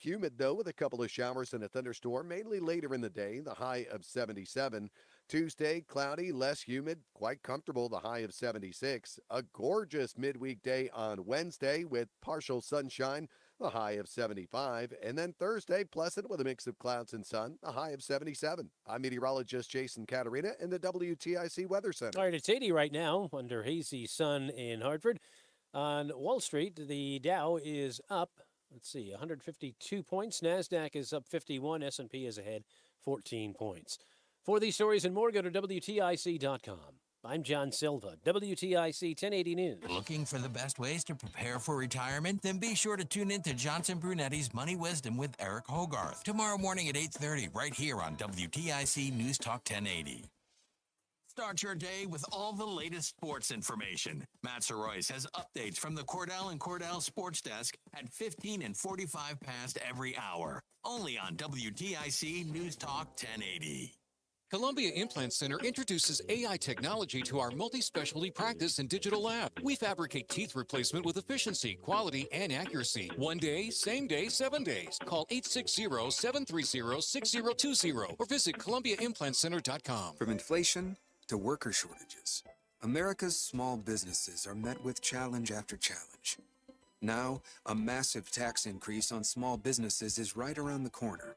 Humid, though, with a couple of showers and a thunderstorm, mainly later in the day, the high of 77. Tuesday, cloudy, less humid, quite comfortable, the high of 76. A gorgeous midweek day on Wednesday with partial sunshine, the high of 75. And then Thursday, pleasant with a mix of clouds and sun, a high of 77. I'm meteorologist Jason Caterina in the WTIC Weather Center. All right, it's 80 right now under hazy sun in Hartford. On Wall Street, the Dow is up, 152 points. NASDAQ is up 51. S&P is ahead 14 points. For these stories and more, go to WTIC.com. I'm John Silva, WTIC 1080 News. Looking for the best ways to prepare for retirement? Then be sure to tune in to Johnson Brunetti's Money Wisdom with Eric Hogarth tomorrow morning at 8:30 right here on WTIC News Talk 1080. Start your day with all the latest sports information. Matt Soroyce has updates from the Cordell & Cordell Sports Desk at 15 and 45 past every hour. Only on WTIC News Talk 1080. Columbia Implant Center introduces AI technology to our multi-specialty practice and digital lab. We fabricate teeth replacement with efficiency, quality, and accuracy. 1 day, same day, 7 days. Call 860-730-6020 or visit ColumbiaImplantCenter.com. From inflation to worker shortages, America's small businesses are met with challenge after challenge. Now, a massive tax increase on small businesses is right around the corner.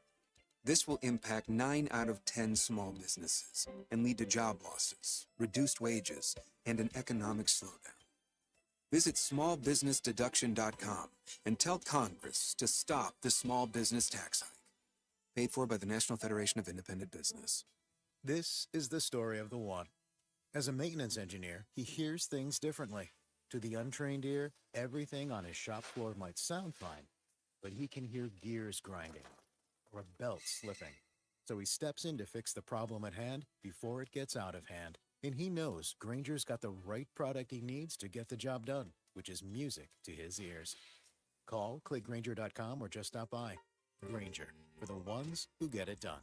This will impact 9 out of 10 small businesses and lead to job losses, reduced wages, and an economic slowdown. Visit smallbusinessdeduction.com and tell Congress to stop the small business tax hike. Paid for by the National Federation of Independent Business. This is the story of the one. As a maintenance engineer, he hears things differently. To the untrained ear, everything on his shop floor might sound fine, but he can hear gears grinding or a belt slipping. So he steps in to fix the problem at hand before it gets out of hand. And he knows Granger's got the right product he needs to get the job done, which is music to his ears. Call, click Granger.com, or just stop by. Granger, for the ones who get it done.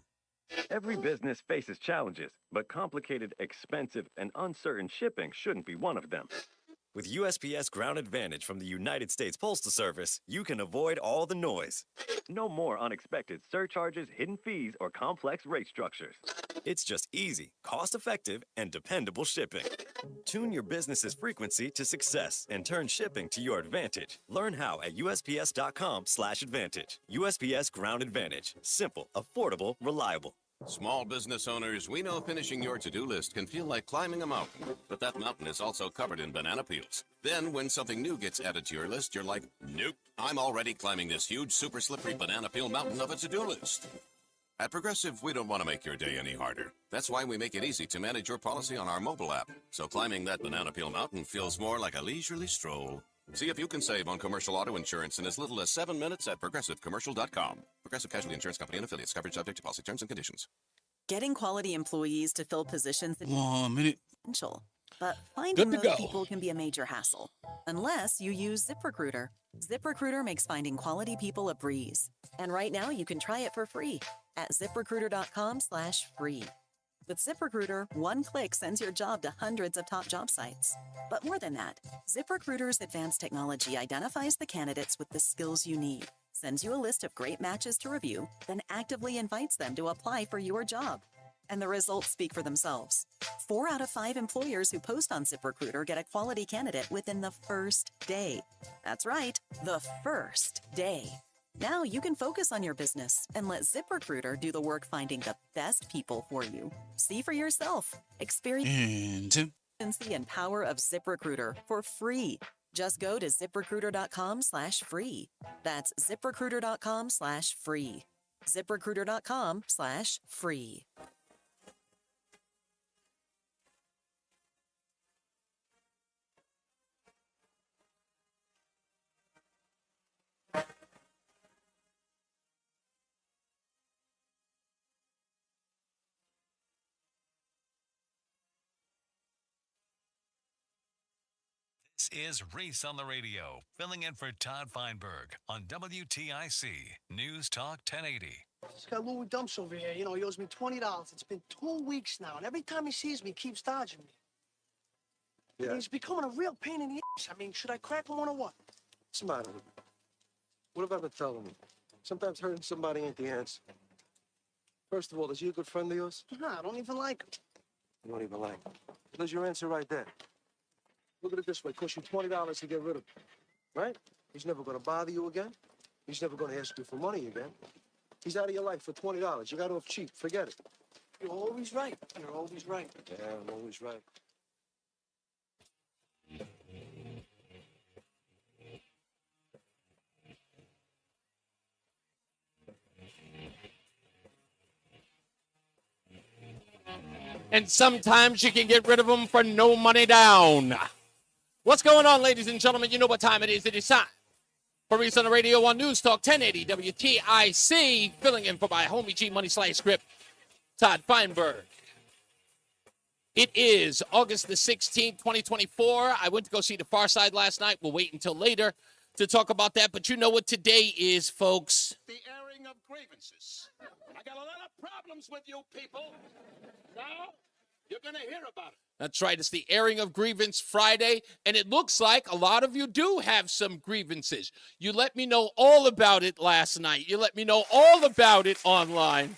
Every business faces challenges, but complicated, expensive, and uncertain shipping shouldn't be one of them. With USPS Ground Advantage from the United States Postal Service, you can avoid all the noise. No more unexpected surcharges, hidden fees, or complex rate structures. It's just easy, cost-effective, and dependable shipping. Tune your business's frequency to success and turn shipping to your advantage. Learn how at USPS.com/advantage. USPS Ground Advantage. Simple, affordable, reliable. Small business owners, we know finishing your to-do list can feel like climbing a mountain, but that mountain is also covered in banana peels. Then when something new gets added to your list, you're like, nope, I'm already climbing this huge, super slippery banana peel mountain of a to-do list. At Progressive, we don't want to make your day any harder. That's why we make it easy to manage your policy on our mobile app, so climbing that banana peel mountain feels more like a leisurely stroll. See if you can save on commercial auto insurance in as little as 7 minutes at ProgressiveCommercial.com. Progressive Casualty Insurance Company and affiliates. Coverage subject to policy terms and conditions. Getting quality employees to fill positions is essential, but Good finding to those go. people can be a major hassle, unless you use ZipRecruiter. ZipRecruiter makes finding quality people a breeze. And right now, you can try it for free at ZipRecruiter.com/free. With ZipRecruiter, one click sends your job to hundreds of top job sites. But more than that, ZipRecruiter's advanced technology identifies the candidates with the skills you need, sends you a list of great matches to review, then actively invites them to apply for your job. And the results speak for themselves. 4 out of 5 employers who post on ZipRecruiter get a quality candidate within the first day. That's right, the first day. Now you can focus on your business and let ZipRecruiter do the work finding the best people for you. See for yourself. Experience and power of ZipRecruiter for free. Just go to ZipRecruiter.com/free. That's ZipRecruiter.com/free. ZipRecruiter.com/free. This is Reese on the Radio, filling in for Todd Feinberg on WTIC News Talk 1080. This guy Louis Dumps over here, he owes me $20. It's been 2 weeks now, and every time he sees me, he keeps dodging me. Yeah. He's becoming a real pain in the ass. I mean, should I crack him one or what? What's the matter with you? What have I been telling you? Sometimes hurting somebody ain't the answer. First of all, is he a good friend of yours? Nah, I don't even like him. You don't even like him. There's your answer right there. Look at it this way. It costs you $20 to get rid of him, right? He's never going to bother you again. He's never going to ask you for money again. He's out of your life for $20. You got off cheap. Forget it. You're always right. You're always right. Yeah, I'm always right. And sometimes you can get rid of them for no money down. What's going on, ladies and gentlemen? You know what time it is. It is time for Reese on the Radio on News Talk 1080 WTIC. Filling in for my homie G Money Slice script, Todd Feinberg. It is August the 16th, 2024. I went to go see The Far Side last night. We'll wait until later to talk about that. But you know what today is, folks. The airing of grievances. I got a lot of problems with you people. Now, you're going to hear about it. That's right. It's the airing of grievance Friday, and it looks like a lot of you do have some grievances. You let me know all about it last night. You let me know all about it online.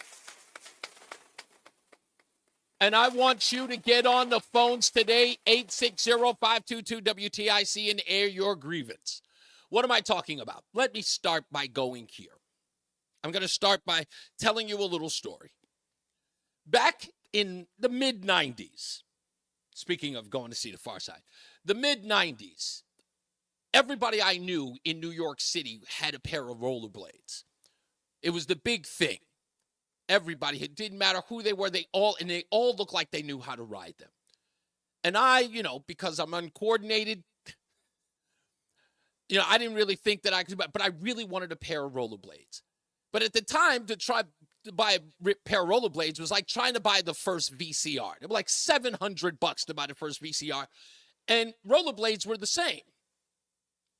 And I want you to get on the phones today, 860-522-WTIC, and air your grievance. What am I talking about? Let me start by going here. I'm going to start by telling you a little story. Back in the mid-90s, speaking of going to see The Far Side, the mid-90s, everybody I knew in New York City had a pair of rollerblades. It was the big thing. Everybody, it didn't matter who they were, they all looked like they knew how to ride them. And I, because I'm uncoordinated, I didn't really think that I could, but I really wanted a pair of rollerblades. But at the time, to try to buy a pair of rollerblades was like trying to buy the first VCR. It was like $700 to buy the first VCR. And rollerblades were the same.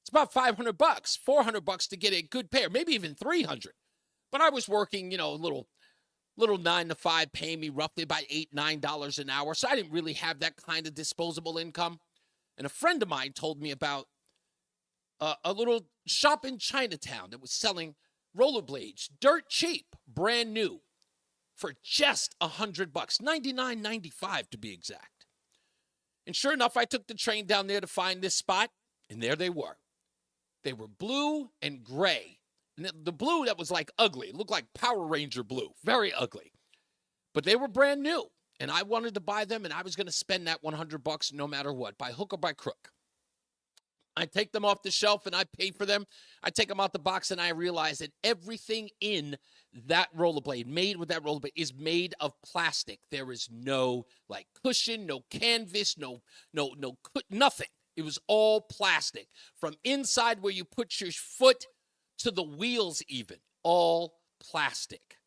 It's about $500, $400 to get a good pair, maybe even $300. But I was working, a little 9 to 5, paying me roughly about $8, $9 an hour. So I didn't really have that kind of disposable income. And a friend of mine told me about a little shop in Chinatown that was selling rollerblades, dirt cheap, brand new, for just $100, $99.95 to be exact. And sure enough, I took the train down there to find this spot, and there they were. They were blue and gray. And the blue that was like ugly, it looked like Power Ranger blue, very ugly. But they were brand new, and I wanted to buy them, and I was going to spend that $100 no matter what, by hook or by crook. I take them off the shelf and I pay for them. I take them out the box and I realize that everything in that rollerblade, made with that rollerblade, is made of plastic. There is no cushion, no canvas, nothing. It was all plastic. From inside where you put your foot to the wheels even, all plastic.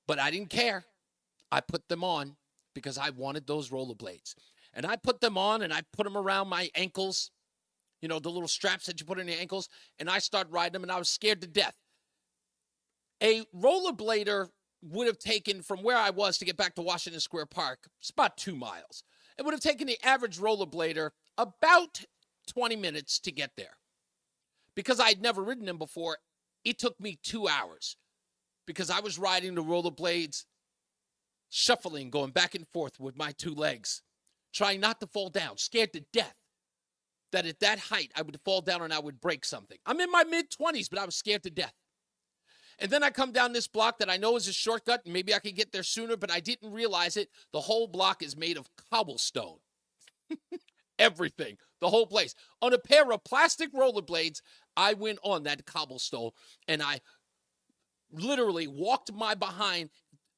But I didn't care. I put them on because I wanted those rollerblades. And I put them on and I put them around my ankles. The little straps that you put on your ankles, and I start riding them, and I was scared to death. A rollerblader would have taken, from where I was to get back to Washington Square Park, it's about 2 miles. It would have taken the average rollerblader about 20 minutes to get there. Because I'd never ridden them before, it took me 2 hours. Because I was riding the rollerblades, shuffling, going back and forth with my 2 legs, trying not to fall down, scared to death that at that height I would fall down and I would break something. I'm in my mid-20s, but I was scared to death. And then I come down this block that I know is a shortcut, and maybe I could get there sooner, but I didn't realize it. The whole block is made of cobblestone. Everything, the whole place. On a pair of plastic rollerblades, I went on that cobblestone, and I literally walked my behind,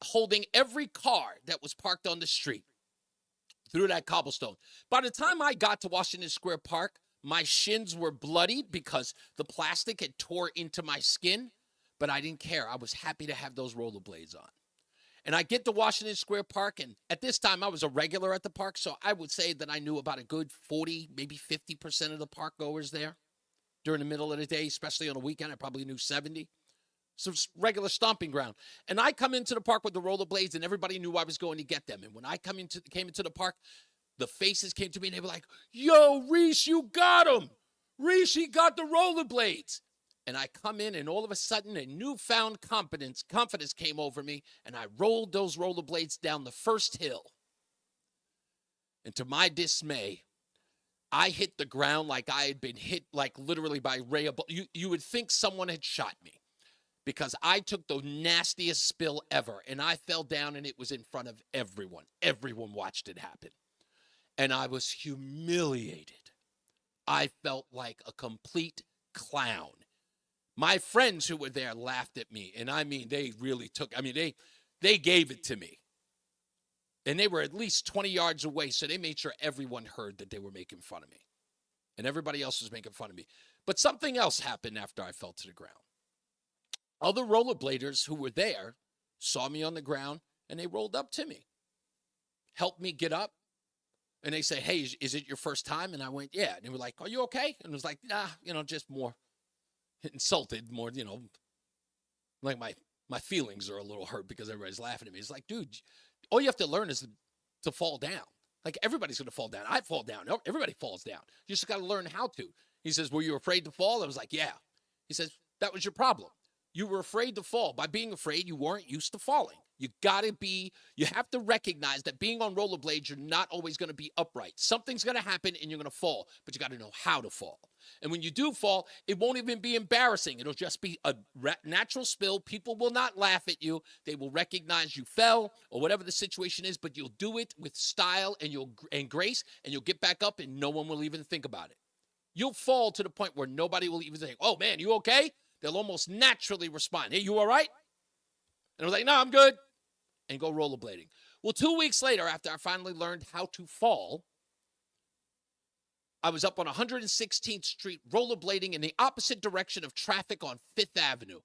holding every car that was parked on the street through that cobblestone. By the time I got to Washington Square Park, my shins were bloodied because the plastic had tore into my skin, but I didn't care. I was happy to have those rollerblades on. And I get to Washington Square Park, and at this time I was a regular at the park, so I would say that I knew about a good 40, maybe 50% of the park goers there during the middle of the day, especially on a weekend. I probably knew 70. So it's regular stomping ground. And I come into the park with the rollerblades, and everybody knew I was going to get them. And when I came into the park, the faces came to me, and they were like, "Yo, Reese, you got him. Reese, he got the rollerblades." And I come in, and all of a sudden, a newfound confidence came over me, and I rolled those rollerblades down the first hill. And to my dismay, I hit the ground like I had been hit, like literally by ray of you would think someone had shot me, because I took the nastiest spill ever, and I fell down, and it was in front of everyone. Everyone watched it happen. And I was humiliated. I felt like a complete clown. My friends who were there laughed at me, and I mean, they really they gave it to me. And they were at least 20 yards away, so they made sure everyone heard that they were making fun of me. And everybody else was making fun of me. But something else happened after I fell to the ground. Other rollerbladers who were there saw me on the ground, and they rolled up to me, helped me get up. And they say, hey, is it your first time? And I went, yeah. And they were like, are you okay? And I was like, nah, just more insulted, more, like my feelings are a little hurt because everybody's laughing at me. It's like, dude, all you have to learn is to fall down. Like, everybody's going to fall down. I fall down. Everybody falls down. You just got to learn how to. He says, were you afraid to fall? I was like, yeah. He says, that was your problem. You were afraid to fall. By being afraid, you weren't used to falling. You have to recognize that being on rollerblades, you're not always going to be upright. Something's going to happen and you're going to fall, but you got to know how to fall. And when you do fall, it won't even be embarrassing. It'll just be a natural spill. People will not laugh at you. They will recognize you fell or whatever the situation is, but you'll do it with style and grace, and you'll get back up and no one will even think about it. You'll fall to the point where nobody will even say, oh man, you okay? They'll almost naturally respond. Hey, you all right? And I was like, no, I'm good. And go rollerblading. Well, 2 weeks later, after I finally learned how to fall, I was up on 116th Street rollerblading in the opposite direction of traffic on 5th Avenue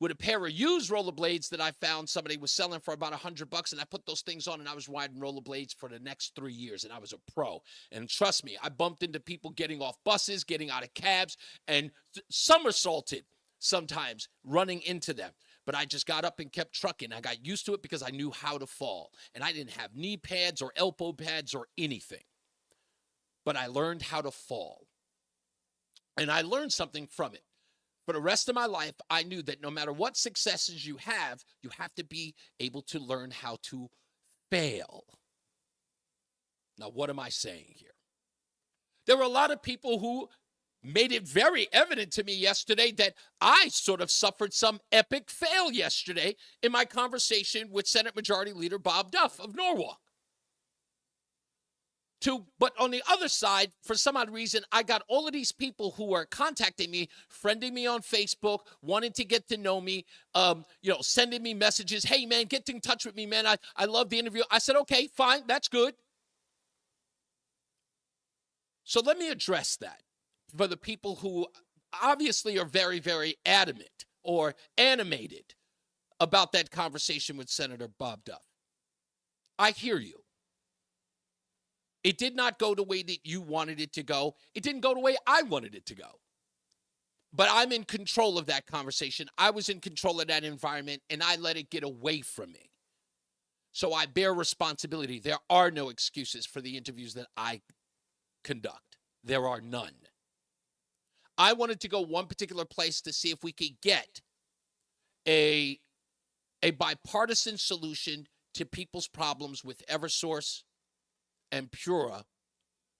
with a pair of used rollerblades that I found somebody was selling for about $100, and I put those things on, and I was riding rollerblades for the next 3 years, and I was a pro. And trust me, I bumped into people getting off buses, getting out of cabs, and somersaulted sometimes running into them. But I just got up and kept trucking. I got used to it because I knew how to fall. And I didn't have knee pads or elbow pads or anything. But I learned how to fall. And I learned something from it. For the rest of my life, I knew that no matter what successes you have to be able to learn how to fail. Now, what am I saying here? There were a lot of people who made it very evident to me yesterday that I sort of suffered some epic fail yesterday in my conversation with Senate Majority Leader Bob Duff of Norwalk. But on the other side, for some odd reason, I got all of these people who are contacting me, friending me on Facebook, wanting to get to know me, sending me messages. Hey, man, get in touch with me, man. I love the interview. I said, okay, fine, that's good. So let me address that for the people who obviously are very, very adamant or animated about that conversation with Senator Bob Duff. I hear you. It did not go the way that you wanted it to go. It didn't go the way I wanted it to go. But I'm in control of that conversation. I was in control of that environment, and I let it get away from me. So I bear responsibility. There are no excuses for the interviews that I conduct. There are none. I wanted to go one particular place to see if we could get a bipartisan solution to people's problems with Eversource and Pura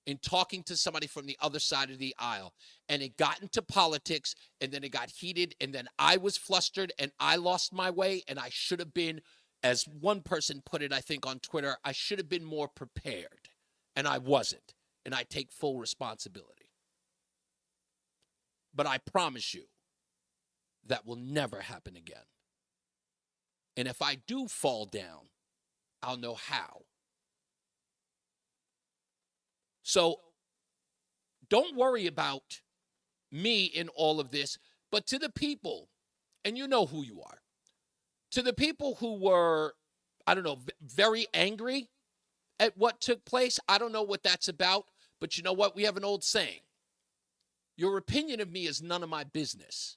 in talking to somebody from the other side of the aisle. And it got into politics, and then it got heated, and then I was flustered, and I lost my way, and I should have been, as one person put it, I think, on Twitter, I should have been more prepared, and I wasn't, and I take full responsibility. But I promise you, that will never happen again. And if I do fall down, I'll know how. So don't worry about me in all of this, but to the people, and you know who you are, to the people who were, very angry at what took place, I don't know what that's about, but you know what? We have an old saying. Your opinion of me is none of my business.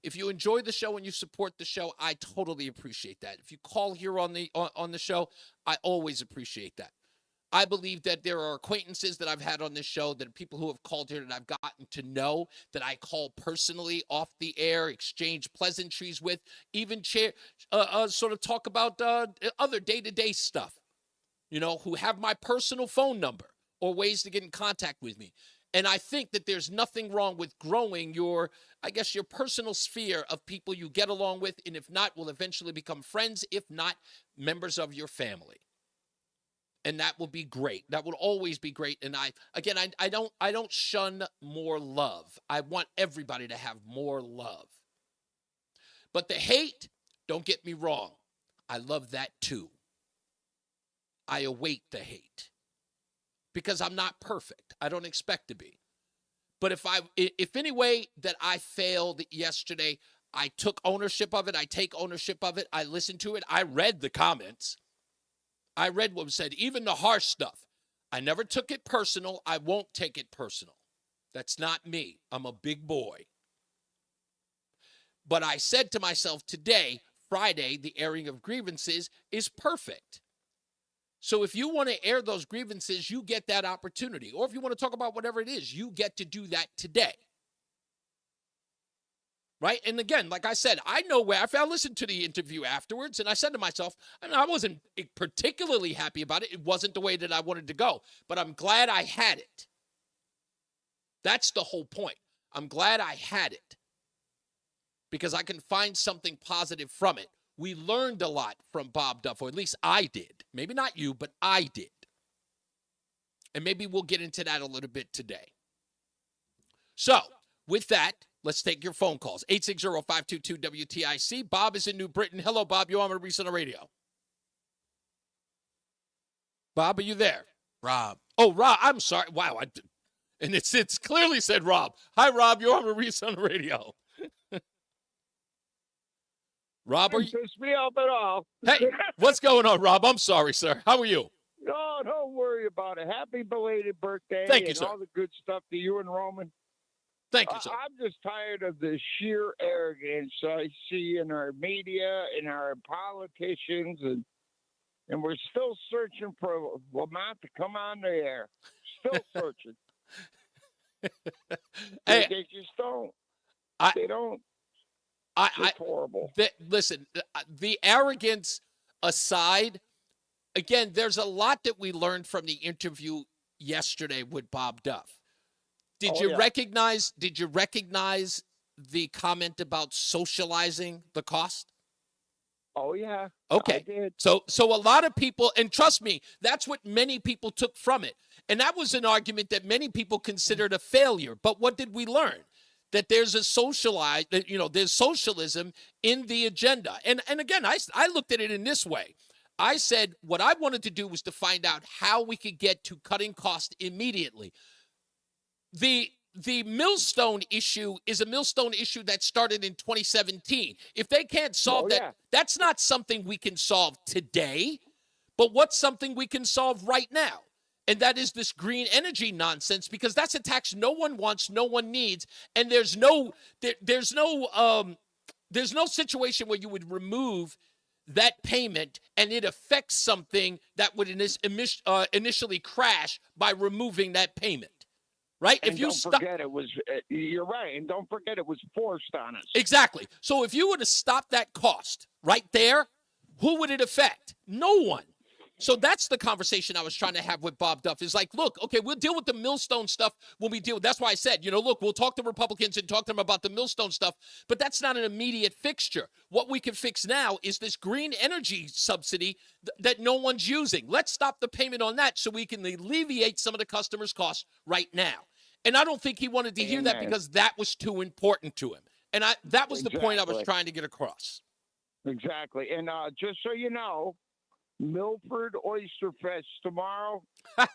If you enjoy the show and you support the show, I totally appreciate that. If you call here on the show, I always appreciate that. I believe that there are acquaintances that I've had on this show, that people who have called here that I've gotten to know, that I call personally off the air, exchange pleasantries with, even sort of talk about other day-to-day stuff, who have my personal phone number or ways to get in contact with me. And I think that there's nothing wrong with growing your personal sphere of people you get along with, and if not, will eventually become friends, if not members of your family. And that will be great. That will always be great. And I don't shun more love. I want everybody to have more love. But the hate, don't get me wrong, I love that too. I await the hate because I'm not perfect. I don't expect to be. But if any way that I failed yesterday, I took ownership of it. I take ownership of it. I listened to it. I read the comments. I read what was said, even the harsh stuff. I never took it personal. I won't take it personal. That's not me. I'm a big boy. But I said to myself today, Friday, the airing of grievances is perfect. So if you want to air those grievances, you get that opportunity. Or if you want to talk about whatever it is, you get to do that today. Right? And again, like I said, I know where I listened to the interview afterwards, and I said to myself, I wasn't particularly happy about it. It wasn't the way that I wanted to go, but I'm glad I had it. That's the whole point. I'm glad I had it because I can find something positive from it. We learned a lot from Bob Duff, or at least I did. Maybe not you, but I did. And maybe we'll get into that a little bit today. So, with that, let's take your phone calls. 860-522-WTIC. Bob is in New Britain. Hello, Bob. You're on Reese on the Radio. Bob, are you there? Rob. Oh, Rob. I'm sorry. Wow. And it's clearly said Rob. Hi, Rob. You're on Reese on the Radio. Rob, are you? Piss me off at all. Hey, what's going on, Rob? I'm sorry, sir. How are you? No, don't worry about it. Happy belated birthday. Thank you, and sir. All the good stuff to you and Roman. Thank you, sir. I'm just tired of the sheer arrogance I see in our media, in our politicians, and we're still searching for Lamont to come on the air. Still searching. Hey, they just don't. They don't. It's horrible. Listen, the arrogance aside, again, there's a lot that we learned from the interview yesterday with Bob Duff. Did you recognize the comment about socializing the cost? Oh, yeah. Okay. I did. So a lot of people, and trust me, that's what many people took from it. And that was an argument that many people considered a failure. But what did we learn? That there's there's socialism in the agenda. And again, I looked at it in this way. I said what I wanted to do was to find out how we could get to cutting costs immediately. The millstone issue is a millstone issue that started in 2017. If they can't solve that's not something we can solve today, but what's something we can solve right now? And that is this green energy nonsense, because that's a tax no one wants, no one needs, and there's no situation where you would remove that payment and it affects something that would initially crash by removing that payment. Right? And don't forget it was, you're right, and don't forget it was forced on us. Exactly. So if you were to stop that cost right there, who would it affect? No one. So that's the conversation I was trying to have with Bob Duff. Is like, look, okay, we'll deal with the millstone stuff when we deal. That's why I said, look, we'll talk to Republicans and talk to them about the millstone stuff, but that's not an immediate fixture. What we can fix now is this green energy subsidy that no one's using. Let's stop the payment on that so we can alleviate some of the customers' costs right now. And I don't think he wanted to hear that because that was too important to him. And that was the point I was trying to get across. Exactly. And just so you know, Milford Oyster Fest tomorrow, 2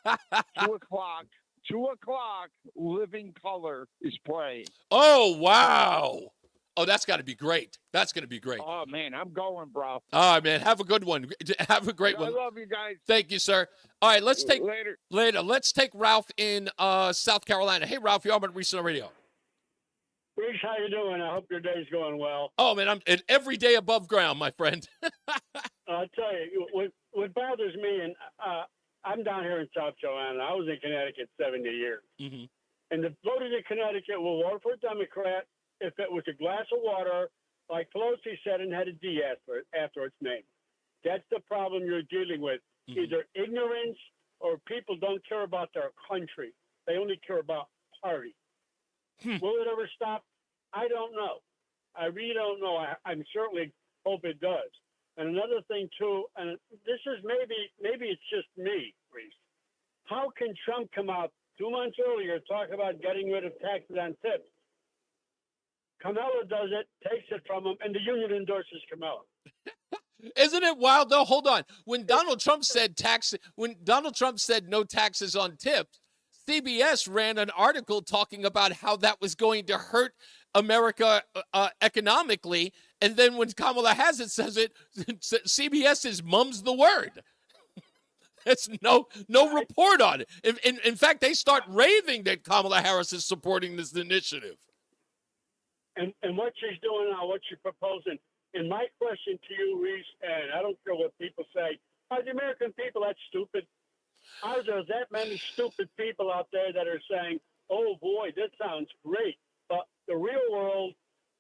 o'clock. 2 o'clock, Living Color is playing. Oh, wow. Oh, that's got to be great. That's going to be great. Oh, man, I'm going, bro. All right, man. Have a good one. Have a great one. I love you guys. Thank you, sir. All right, let's take later. Let's take Ralph in South Carolina. Hey, Ralph, you're on with Reese on the Radio. Reese, how you doing? I hope your day's going well. Oh, man, I'm every day above ground, my friend. I'll tell you, what bothers me, and I'm down here in South Carolina. I was in Connecticut 70 years. Mm-hmm. And the voters in Connecticut will vote for a Democrat if it was a glass of water, like Pelosi said, and had a D after its name. That's the problem you're dealing with. Either ignorance or people don't care about their country. They only care about party. Will it ever stop? I don't know. I really don't know. I'm certainly hope it does. And another thing, too, and this is maybe it's just me, Reese. How can Trump come out 2 months earlier talk about getting rid of taxes on tips? Kamala does it, takes it from him, and the union endorses Kamala. Isn't it wild? No, hold on. When Donald Trump said no taxes on tips, CBS ran an article talking about how that was going to hurt America economically. And then when Kamala Harris says it, CBS is mum's the word. There's no report on it. In fact, they start raving that Kamala Harris is supporting this initiative. And what she's doing now, what she's proposing, and my question to you, Reese, and I don't care what people say, are the American people that stupid? Are there that many stupid people out there that are saying, oh boy, this sounds great, but the real world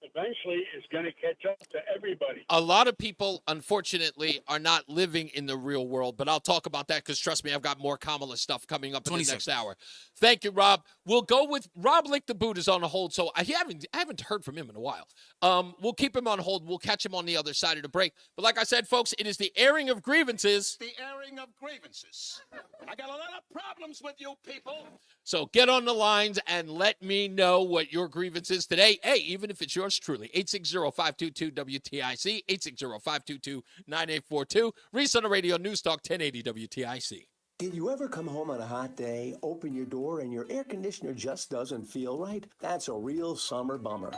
eventually is going to catch up to everybody. A lot of people, unfortunately, are not living in the real world, but I'll talk about that because, trust me, I've got more Kamala stuff coming up in the next hour. Thank you, Rob. We'll go with Rob Lick the Boot is on hold, so I haven't heard from him in a while. We'll keep him on hold. We'll catch him on the other side of the break. But like I said, folks, it is the airing of grievances. The airing of grievances. I got a lot of problems with you people. So get on the lines and let me know what your grievance is today. Hey, even if it's yours truly, 860-522-WTIC, 860-522-9842. Reese on the Radio, News Talk 1080 WTIC. Did you ever come home on a hot day, open your door, and your air conditioner just doesn't feel right? That's a real summer bummer.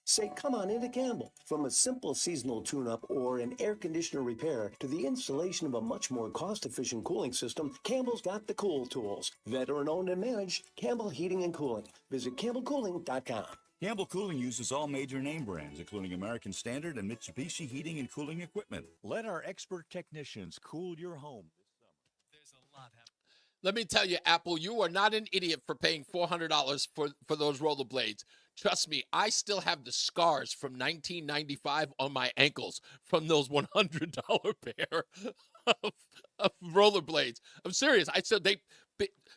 Say, come on into Campbell. From a simple seasonal tune-up or an air conditioner repair to the installation of a much more cost-efficient cooling system, Campbell's got the cool tools. Veteran-owned and managed, Campbell Heating and Cooling. Visit CampbellCooling.com. Campbell Cooling uses all major name brands, including American Standard and Mitsubishi heating and cooling equipment. Let our expert technicians cool your home this summer. There's a lot happening. Let me tell you, Apple, you are not an idiot for paying $400 for those rollerblades. Trust me, I still have the scars from 1995 on my ankles from those $100 pair of rollerblades. I'm serious.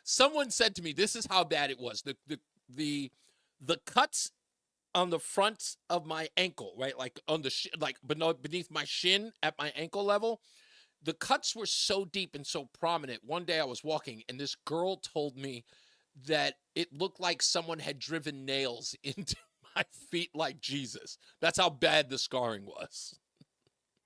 Someone said to me, this is how bad it was. The cuts on the front of my ankle, right? Like on the beneath my shin at my ankle level. The cuts were so deep and so prominent. One day I was walking and this girl told me that it looked like someone had driven nails into my feet like Jesus. That's how bad the scarring was.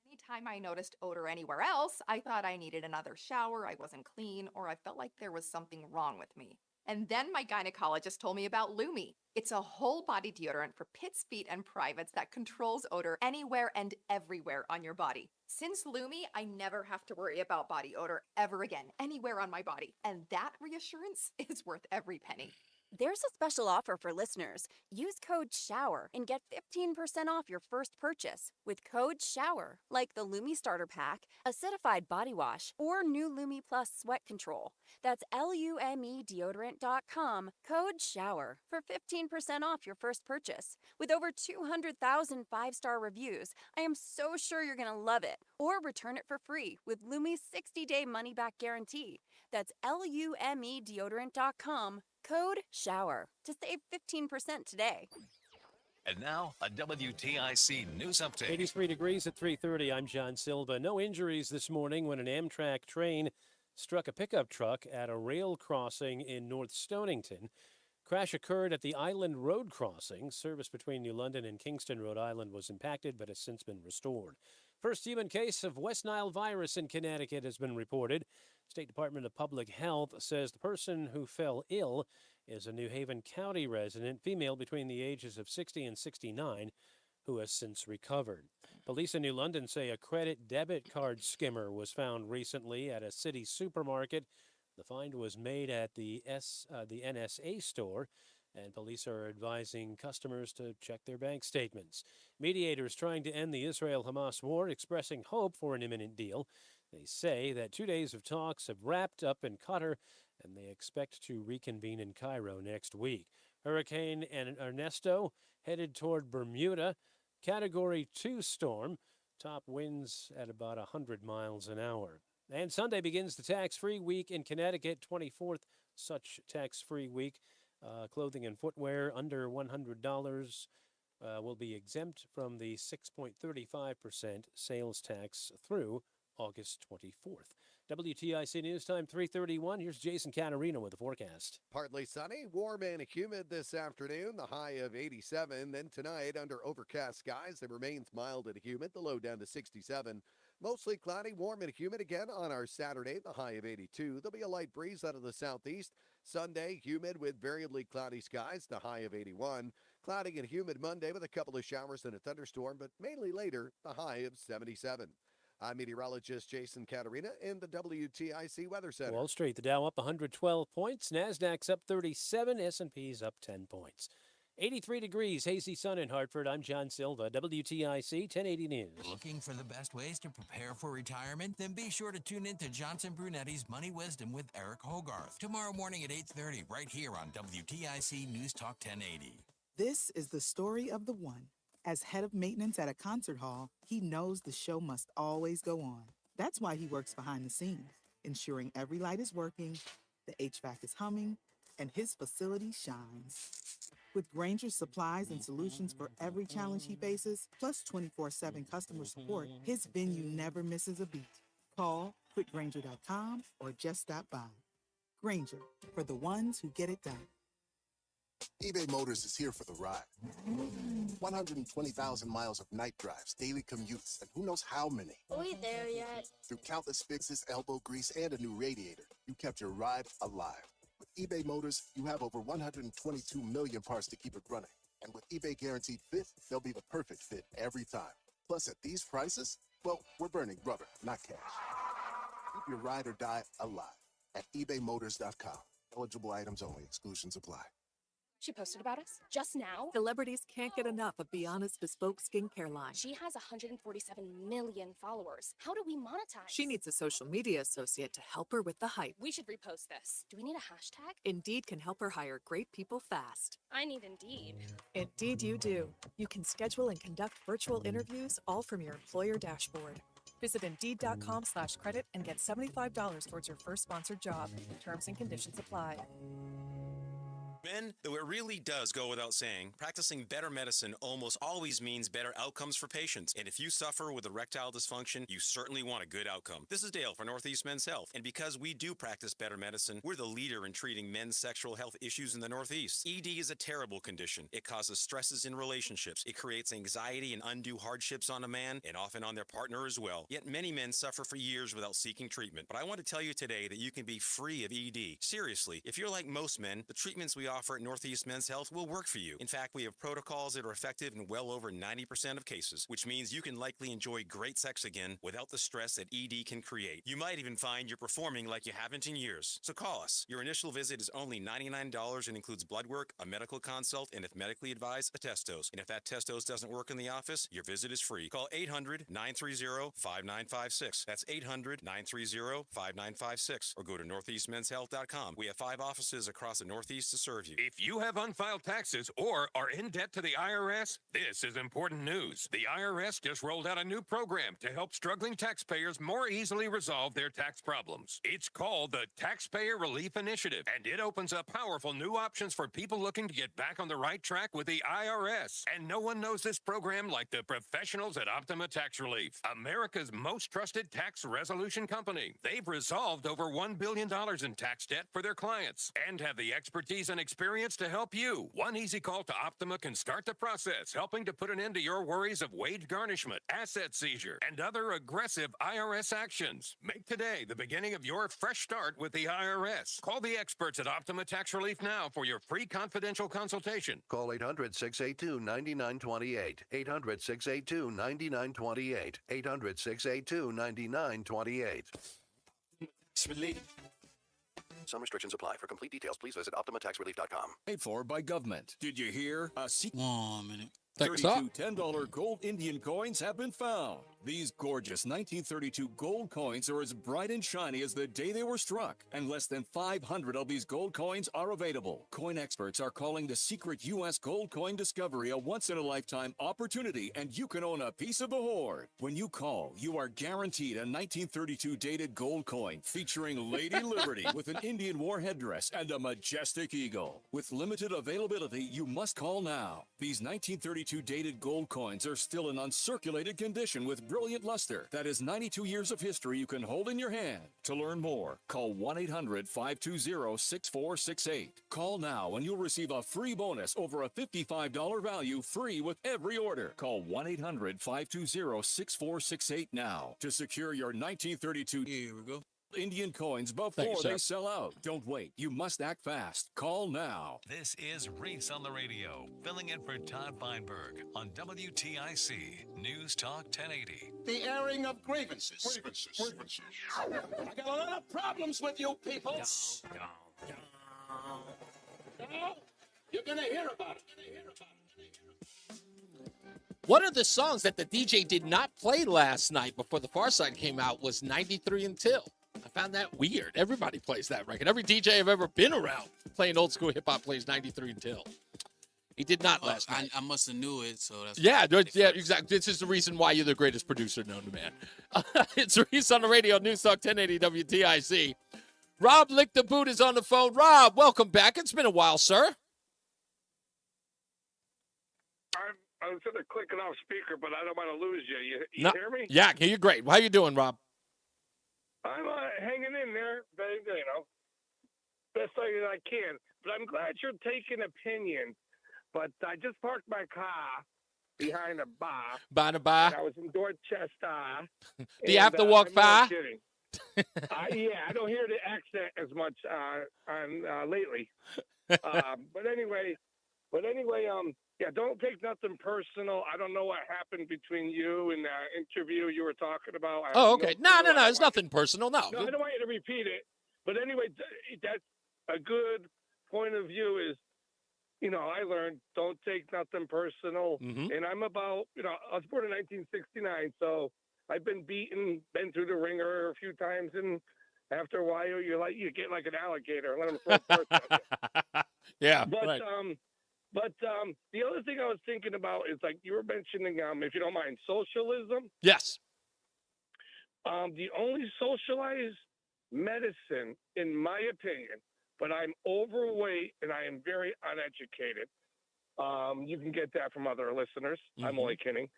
Anytime I noticed odor anywhere else, I thought I needed another shower, I wasn't clean, or I felt like there was something wrong with me. And then my gynecologist told me about Lumi. It's a whole body deodorant for pits, feet, and privates that controls odor anywhere and everywhere on your body. Since Lumi, I never have to worry about body odor ever again, anywhere on my body. And that reassurance is worth every penny. There's a special offer for listeners. Use code SHOWER and get 15% off your first purchase with code SHOWER, like the Lumi Starter Pack, acidified body wash, or new Lumi Plus Sweat Control. That's LUME deodorant.com, code SHOWER for 15% off your first purchase. With over 200,000 five-star reviews, I am so sure you're going to love it. Or return it for free with Lumi's 60-day money-back guarantee. That's LUME deodorant.com, code SHOWER to save 15% today. And now, a WTIC news update. 83 degrees at 3:30. I'm John Silva. No injuries this morning when an Amtrak train struck a pickup truck at a rail crossing in North Stonington. Crash occurred at the Island Road crossing. Service between New London and Kingston, Rhode Island was impacted but has since been restored. First human case of West Nile virus in Connecticut has been reported. State Department of Public Health says the person who fell ill is a New Haven County resident, female between the ages of 60 and 69, who has since recovered. Police in New London say a credit debit card skimmer was found recently at a city supermarket. The find was made at the NSA store, and police are advising customers to check their bank statements. Mediators trying to end the Israel-Hamas war expressing hope for an imminent deal. They say that 2 days of talks have wrapped up in Qatar, and they expect to reconvene in Cairo next week. Hurricane Ernesto headed toward Bermuda. Category 2 storm. Top winds at about 100 miles an hour. And Sunday begins the tax-free week in Connecticut, 24th such tax-free week. Clothing and footwear under $100 will be exempt from the 6.35% sales tax through August 24th. WTIC News Time 3:31. Here's Jason Catarino with the forecast. Partly sunny, warm and humid this afternoon, the high of 87. Then tonight, under overcast skies, it remains mild and humid, the low down to 67. Mostly cloudy, warm and humid again on our Saturday, the high of 82. There'll be a light breeze out of the southeast. Sunday, humid with variably cloudy skies, the high of 81. Cloudy and humid Monday with a couple of showers and a thunderstorm, but mainly later, the high of 77. I'm meteorologist Jason Catarina in the WTIC Weather Center. Wall Street, the Dow up 112 points. NASDAQ's up 37. S&P's up 10 points. 83 degrees, hazy sun in Hartford. I'm John Silva, WTIC 1080 News. Looking for the best ways to prepare for retirement? Then be sure to tune in to Johnson Brunetti's Money Wisdom with Eric Hogarth. Tomorrow morning at 8:30, right here on WTIC News Talk 1080. This is the story of the one. As head of maintenance at a concert hall, he knows the show must always go on. That's why he works behind the scenes, ensuring every light is working, the HVAC is humming, and his facility shines. With Granger's supplies and solutions for every challenge he faces, plus 24/7 customer support, his venue never misses a beat. Call quickgranger.com or just stop by. Granger, for the ones who get it done. eBay Motors is here for the ride. 120,000 miles of night drives, daily commutes, and who knows how many. Are we there yet? Through countless fixes, elbow grease, and a new radiator, you kept your ride alive. With eBay Motors, you have over 122 million parts to keep it running. And with eBay Guaranteed Fit, they'll be the perfect fit every time. Plus, at these prices, well, we're burning rubber, not cash. Keep your ride or die alive at ebaymotors.com. Eligible items only. Exclusions apply. She posted about us just now. Celebrities can't get enough of Beyond's bespoke skincare line. She has 147 million followers. How do we monetize? She needs a social media associate to help her with the hype. We should repost this. Do we need a hashtag? Indeed can help her hire great people fast. I need Indeed. Indeed you do. You can schedule and conduct virtual interviews all from your employer dashboard. Visit Indeed.com/credit and get $75 towards your first sponsored job. Terms and conditions apply. Men, though it really does go without saying, practicing better medicine almost always means better outcomes for patients. And if you suffer with erectile dysfunction, you certainly want a good outcome. This is Dale for Northeast Men's Health. And because we do practice better medicine, we're the leader in treating men's sexual health issues in the Northeast. ED is a terrible condition. It causes stresses in relationships. It creates anxiety and undue hardships on a man and often on their partner as well. Yet many men suffer for years without seeking treatment. But I want to tell you today that you can be free of ED. Seriously, if you're like most men, the treatments we offer at Northeast Men's Health will work for you. In fact, we have protocols that are effective in well over 90% of cases, which means you can likely enjoy great sex again without the stress that ED can create. You might even find you're performing like you haven't in years. So call us. Your initial visit is only $99 and includes blood work, a medical consult, and if medically advised, a test dose. And if that test dose doesn't work in the office, your visit is free. Call 800-930-5956. That's 800-930-5956. Or go to northeastmenshealth.com. We have 5 offices across the Northeast to serve you. If you have unfiled taxes or are in debt to the IRS, this is important news. The IRS just rolled out a new program to help struggling taxpayers more easily resolve their tax problems. It's called the Taxpayer Relief Initiative, and it opens up powerful new options for people looking to get back on the right track with the IRS. And no one knows this program like the professionals at Optima Tax Relief, America's most trusted tax resolution company. They've resolved over $1 billion in tax debt for their clients and have the expertise and experience to help you. One easy call to Optima can start the process, helping to put an end to your worries of wage garnishment, asset seizure, and other aggressive IRS actions. Make today the beginning of your fresh start with the IRS. Call the experts at Optima Tax Relief now for your free confidential consultation. Call 800-682-9928. 800-682-9928. 800-682-9928. Some restrictions apply. For complete details, please visit OptimaTaxRelief.com. Paid for by government. Did you hear? 1 minute. 32 $10 gold Indian coins have been found. These gorgeous 1932 gold coins are as bright and shiny as the day they were struck, and less than 500 of these gold coins are available. Coin experts are calling the secret U.S. gold coin discovery a once-in-a-lifetime opportunity, and you can own a piece of the hoard. When you call, you are guaranteed a 1932 dated gold coin featuring Lady Liberty with an Indian war headdress and a majestic eagle. With limited availability, you must call now. These 1932 dated gold coins are still in uncirculated condition with brilliant luster. That is 92 years of history you can hold in your hand. To learn more, call 1-800-520-6468. Call now and you'll receive a free bonus over a $55 value, free with every order. Call 1-800-520-6468 now to secure your 1932 Here we go. Indian coins before they sell out. Don't wait. You must act fast. Call now. This is Reese on the Radio, filling in for Todd Feinberg on WTIC News Talk 1080. The airing of grievances. I got a lot of problems with you people. Now, you're going to hear about it. One of the songs that the DJ did not play last night before the Far Side came out was 93 Until. I found that weird. Everybody plays that record. Every DJ I've ever been around playing old school hip hop plays 93 Until. He did not last night. I must have knew it, so that's yeah, exactly. This is the reason why you're the greatest producer known to man. It's Reese on the Radio, News Talk 1080 WTIC. Rob Lick the Boot is on the phone. Rob, welcome back. It's been a while, sir. I was going to click it off speaker, but I don't want to lose you. You hear me? Yeah, I can hear you great. How you doing, Rob? I'm hanging in there, best way that I can. But I'm glad you're taking opinion. But I just parked my car behind a bar. By the bar. I was in Dorchester. Do you have to walk far? Yeah, I don't hear the accent as much lately. But anyway, yeah, don't take nothing personal. I don't know what happened between you and the interview you were talking about. Oh, okay. No. It's nothing personal. No, I don't want you to repeat it. But anyway, that's a good point of view is, I learned don't take nothing personal. Mm-hmm. And I'm about, I was born in 1969, so I've been beaten, been through the ringer a few times, and after a while, you get like an alligator. Let them throw parts at you. Yeah, but, right. But the other thing I was thinking about is like you were mentioning, if you don't mind, socialism. Yes. The only socialized medicine, in my opinion, but I'm overweight and I am very uneducated. You can get that from other listeners. Mm-hmm. I'm only kidding.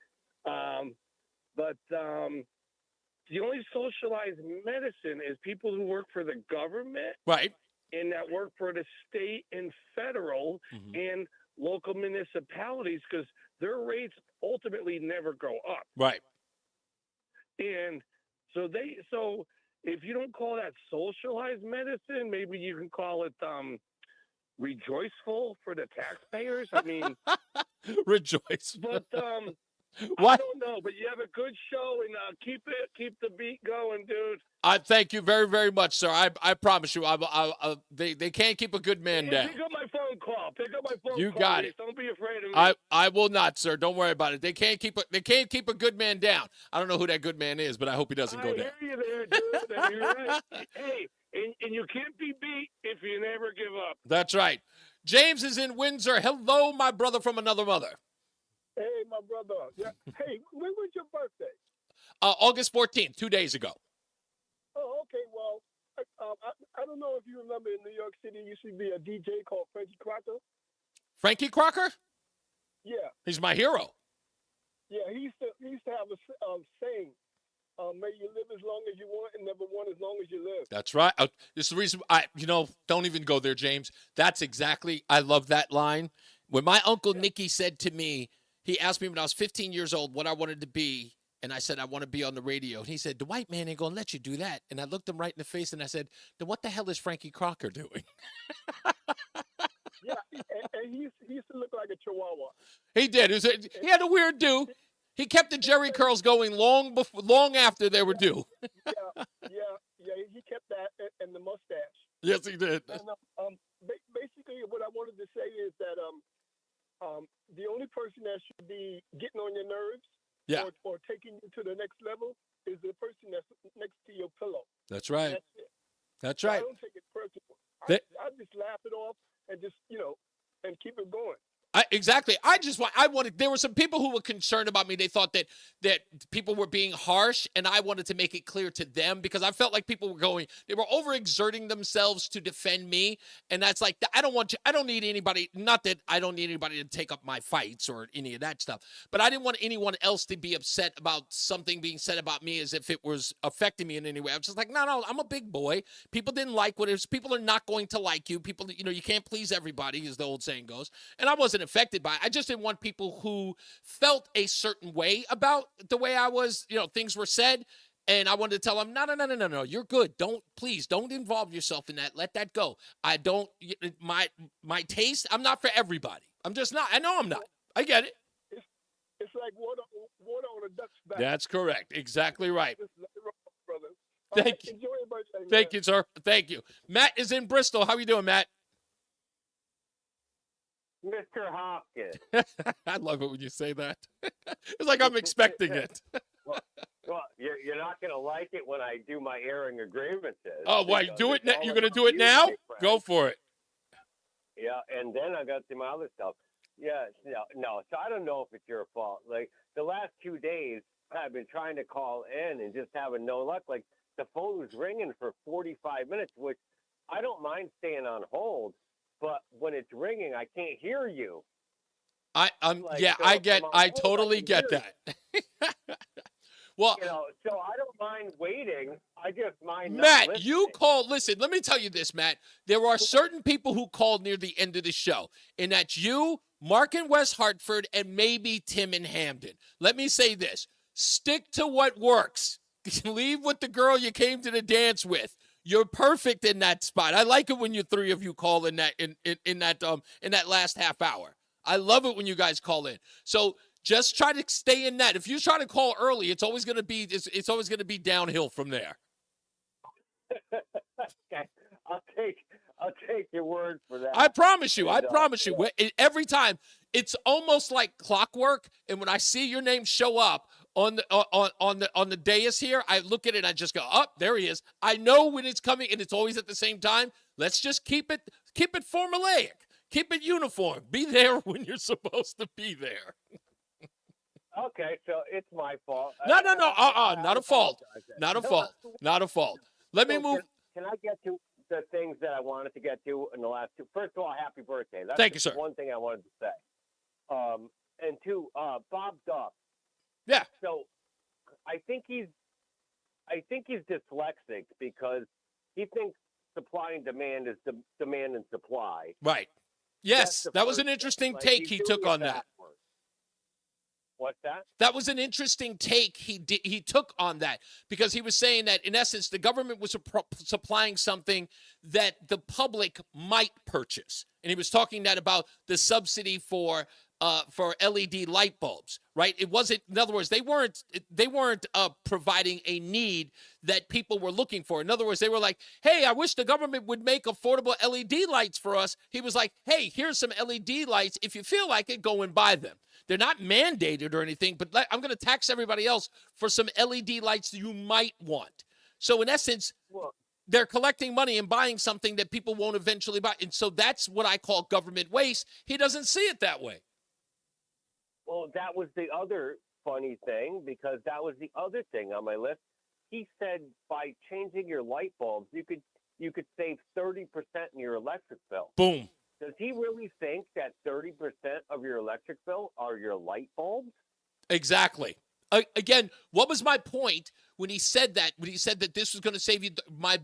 But the only socialized medicine is people who work for the government. Right. And that work for the state and federal and local municipalities because their rates ultimately never go up. Right. And so if you don't call that socialized medicine, maybe you can call it rejoiceful for the taxpayers. I mean, rejoice. But what? I don't know, but you have a good show and keep the beat going, dude. I thank you very, very much, sir. I promise you, they can't keep a good man down. Pick up my phone call. You got it. Don't be afraid of me. I will not, sir. Don't worry about it. They can't keep a good man down. I don't know who that good man is, but I hope he doesn't go down. I hear you there, dude. You're right. Hey, and you can't be beat if you never give up. That's right. James is in Windsor. Hello, my brother from another mother. Hey, my brother. Yeah. Hey, when was your birthday? August 14th, 2 days ago. Oh, okay. Well, I don't know if you remember in New York City, used to be a DJ called Frankie Crocker. Frankie Crocker? Yeah. He's my hero. Yeah, he used to have a saying, may you live as long as you want and never want as long as you live. That's right. This is the reason don't even go there, James. That's exactly, I love that line. When my Uncle Nicky said to me, he asked me when I was 15 years old what I wanted to be, and I said, I want to be on the radio. And he said, the white man ain't going to let you do that. And I looked him right in the face, and I said, then what the hell is Frankie Crocker doing? Yeah, and he used to look like a chihuahua. He did. He had a weird do. He kept the Jerry curls going long after they were due. Yeah. He kept that and the mustache. Yes, he did. And, basically, what I wanted to say is that the only person that should be getting on your nerves Yeah. or taking you to the next level is the person that's next to your pillow. That's right. That's it. That's So right. I don't take it personal. They- I just laugh it off and just, and keep it going. Exactly. I wanted. There were some people who were concerned about me. They thought that people were being harsh, and I wanted to make it clear to them because I felt like people were they were overexerting themselves to defend me, and that's like I don't need anybody. Not that I don't need anybody to take up my fights or any of that stuff, but I didn't want anyone else to be upset about something being said about me as if it was affecting me in any way. I was just like, no, I'm a big boy. People didn't like what it was. People are not going to like you. People, you can't please everybody, as the old saying goes, and I wasn't affected by it. I just didn't want people who felt a certain way about the way I was, things were said. And I wanted to tell them, no, you're good. Please don't involve yourself in that. Let that go. I don't, my taste, I'm not for everybody. I'm just not. I know I'm not. I get it. It's like water on a duck's back. That's correct. Exactly right. Just let it roll, brother. Thank you. Enjoy your birthday, Thank man. you, sir. Thank you. Matt is in Bristol. How are you doing, Matt? Mr. Hopkins. I love it when you say that. It's like I'm expecting it. Well, you're not going to like it when I do my airing of grievances. Oh, why? Do it now? You're going to do it you, now? my friend. Go for it. Yeah, and then I got some other stuff. Yeah, no. So I don't know if it's your fault. Like, the last 2 days, I've been trying to call in and just having no luck. Like, the phone was ringing for 45 minutes, which I don't mind staying on hold. But when it's ringing, I can't hear you. I totally get that. Well, so I don't mind waiting. I just mind not Matt, listening. you called. Listen, let me tell you this, Matt. There are certain people who called near the end of the show, and that's you, Mark in West Hartford, and maybe Tim in Hamden. Let me say this. Stick to what works. Leave with the girl you came to the dance with. You're perfect in that spot. I like it when you three of you call in that last half hour. I love it when you guys call in. So just try to stay in that. If you try to call early, it's always going to be downhill from there. Okay. I'll take your word for that. I promise you. Every time, it's almost like clockwork. And when I see your name show up on the dais here, I look at it and I just go, oh, there he is. I know when it's coming, and it's always at the same time. Let's just keep it formulaic. Keep it uniform. Be there when you're supposed to be there. Okay, so it's my fault. No. Not a fault. Not a fault. Let me move. Can I get to the things that I wanted to get to in the last two? First of all, happy birthday. That's Thank you, sir. One thing I wanted to say. And two, Bob Duff. Yeah. So I think he's dyslexic because he thinks supply and demand is demand and supply. Right. Yes, that was an interesting take he took on that. What's that? That was an interesting take he took on that, because he was saying that, in essence, the government was supplying something that the public might purchase. And he was talking that about the subsidy for LED light bulbs, right? It wasn't, in other words, they weren't providing a need that people were looking for. In other words, they were like, hey, I wish the government would make affordable LED lights for us. He was like, hey, here's some LED lights. If you feel like it, go and buy them. They're not mandated or anything, but I'm going to tax everybody else for some LED lights that you might want. So in essence, they're collecting money and buying something that people won't eventually buy. And so that's what I call government waste. He doesn't see it that way. Well, that was the other funny thing, because that was the other thing on my list. He said by changing your light bulbs, you could save 30% in your electric bill. Boom. Does he really think that 30% of your electric bill are your light bulbs? Exactly. Again, what was my point when he said that? When he said that this was going to save you, my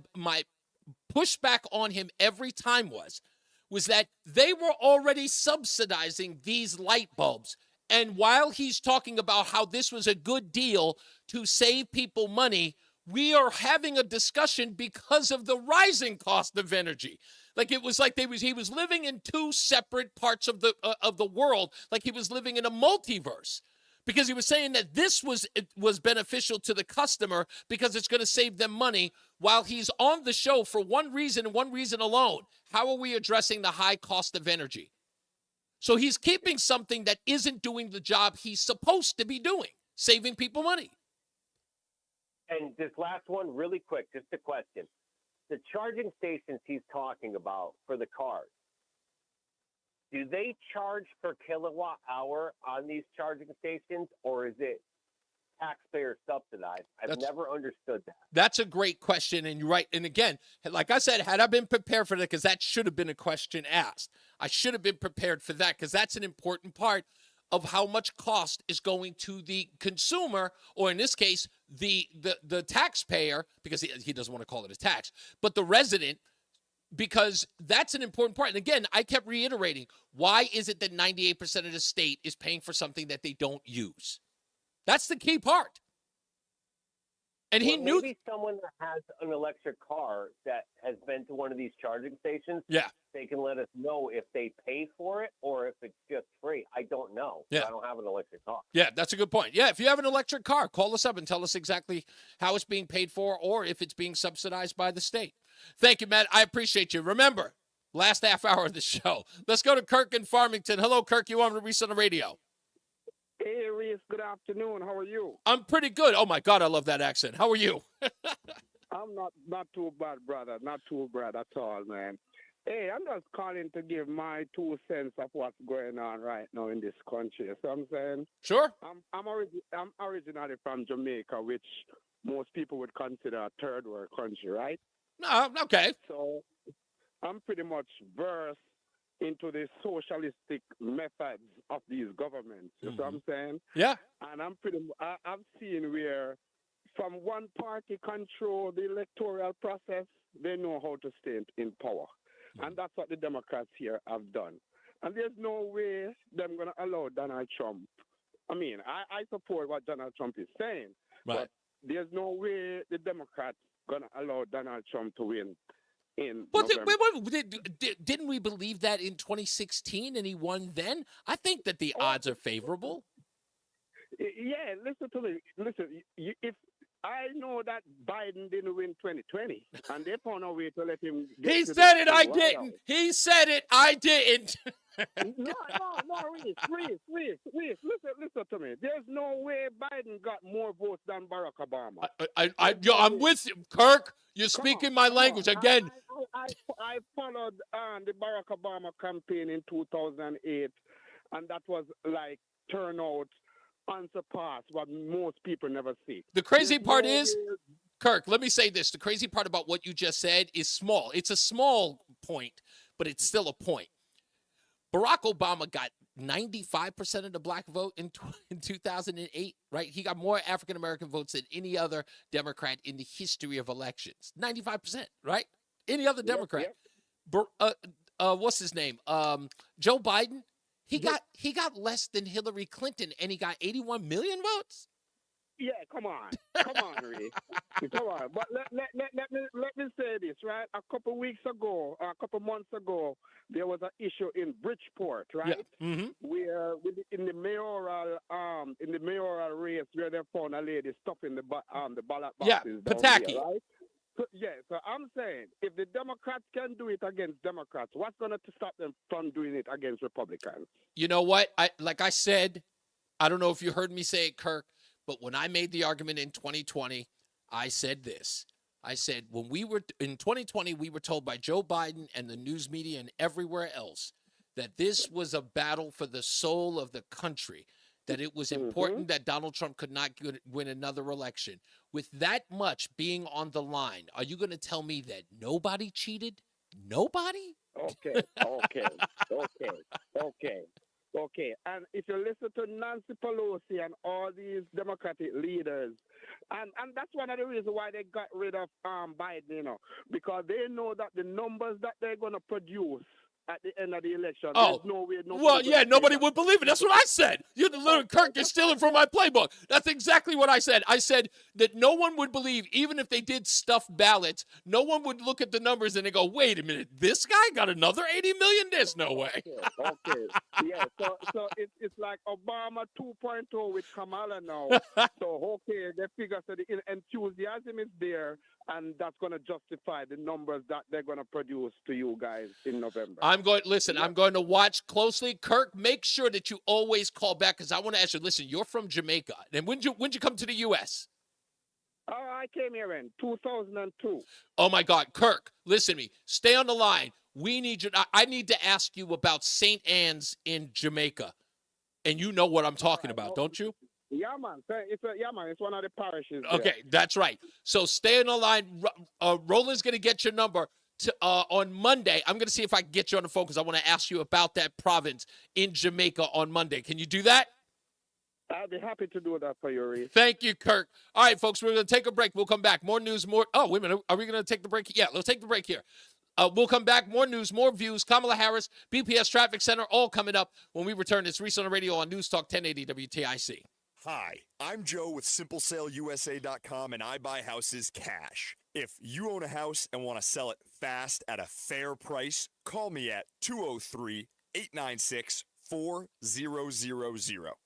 pushback on him every time was that they were already subsidizing these light bulbs. And while he's talking about how this was a good deal to save people money, we are having a discussion because of the rising cost of energy. Like it was like he was living in two separate parts of the world, like he was living in a multiverse. Because he was saying that this was beneficial to the customer because it's going to save them money, while he's on the show for one reason and one reason alone. How are we addressing the high cost of energy? So he's keeping something that isn't doing the job he's supposed to be doing. saving people money. And this last one, really quick, just a question. The charging stations he's talking about for the cars, do they charge per kilowatt hour on these charging stations, or is it taxpayer subsidized? I've never understood that. That's a great question, and you're right. And again, like I said, had I been prepared for that, because that should have been a question asked. I should have been prepared for that, because that's an important part of how much cost is going to the consumer, or in this case, the taxpayer, because he doesn't want to call it a tax, but the resident, because that's an important part. And again, I kept reiterating, why is it that 98% of the state is paying for something that they don't use? That's the key part. And he knew. Maybe someone that has an electric car that has been to one of these charging stations, they can let us know if they pay for it or if it's just free. I don't know. Yeah. I don't have an electric car. Yeah, that's a good point. Yeah, if you have an electric car, call us up and tell us exactly how it's being paid for or if it's being subsidized by the state. Thank you, Matt. I appreciate you. Remember, last half hour of the show. Let's go to Kirk in Farmington. Hello, Kirk. You on Reese on the Radio. Hey, Reese. Good afternoon. How are you? I'm pretty good. Oh, my God, I love that accent. How are you? I'm not too bad, brother. Not too bad at all, man. Hey, I'm just calling to give my 2 cents of what's going on right now in this country. So I'm saying, sure. I'm originally from Jamaica, which most people would consider a third world country, right? No, okay. So I'm pretty much versed into the socialistic methods of these governments. You know what I'm saying? Yeah. And I've seen where from one party control the electoral process, they know how to stay in power. And that's what the Democrats here have done. And there's no way they're going to allow Donald Trump. I mean, I support what Donald Trump is saying, right. But there's no way the Democrats going to allow Donald Trump to win. But didn't we believe that in 2016 and he won then? I think that the odds are favorable. Yeah, listen to me. Listen, if I know that Biden didn't win 2020, and they found a way to let him get He to said the it, I White didn't. House. He said it, I didn't. No, Reese, listen to me. There's no way Biden got more votes than Barack Obama. I'm with you, Kirk. You're speaking my language again. I followed the Barack Obama campaign in 2008, and that was like turnout unsurpassed, what most people never see. The crazy part is, Kirk, let me say this. The crazy part about what you just said is small. It's a small point, but it's still a point. Barack Obama got 95% of the black vote in 2008, right? He got more African-American votes than any other Democrat in the history of elections. 95%, right? Any other Democrat. What's his name? Joe Biden. He got less than Hillary Clinton, and he got 81 million votes. Yeah, come on, Ray. Come on. But let me say this, right? A couple months ago, there was an issue in Bridgeport, right? Yeah. Mm-hmm. Where in the mayoral race, where they found a lady stuffing the ballot boxes. Yeah, Pataki. There, right? So I'm saying, if the Democrats can do it against Democrats, what's going to stop them from doing it against Republicans? You know what? Like I said, I don't know if you heard me say it, Kirk, but when I made the argument in 2020, I said this. I said, when we were in 2020, we were told by Joe Biden and the news media and everywhere else that this was a battle for the soul of the country, that it was important that Donald Trump could not win another election. With that much being on the line, are you going to tell me that nobody cheated? Nobody? Okay. And if you listen to Nancy Pelosi and all these Democratic leaders, and that's one of the reasons why they got rid of Biden, because they know that the numbers that they're going to produce at the end of the election, there's no way. Nobody would believe it. That's what I said. You're the little Kirk is stealing from my playbook. That's exactly what I said. I said that no one would believe, even if they did stuffed ballots, no one would look at the numbers and they go, wait a minute, this guy got another 80 million? There's no way. Okay. Yeah, so it's like Obama 2.0 with Kamala now. So, they figure so the enthusiasm is there, and that's going to justify the numbers that they're going to produce to you guys in November. I'm going to watch closely. Kirk, make sure that you always call back because I want to ask you, listen, you're from Jamaica. And when'd you come to the U.S.? I came here in 2002. Oh, my God. Kirk, listen to me. Stay on the line. We need you. I need to ask you about St. Anne's in Jamaica. And you know what I'm talking about, don't you? Yeah, man. It's one of the parishes there. Okay, that's right. So stay on the line. Roland's going to get your number on Monday. I'm going to see if I can get you on the phone because I want to ask you about that province in Jamaica on Monday. Can you do that? I'll be happy to do that for you, Reese. Thank you, Kirk. All right, folks, we're going to take a break. We'll come back. More news, more. Oh, wait a minute. Are we going to take the break? Yeah, let's take the break here. We'll come back. More news, more views. Kamala Harris, BPS Traffic Center, all coming up when we return. It's Reese on the Radio on NewsTalk 1080 WTIC. Hi, I'm Joe with SimpleSaleUSA.com, and I buy houses cash. If you own a house and want to sell it fast at a fair price, call me at 203-896-4000.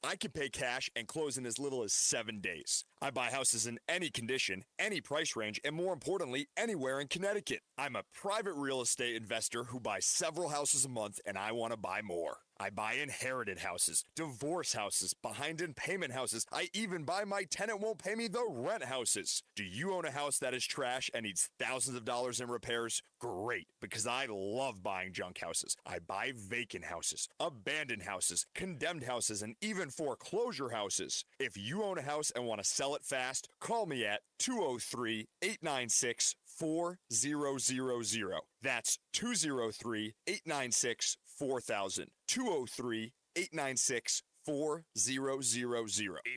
I can pay cash and close in as little as 7 days. I buy houses in any condition, any price range, and more importantly, anywhere in Connecticut. I'm a private real estate investor who buys several houses a month, and I want to buy more. I buy inherited houses, divorce houses, behind in payment houses. I even buy my tenant won't pay me the rent houses. Do you own a house that is trash and needs thousands of dollars in repairs? Great, because I love buying junk houses. I buy vacant houses, abandoned houses, condemned houses, and even foreclosure houses. If you own a house and want to sell it fast, call me at 203-896-4000. That's 203-896-4000. 203-896-4000. If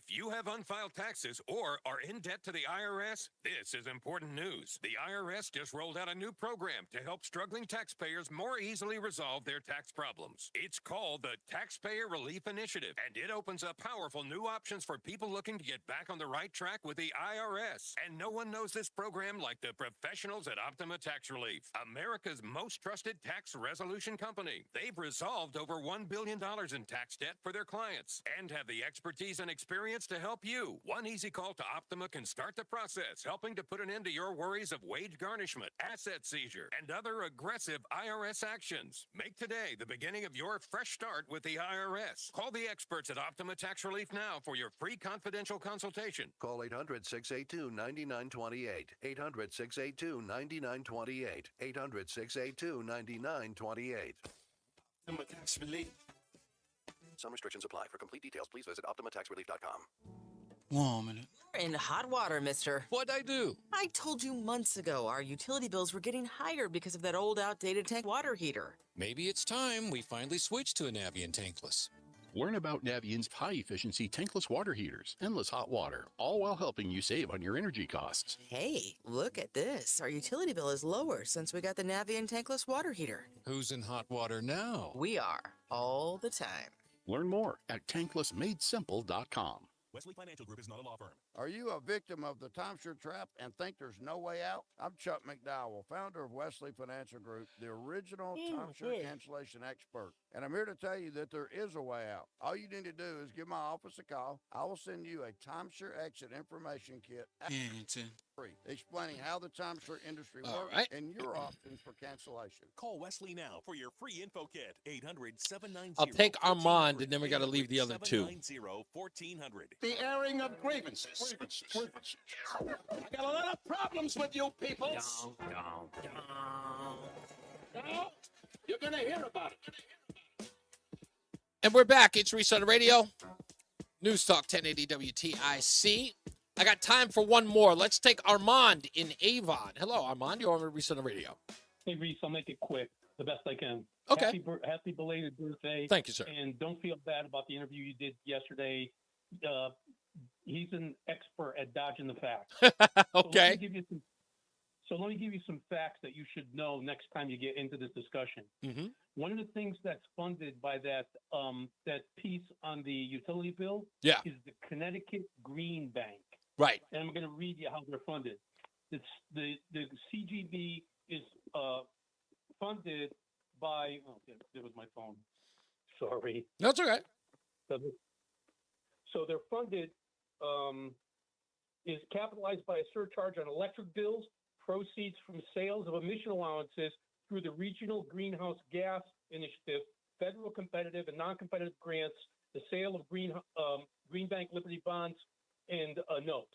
you have unfiled taxes or are in debt to the IRS, this is important news. The IRS just rolled out a new program to help struggling taxpayers more easily resolve their tax problems. It's called the Taxpayer Relief Initiative, and it opens up powerful new options for people looking to get back on the right track with the IRS. And no one knows this program like the professionals at Optima Tax Relief, America's most trusted tax resolution company. They've resolved over $1 billion in tax debt for their clients and have the expertise and experience to help you. One easy call to Optima can start the process, helping to put an end to your worries of wage garnishment, asset seizure, and other aggressive IRS actions. Make today the beginning of your fresh start with the IRS. Call the experts at Optima Tax Relief now for your free confidential consultation. Call 800-682-9928. 800-682-9928. 800-682-9928. Optima Tax Relief. Some restrictions apply. For complete details, please visit OptimaTaxRelief.com. Whoa, a minute. You're in hot water, mister. What'd I do? I told you months ago our utility bills were getting higher because of that old outdated tank water heater. Maybe it's time we finally switch to a Navien tankless. Learn about Navient's high-efficiency tankless water heaters, endless hot water, all while helping you save on your energy costs. Hey, look at this. Our utility bill is lower since we got the Navien tankless water heater. Who's in hot water now? We are, all the time. Learn more at tanklessmadesimple.com. Wesley Financial Group is not a law firm. Are you a victim of the timeshare trap and think there's no way out? I'm Chuck McDowell, founder of Wesley Financial Group, the original timeshare cancellation expert. And I'm here to tell you that there is a way out. All you need to do is give my office a call. I will send you a timeshare exit information kit free, explaining how the timeshare industry works and your options for cancellation. Call Wesley now for your free info kit. 800-790. I'll take Armand, and then we got to leave the other two. 790-1400. The airing of grievances. I got a lot of problems with you people. Now, you're going to hear about it. And we're back. It's Reese on the Radio. NewsTalk 1080 WTIC. I got time for one more. Let's take Armand in Avon. Hello, Armand. You're on Reese on the Radio. Hey, Reese, I'll make it quick, the best I can. Okay. Happy belated birthday. Thank you, sir. And don't feel bad about the interview you did yesterday. He's an expert at dodging the facts. Okay. So let me give you some facts that you should know next time you get into this discussion. Mm-hmm. One of the things that's funded by that piece on the utility bill is the Connecticut Green Bank. Right. And I'm going to read you how they're funded. The CGB is funded by, there was my phone. Sorry. That's okay. So they're funded, is capitalized by a surcharge on electric bills, proceeds from sales of emission allowances through the Regional Greenhouse Gas initiative, federal competitive and non-competitive grants, the sale of green bank Liberty bonds and notes.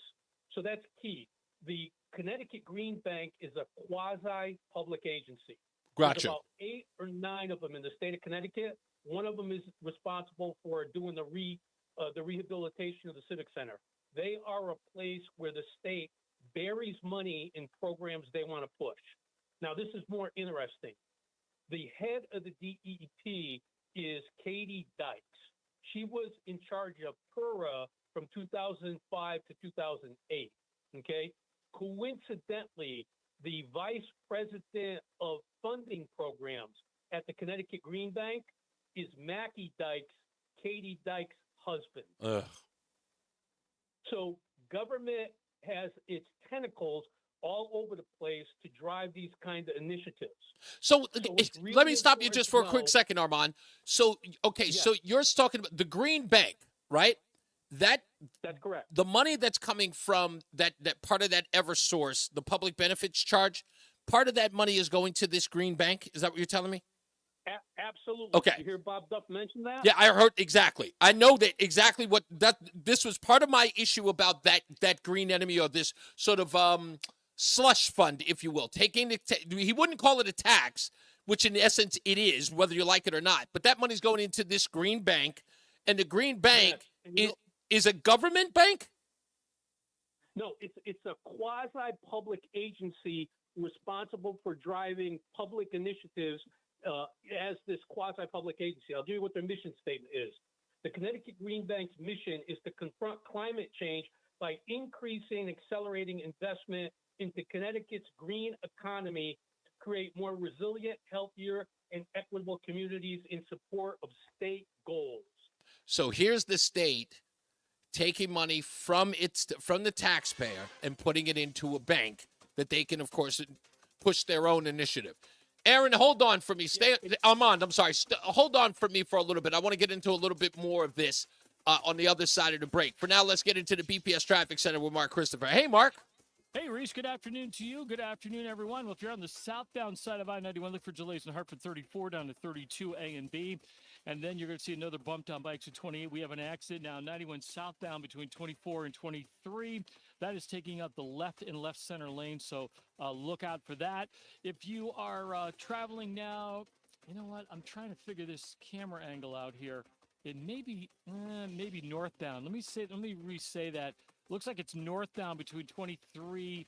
So that's key. The Connecticut Green Bank is a quasi-public agency. There's Gotcha. about 8 or 9 of them in the state of Connecticut. One of them is responsible for doing the rehabilitation of the Civic Center. They are a place where the state buries money in programs they want to push. Now, this is more interesting. The head of the DEP is Katie Dykes. She was in charge of PURA from 2005 to 2008, okay? Coincidentally, the vice president of funding programs at the Connecticut Green Bank is Mackie Dykes, Katie Dykes' husband. Ugh. So government has its tentacles all over the place to drive these kind of initiatives. So it's really let me stop you just for a important quick to know- second, Armand. So, okay, Yeah. so you're talking about the Green Bank, right? That's correct. The money that's coming from that part of that EverSource, the public benefits charge, part of that money is going to this Green Bank. Is that what you're telling me? Absolutely. Okay. You hear Bob Duff mention that? Yeah, I heard exactly. I know that exactly what that. This was part of my issue about that green enemy or this sort of slush fund, if you will. He wouldn't call it a tax, which in essence it is, whether you like it or not. But that money's going into this Green Bank, and the Green Bank is a government bank. No, it's a quasi-public agency responsible for driving public initiatives as this quasi-public agency. I'll give you what their mission statement is. The Connecticut Green Bank's mission is to confront climate change by increasing and accelerating investment into Connecticut's green economy to create more resilient, healthier, and equitable communities in support of state goals. So here's the state taking money from the taxpayer and putting it into a bank that they can, of course, push their own initiative. Aaron, hold on for me. Armand, I'm sorry. Hold on for me for a little bit. I want to get into a little bit more of this on the other side of the break. For now, let's get into the BPS Traffic Center with Mark Christopher. Hey, Mark. Hey, Reese, good afternoon to you. Good afternoon, everyone. Well, if you're on the southbound side of I-91, look for delays in Hartford 34 down to 32 A and B. And then you're going to see another bump down by exit 28. We have an accident now, 91 southbound between 24 and 23. That is taking up the left and left center lane, so look out for that. If you are traveling now, you know what? I'm trying to figure this camera angle out here. It may be maybe northbound. Let me re-say that. Looks like it's northbound between 23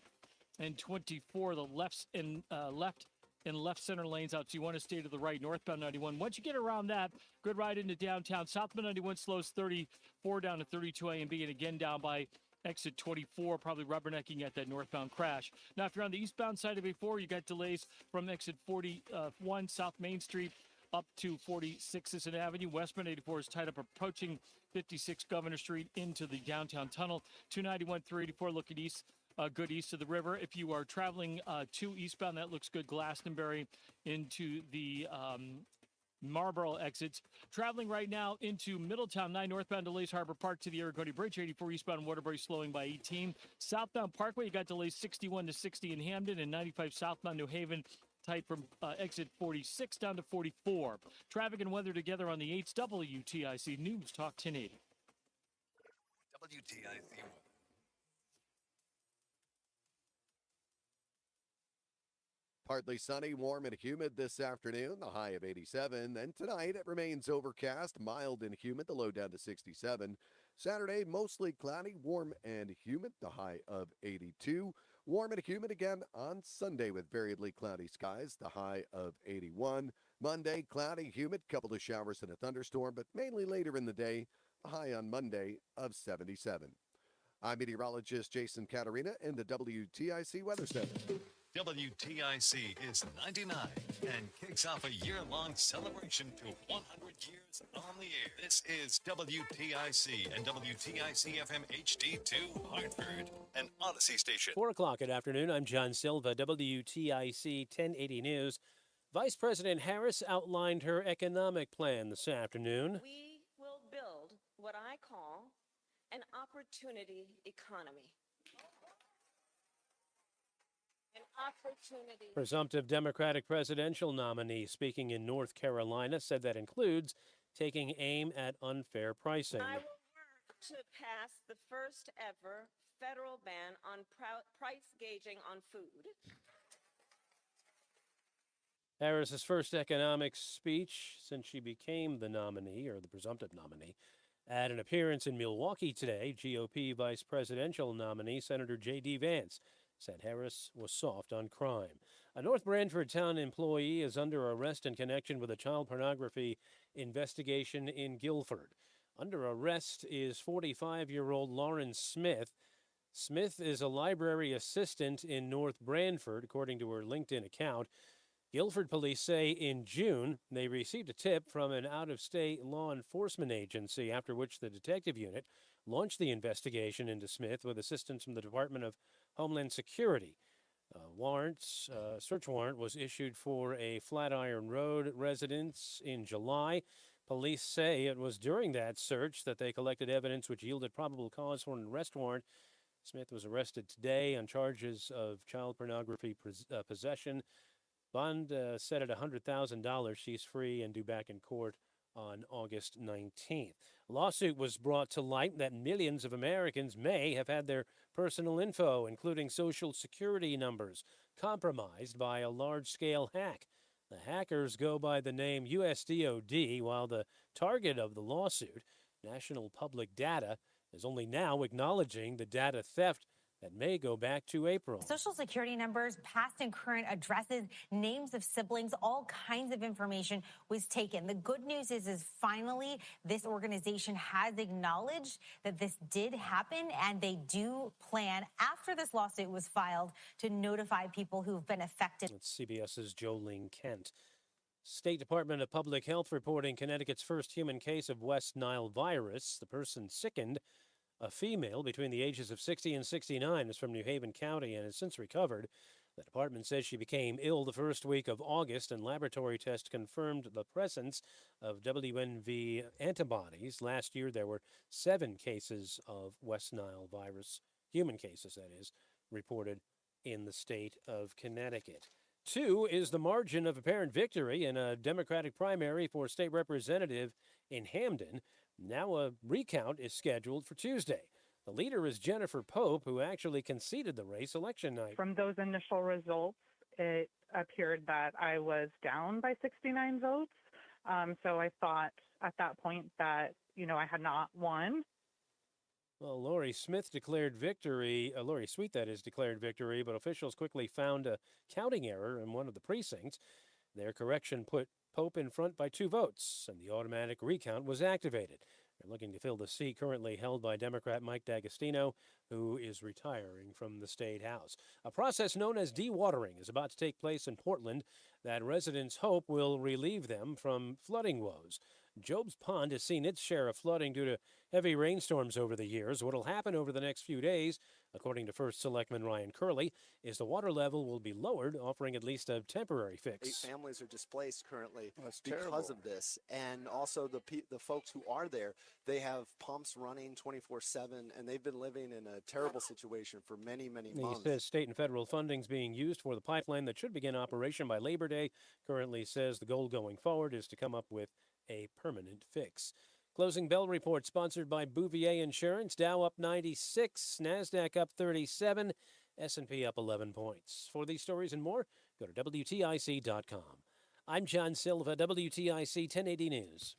and 24. The left and left center lanes out, so you want to stay to the right, northbound 91. Once you get around that, good ride into downtown. Southbound 91 slows 34 down to 32 A and B, and again down by exit 24, probably rubbernecking at that northbound crash. Now, if you're on the eastbound side of A4, you got delays from exit 41 South Main Street up to 46 Sisson Avenue. Westbound 84 is tied up approaching 56 Governor Street into the downtown tunnel. 291, 384 looking east. Good east of the river. If you are traveling to eastbound, that looks good. Glastonbury into the Marlboro exits. Traveling right now into Middletown, 9 northbound delays Harbor Park to the Aragoni Bridge. 84 eastbound Waterbury slowing by 18. Southbound Parkway, you got delays 61 to 60 in Hamden, and 95 southbound New Haven tight from exit 46 down to 44. Traffic and weather together on the 8s. WTIC News Talk 1080. WTIC. Partly sunny, warm, and humid this afternoon, the high of 87. Then tonight it remains overcast, mild and humid, the low down to 67. Saturday, mostly cloudy, warm and humid, the high of 82. Warm and humid again on Sunday with variably cloudy skies, the high of 81. Monday, cloudy, humid, couple of showers and a thunderstorm, but mainly later in the day, a high on Monday of 77. I'm meteorologist Jason Caterina in the WTIC Weather Center. WTIC is 99 and kicks off a year-long celebration to 100 years on the air. This is WTIC and WTIC FM HD2 Hartford, an Odyssey station. 4 o'clock good afternoon. I'm John Silva, WTIC 1080 News. Vice President Harris outlined her economic plan this afternoon. We will build what I call an opportunity economy. an opportunity. Presumptive Democratic presidential nominee speaking in North Carolina said that includes taking aim at unfair pricing. I will work to pass the first ever federal ban on price gauging on food. Harris's first economic speech since she became the nominee, or the presumptive nominee. At an appearance in Milwaukee today, GOP vice presidential nominee Senator J.D. Vance said Harris was soft on crime. A North Branford town employee is under arrest in connection with a child pornography investigation in Guilford. Under arrest is 45-year-old Lauren Smith. Smith is a library assistant in North Branford, according to her LinkedIn account. Guilford police say in June they received a tip from an out-of-state law enforcement agency, after which the detective unit launched the investigation into Smith with assistance from the Department of Homeland Security. Search warrant was issued for a Flatiron Road residence in July. Police say it was during that search that they collected evidence which yielded probable cause for an arrest warrant. Smith was arrested today on charges of child pornography possession. Bond set at $100,000. She's free and due back in court on August 19th. A lawsuit was brought to light that millions of Americans may have had their personal info, including social security numbers, compromised by a large-scale hack. The hackers go by the name USDOD, while the target of the lawsuit, National Public Data, is only now acknowledging the data theft that may go back to April. Social security numbers, past and current addresses, names of siblings, all kinds of information was taken. The good news is finally this organization has acknowledged that this did happen, and they do plan, after this lawsuit was filed, to notify people who've been affected. It's CBS's Jolene Kent. State Department of Public Health reporting Connecticut's first human case of West Nile virus. The person sickened, a female between the ages of 60 and 69, is from New Haven County and has since recovered. The department says she became ill the first week of August, and laboratory tests confirmed the presence of WNV antibodies. Last year, there were 7 cases of West Nile virus, human cases, that is, reported in the state of Connecticut. 2 is the margin of apparent victory in a Democratic primary for state representative in Hamden. Now a recount is scheduled for Tuesday. The leader is Jennifer Pope, who actually conceded the race election night. From those initial results, it appeared that I was down by 69 votes. So I thought at that point that, I had not won. Well, Lori Sweet, declared victory, but officials quickly found a counting error in one of the precincts. Their correction put Pope in front by 2 votes, and the automatic recount was activated. They're looking to fill the seat currently held by Democrat Mike D'Agostino, who is retiring from the State House. A process known as dewatering is about to take place in Portland that residents hope will relieve them from flooding woes. Job's Pond has seen its share of flooding due to heavy rainstorms over the years. What will happen over the next few days, according to First Selectman Ryan Curley, is the water level will be lowered, offering at least a temporary fix. 8 families are displaced currently That's because terrible. of this. And also the folks who are there, they have pumps running 24/7, and they've been living in a terrible situation for many, many He months. says state and federal funding is being used for the pipeline that should begin operation by Labor Day. Currently says the goal going forward is to come up with a permanent fix. Closing bell report sponsored by Bouvier Insurance. Dow up 96, NASDAQ up 37, S&P up 11 points. For these stories and more, go to WTIC.com. I'm John Silva, WTIC 1080 News.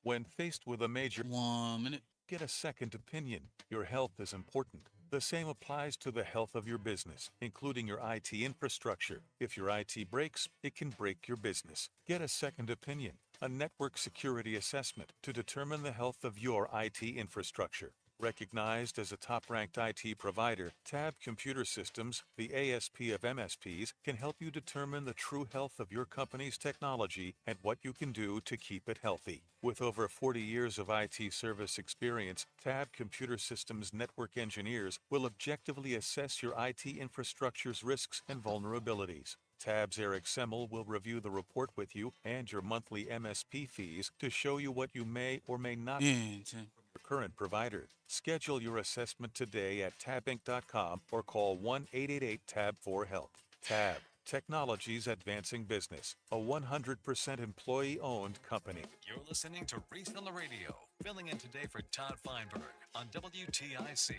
When faced with a major 1 minute, get a second opinion. Your health is important. The same applies to the health of your business, including your IT infrastructure. If your IT breaks, it can break your business. Get a second opinion, a network security assessment to determine the health of your IT infrastructure. Recognized as a top-ranked IT provider, Tab Computer Systems, the ASP of MSPs, can help you determine the true health of your company's technology and what you can do to keep it healthy. With over 40 years of IT service experience, Tab Computer Systems network engineers will objectively assess your IT infrastructure's risks and vulnerabilities. Tab's Eric Semmel will review the report with you and your monthly MSP fees to show you what you may or may not need from your current provider. Schedule your assessment today at tabinc.com or call 1-888-TAB-4-HELP. Tab, technology's advancing business, a 100% employee-owned company. You're listening to Reese on the Radio, filling in today for Todd Feinberg on WTIC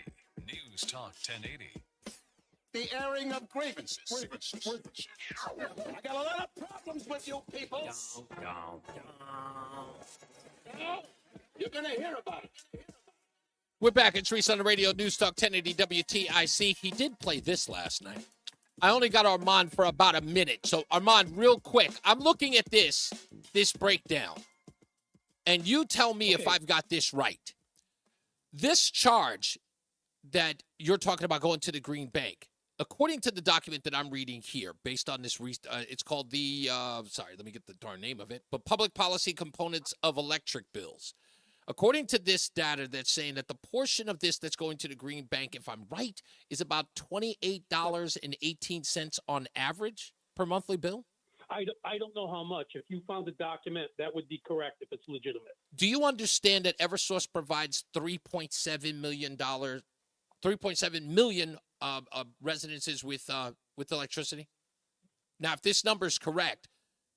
News Talk 1080. The airing of grievances. I got a lot of problems with you people. You're going to hear about it. We're back. It's Reese on the Radio, News Talk 1080 WTIC. He did play this last night. I only got Armand for about a minute. So, Armand, real quick, I'm looking at this breakdown. And you tell me if I've got this right. This charge that you're talking about going to the Green Bank, according to the document that I'm reading here, based on this, it's called the, let me get the darn name of it, but Public Policy Components of Electric Bills. According to this data, that's saying that the portion of this that's going to the Green Bank, if I'm right, is about $28.18 on average per monthly bill? I don't know how much. If you found the document, that would be correct if it's legitimate. Do you understand that Eversource provides $3.7 million residences with electricity? Now, if this number is correct,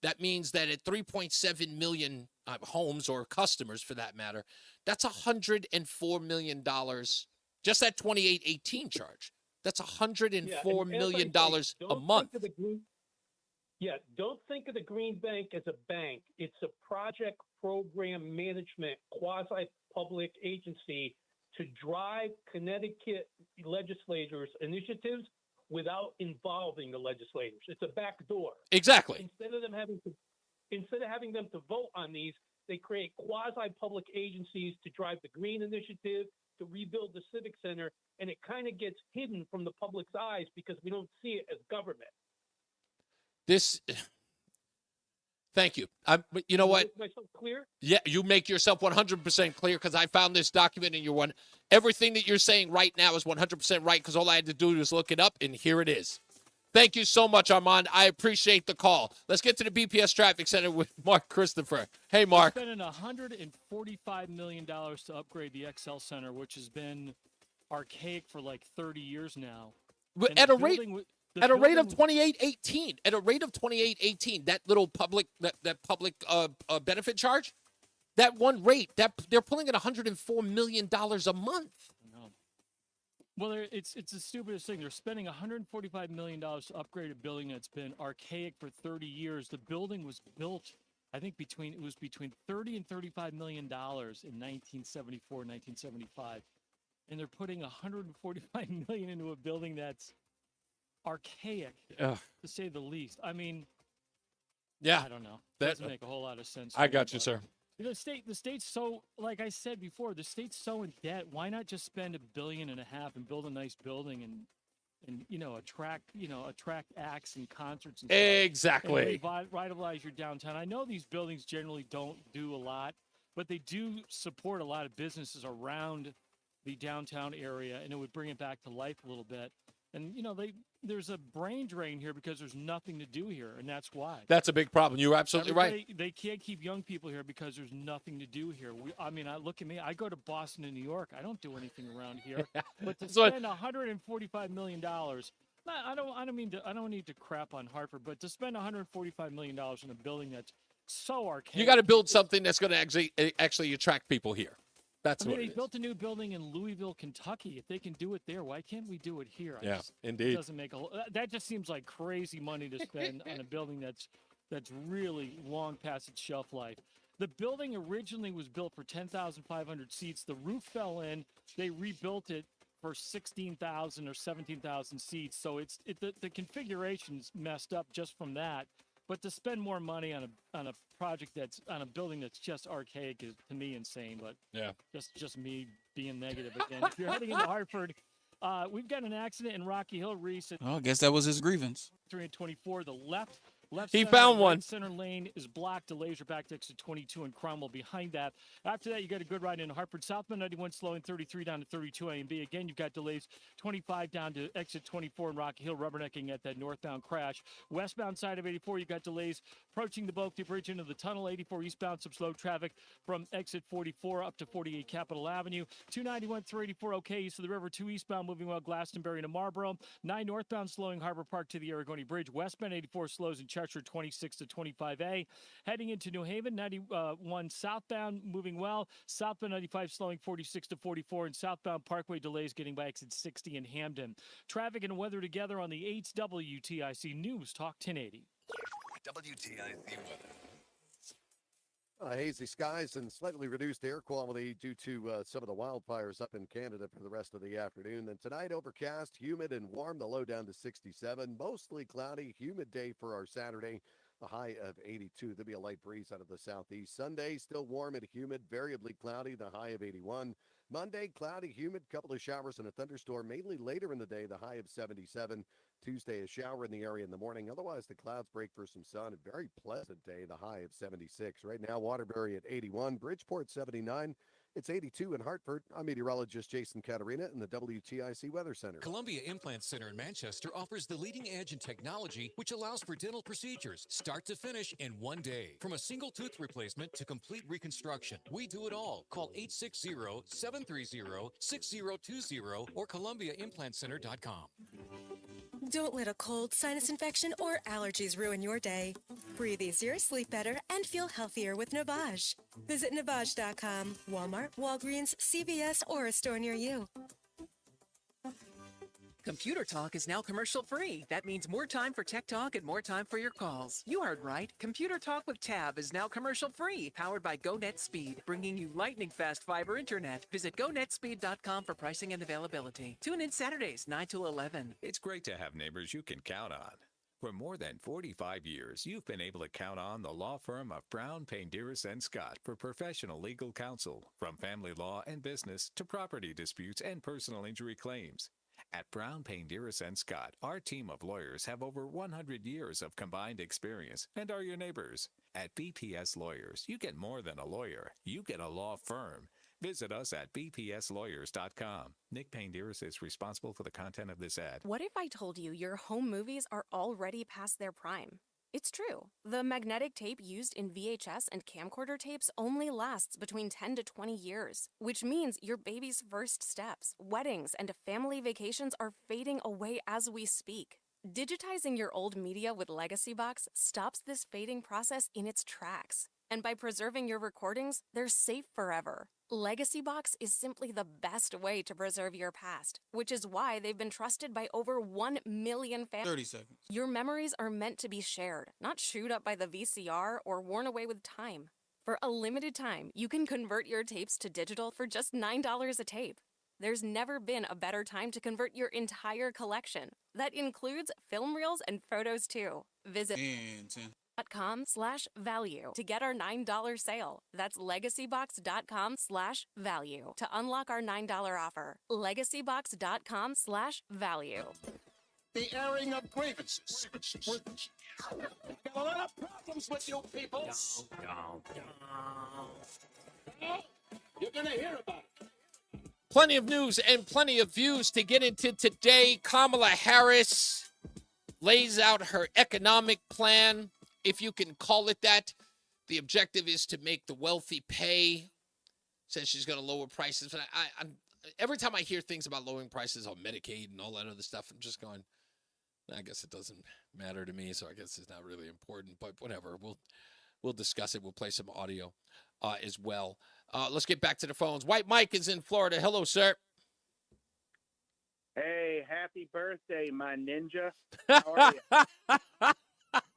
that means that at 3.7 million homes or customers, for that matter, that's $104 million. Just that 2818 charge. That's $104 million a month. Don't think of the Green Bank as a bank. It's a project program management quasi-public agency to drive Connecticut legislators' initiatives without involving the legislators. It's a backdoor. Exactly. Instead of having them to vote on these, they create quasi-public agencies to drive the green initiative, to rebuild the civic center, and it kind of gets hidden from the public's eyes because we don't see it as government. Thank you. You know what? Make myself clear? Yeah, you make yourself 100% clear because I found this document and everything that you're saying right now is 100% right because all I had to do was look it up and here it is. Thank you so much, Armand. I appreciate the call. Let's get to the BPS Traffic Center with Mark Christopher. Hey, Mark. We're spending $145 million to upgrade the XL Center, which has been archaic for like 30 years now. At a rate of 2818. At a rate of 2818, that little public benefit charge, that one rate, they're pulling in $104 million a month. Well, it's the stupidest thing. They're spending $145 million to upgrade a building that's been archaic for 30 years. The building was built, I think, between $30 and $35 million in 1974, 1975. And they're putting $145 million into a building that's archaic, to say the least. I mean, yeah, I don't know. That doesn't make a whole lot of sense. I got you, sir. The state's so, like I said before, the state's so in debt. Why not just spend $1.5 billion and build a nice building and attract acts and concerts and exactly and revitalize your downtown. I know these buildings generally don't do a lot, but they do support a lot of businesses around the downtown area, and it would bring it back to life a little bit. And there's a brain drain here because there's nothing to do here, and that's why. That's a big problem. You're absolutely right. They can't keep young people here because there's nothing to do here. Look at me. I go to Boston and New York. I don't do anything around here. But to spend $145 million, I don't need to crap on Hartford, but to spend $145 million in a building that's so archaic. You got to build something that's going to actually attract people here. That's what they built a new building in Louisville, Kentucky. If they can do it there, why can't we do it here? Indeed. It doesn't make that just seems like crazy money to spend on a building that's really long past its shelf life. The building originally was built for 10,500 seats. The roof fell in. They rebuilt it for 16,000 or 17,000 seats. So the configuration's messed up just from that. But to spend more money on a project that's on a building that's just archaic is, to me, insane. But yeah, just me being negative again. If you're heading into Hartford, we've got an accident in Rocky Hill, Reese. I guess that was his grievance. 324, the left Left He center, found right one. Center lane is blocked. Delays are back to exit 22 and Cromwell behind that. After that, you got a good ride in Hartford. Southbound 91 slowing 33 down to 32 A and B. Again, you've got delays 25 down to exit 24 in Rocky Hill, rubbernecking at that northbound crash. Westbound side of 84, you got delays approaching the Boca Bridge into the tunnel. 84 eastbound, some slow traffic from exit 44 up to 48 Capitol Avenue. 291 through 84 okay east of the river. 2 eastbound moving well Glastonbury to Marlboro. 9 northbound slowing Harbor Park to the Aragoni Bridge. Westbound 84 slows in Cheshire 26 to 25A. Heading into New Haven, 91 southbound moving well. Southbound 95 slowing 46 to 44, and southbound Parkway delays getting by exit 60 in Hamden. Traffic and weather together on the 8th WTIC News Talk 1080. WTIC weather. Hazy skies and slightly reduced air quality due to some of the wildfires up in Canada for the rest of the afternoon. Then tonight, overcast, humid, and warm. The low down to 67. Mostly cloudy, humid day for our Saturday. The high of 82. There'll be a light breeze out of the southeast. Sunday, still warm and humid, variably cloudy. The high of 81. Monday, cloudy, humid, couple of showers and a thunderstorm, mainly later in the day. The high of 77. Tuesday, a shower in the area in the morning. Otherwise, the clouds break for some sun. A very pleasant day, the high of 76. Right now, Waterbury at 81, Bridgeport 79. It's 82 in Hartford. I'm meteorologist Jason Caterina in the WTIC Weather Center. Columbia Implant Center in Manchester offers the leading edge in technology, which allows for dental procedures start to finish in one day. From a single tooth replacement to complete reconstruction, we do it all. Call 860-730-6020 or ColumbiaImplantCenter.com. Don't let a cold, sinus infection, or allergies ruin your day. Breathe easier, sleep better, and feel healthier with Navage. Visit Navage.com, Walmart, Walgreens, CVS, or a store near you. Computer Talk is now commercial-free. That means more time for tech talk and more time for your calls. You heard right. Computer Talk with Tab is now commercial-free, powered by GoNet Speed, bringing you lightning-fast fiber internet. Visit GoNetspeed.com for pricing and availability. Tune in Saturdays, 9 to 11. It's great to have neighbors you can count on. For more than 45 years, you've been able to count on the law firm of Brown, Payne, Dearest & Scott for professional legal counsel, from family law and business to property disputes and personal injury claims. At Brown, Payne, Dearest & Scott, our team of lawyers have over 100 years of combined experience and are your neighbors. At BPS Lawyers, you get more than a lawyer. You get a law firm. Visit us at bpslawyers.com. Nick Payne Dearest is responsible for the content of this ad. What if I told you your home movies are already past their prime? It's true. The magnetic tape used in VHS and camcorder tapes only lasts between 10 to 20 years, which means your baby's first steps, weddings, and family vacations are fading away as we speak. Digitizing your old media with Legacy Box stops this fading process in its tracks. And by preserving your recordings, they're safe forever. Legacy Box is simply the best way to preserve your past, which is why they've been trusted by over 1 million fans. 30 seconds. Your memories are meant to be shared, not chewed up by the VCR or worn away with time. For a limited time, you can convert your tapes to digital for just $9 a tape. There's never been a better time to convert your entire collection. That includes film reels and photos too. Visit legacybox.com/value to get our $9 sale. That's legacybox.com/value to unlock our $9 offer. Legacybox.com/value. The airing of grievances. I got a lot of problems with you people. You're gonna hear about it. Plenty of news and plenty of views to get into today. Kamala Harris lays out her economic plan, if you can call it that. The objective is to make the wealthy pay. Says she's going to lower prices. But I'm every time I hear things about lowering prices on Medicaid and all that other stuff, I'm just going, I guess it doesn't matter to me, so I guess it's not really important. But whatever, we'll discuss it. We'll play some audio as well. Let's get back to the phones. White Mike is in Florida. Hello, sir. Hey, happy birthday, my ninja. How are you?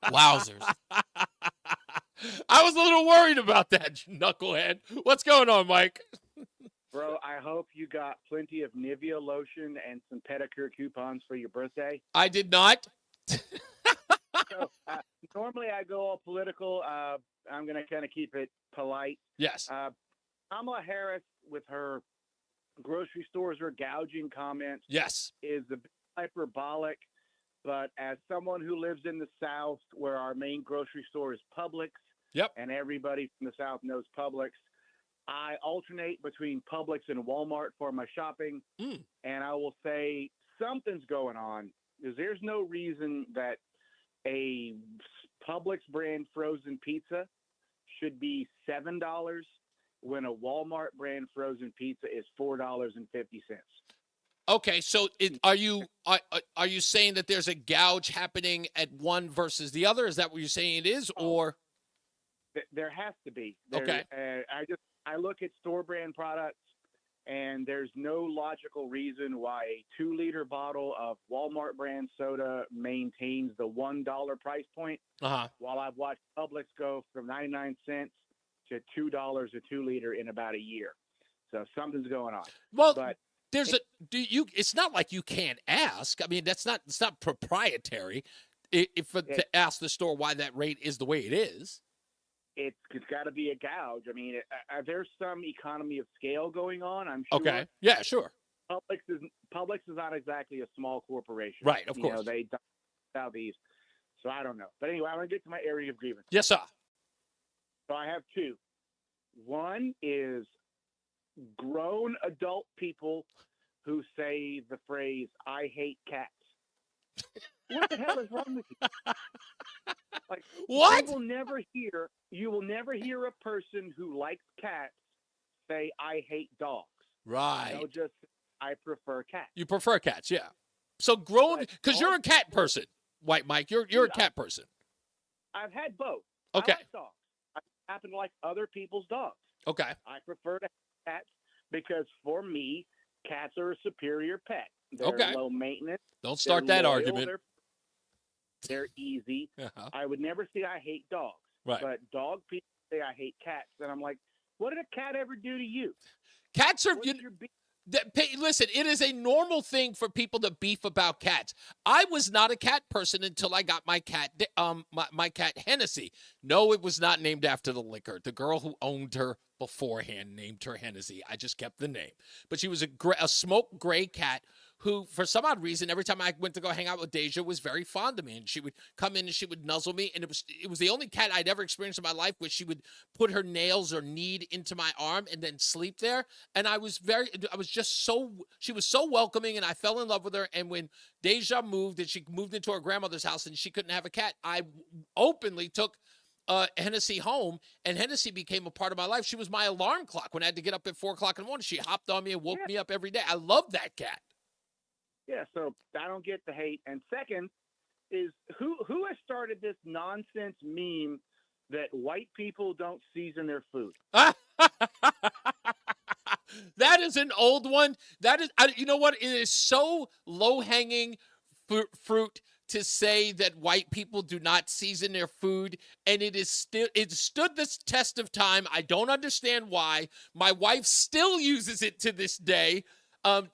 Wowzers. I was a little worried about that, knucklehead. What's going on, Mike? Bro, I hope you got plenty of Nivea lotion and some pedicure coupons for your birthday. I did not. So, normally I go all political. I'm going to kind of keep it polite. Yes. Kamala Harris, with her grocery stores are gouging comments, yes, is a bit hyperbolic. But as someone who lives in the South, where our main grocery store is Publix, and everybody from the South knows Publix, I alternate between Publix and Walmart for my shopping. And I will say something's going on, because there's no reason that a Publix brand frozen pizza should be $7 when a Walmart brand frozen pizza is $4.50. Okay, so are you saying that there's a gouge happening at one versus the other? Is that what you're saying it is, or there has to be? Okay. I look at store brand products, and there's no logical reason why a 2-liter bottle of Walmart brand soda maintains the $1 price point, while I've watched Publix go from 99 cents to $2 a 2-liter in about a year. So something's going on. Well, but it's not like you can't ask. I mean, it's not proprietary to ask the store why that rate is the way it is. It's got to be a gouge. I mean, there's some economy of scale going on, I'm sure. Okay. Yeah, sure. Publix is not exactly a small corporation. Right, of course. You know, they Southeast. So I don't know. But anyway, I want to get to my area of grievance. Yes, sir. So I have two. One is grown adult people who say the phrase, "I hate cats." What the hell is wrong with you? Like, what? You will never hear a person who likes cats say, "I hate dogs." Right. They'll just, "I prefer cats." You prefer cats, yeah. So grown, because you're a cat person, White Mike. You're a cat person. I've had both. Okay. I like dogs. I happen to like other people's dogs. Okay. I prefer to have cats because for me, cats are a superior pet. They're Okay. low maintenance. Don't start They're that loyal, argument. They're easy. I would never say I hate dogs. Right. But dog people say I hate cats. And I'm like, what did a cat ever do to you? Cats are. Listen, it is a normal thing for people to beef about cats. I was not a cat person until I got my cat, my cat Hennessy. No, it was not named after the liquor. The girl who owned her beforehand named her Hennessy. I just kept the name. But she was a smoke gray cat who, for some odd reason, every time I went to go hang out with Deja, was very fond of me. And she would come in and she would nuzzle me. And it was the only cat I'd ever experienced in my life where she would put her nails or knead into my arm and then sleep there. And she was so welcoming, and I fell in love with her. And when Deja moved and she moved into her grandmother's house and she couldn't have a cat, I openly took Hennessy home, and Hennessy became a part of my life. She was my alarm clock when I had to get up at 4 o'clock in the morning. She hopped on me and woke me up every day. I love that cat. Yeah, so I don't get the hate. And second is who has started this nonsense meme that white people don't season their food? That is an old one. That is, you know what? It is so low-hanging fruit to say that white people do not season their food, and it stood this test of time. I don't understand why. My wife still uses it to this day. I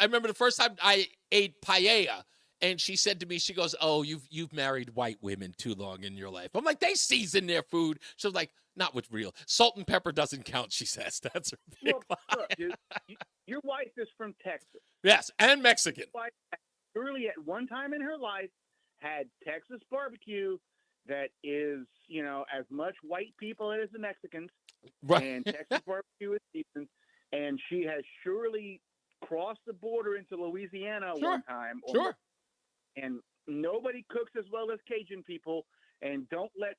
remember the first time I ate paella, and she said to me, she goes, "Oh, you've married white women too long in your life." I'm like, they season their food. She was like, "Not with real salt and pepper doesn't count," she says. That's her big lie. Look, dude, your wife is from Texas. Yes, and Mexican. Your wife surely at one time in her life had Texas barbecue that is, as much white people as the Mexicans. Right. And Texas barbecue is decent. And she has surely crossed the border into Louisiana one time. Sure. And nobody cooks as well as Cajun people. And don't let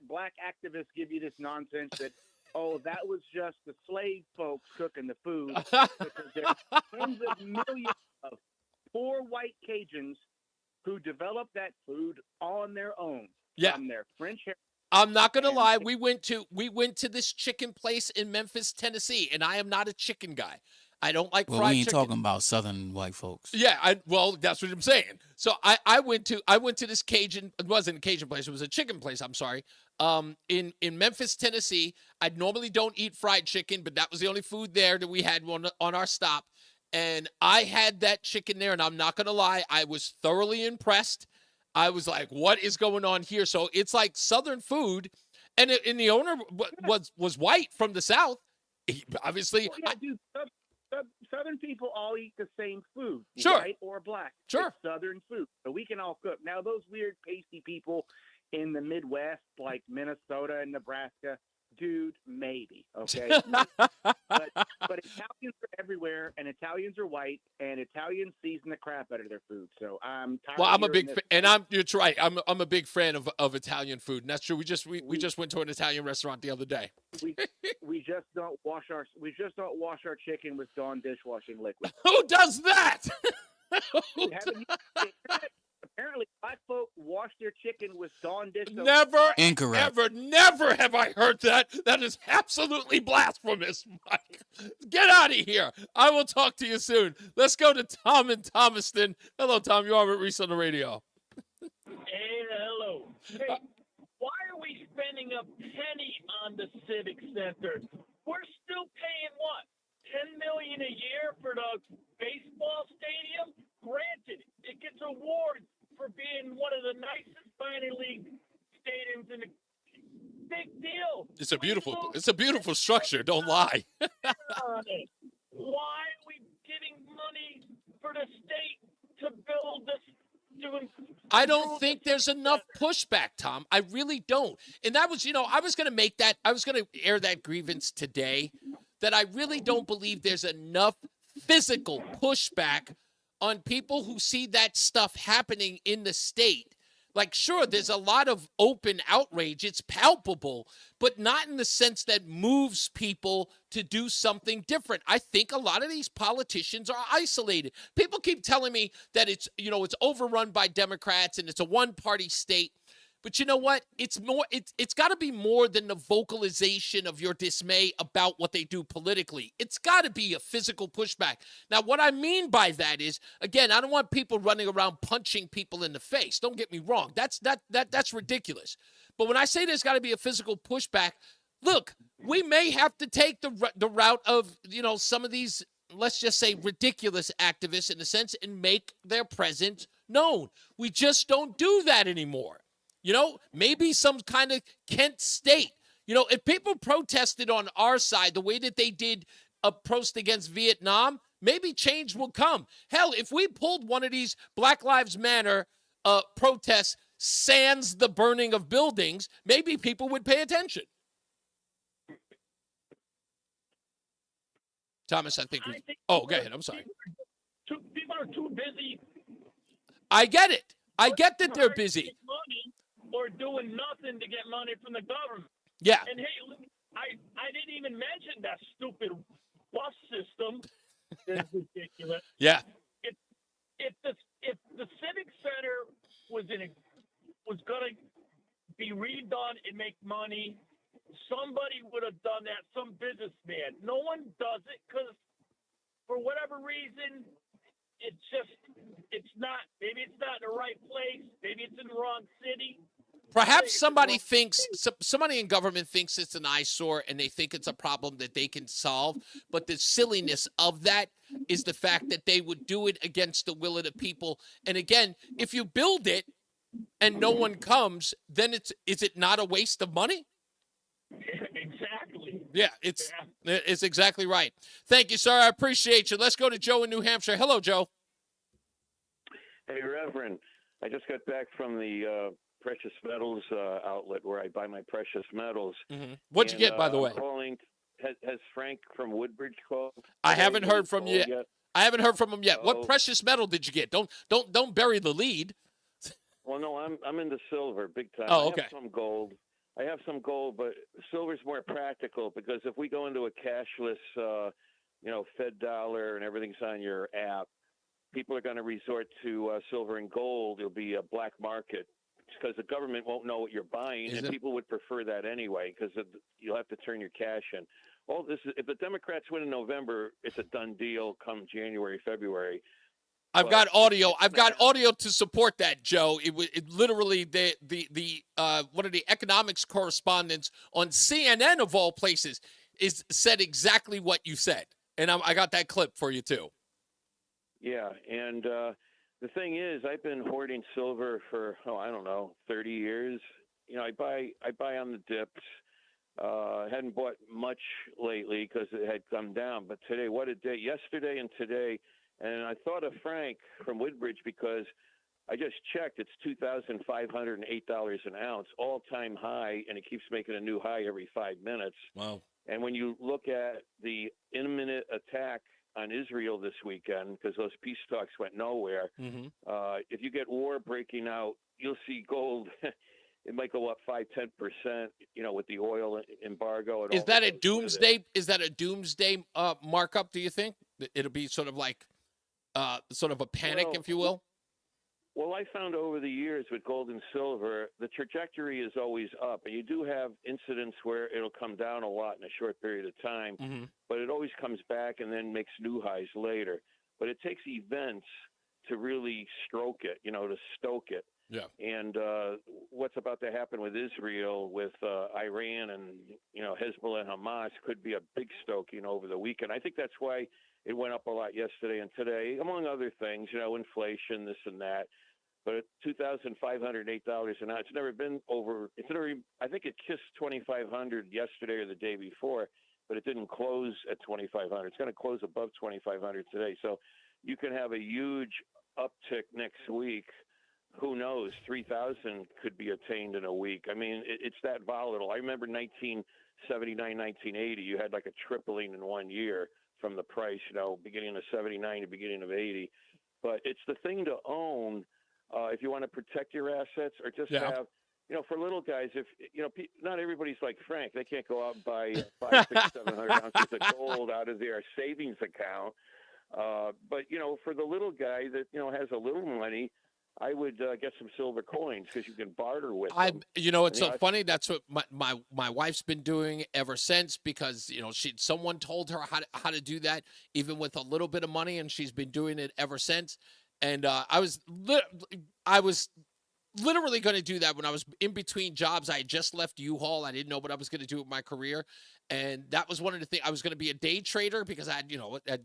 black activists give you this nonsense that, oh, that was just the slave folks cooking the food. Because there are tens of millions of poor white Cajuns who developed that food on their own. Yeah. From their French heritage. I'm not going to lie. We went to this chicken place in Memphis, Tennessee, and I am not a chicken guy. I don't like fried chicken. We ain't talking about Southern white folks. Yeah, that's what I'm saying. So I went to this Cajun. It wasn't a Cajun place. It was a chicken place. I'm sorry. In Memphis, Tennessee. I normally don't eat fried chicken, but that was the only food there that we had on our stop. And I had that chicken there, and I'm not going to lie. I was thoroughly impressed. I was like, what is going on here? So it's like Southern food. And the owner was white from the South. He, obviously. Well, yeah, dude, Southern people all eat the same food, Sure. white or black. Sure. It's Southern food, so we can all cook. Now, those weird pasty people in the Midwest, like Minnesota and Nebraska, dude, maybe, okay? but Italians are everywhere, and Italians are white, and Italians season the crap out of their food. So I'm tired. Well, of I'm a hearing big this. you're right. I'm a big fan of Italian food, and that's true. We just went to an Italian restaurant the other day. We just don't wash our chicken with Dawn dishwashing liquid. Who does that? Haven't you- Apparently, black folk wash their chicken with Dawn dish. soap. Never, Incorrect. never have I heard that. That is absolutely blasphemous, Mike. Get out of here. I will talk to you soon. Let's go to Tom in Thomaston. Hello, Tom. You are at Reese on the Radio. Hey, hello. Hey, why are we spending a penny on the Civic Center? We're still paying what? $10 million a year for the baseball stadium? Granted, it gets awards for being one of the nicest minor league stadiums in the big deal. It's a beautiful structure. Don't lie. Why are we giving money for the state to build this? I don't think there's enough pushback, Tom. I really don't. And that was, I was going to air that grievance today, that I really don't believe there's enough physical pushback on people who see that stuff happening in the state. Like, sure, there's a lot of open outrage. It's palpable, but not in the sense that moves people to do something different. I think a lot of these politicians are isolated. People keep telling me that it's overrun by Democrats and it's a one-party state. But you know what? It's got to be more than the vocalization of your dismay about what they do politically. It's got to be a physical pushback. Now, what I mean by that is, again, I don't want people running around punching people in the face. Don't get me wrong. That's ridiculous. But when I say there's got to be a physical pushback, look, we may have to take the route of, some of these, let's just say, ridiculous activists in a sense, and make their presence known. We just don't do that anymore. Maybe some kind of Kent State. If people protested on our side the way that they did a protest against Vietnam, maybe change will come. Hell, if we pulled one of these Black Lives Matter protests sans the burning of buildings, maybe people would pay attention. Thomas, I think go ahead. I'm sorry. People are too busy. I get it. I get that they're busy. Or doing nothing to get money from the government. Yeah. And hey, I didn't even mention that stupid bus system. That's ridiculous. Yeah. If the Civic Center was gonna be redone and make money, somebody would have done that. Some businessman. No one does it because for whatever reason, it's not. Maybe it's not in the right place. Maybe it's in the wrong city. Perhaps somebody in government thinks it's an eyesore and they think it's a problem that they can solve. But the silliness of that is the fact that they would do it against the will of the people. And again, if you build it and no one comes, then is it not a waste of money? Exactly. Yeah, it's exactly right. Thank you, sir. I appreciate you. Let's go to Joe in New Hampshire. Hello, Joe. Hey, Reverend. I just got back from the precious metals outlet where I buy my precious metals. Mm-hmm. What'd you get, by the way? Calling. Has Frank from Woodbridge called? I haven't heard from you yet. I haven't heard from him yet. What Oh. precious metal did you get? Don't bury the lead. Well, no, I'm into silver big time. Oh, I okay. have some gold, but silver's more practical because if we go into a cashless, Fed dollar and everything's on your app, people are going to resort to silver and gold. It'll be a black market because the government won't know what you're buying, and people would prefer that anyway because you'll have to turn your cash in. All this is, if the Democrats win in November, it's a done deal come January, February. I've got audio. I've got audio to support that, Joe. It literally the one of the economics correspondents on CNN of all places said exactly what you said, and I got that clip for you too. Yeah, and the thing is, I've been hoarding silver for 30 years. I buy on the dips. Hadn't bought much lately because it had come down. But today, what a day. Yesterday and today. And I thought of Frank from Woodbridge because I just checked. It's $2,508 an ounce, all-time high, and it keeps making a new high every 5 minutes. Wow. And when you look at the imminent attack on Israel this weekend, because those peace talks went nowhere, if you get war breaking out, you'll see gold. It might go up 5-10%, with the oil embargo. And Is all that a goes with it. doomsday? Is that a doomsday markup? Do you think it'll be sort of like sort of a panic, Well, if you will? Well, I found over the years with gold and silver, the trajectory is always up. And you do have incidents where it'll come down a lot in a short period of time, but it always comes back and then makes new highs later. But it takes events to really stroke it, to stoke it. Yeah. And what's about to happen with Israel, with Iran and, Hezbollah and Hamas could be a big stoking over the weekend. I think that's why it went up a lot yesterday and today, among other things, inflation, this and that. But at $2,508 an ounce, it's never been over. I think it kissed 2,500 yesterday or the day before, but it didn't close at 2,500. It's going to close above 2,500 today. So you can have a huge uptick next week. Who knows? 3,000 could be attained in a week. I mean, it's that volatile. I remember 1979, 1980, you had like a tripling in 1 year from the price, beginning of 79 to beginning of 80. But it's the thing to own if you want to protect your assets or just have, for little guys, if, not everybody's like Frank. They can't go out and buy 500, 600, 700 ounces of gold out of their savings account. But, for the little guy that, has a little money, I would get some silver coins because you can barter with them. It's so funny. That's what my wife's been doing ever since because, someone told her how to do that, even with a little bit of money, and she's been doing it ever since. And I was literally going to do that when I was in between jobs. I had just left U-Haul. I didn't know what I was going to do with my career. And that was one of the things. I was going to be a day trader because I had, had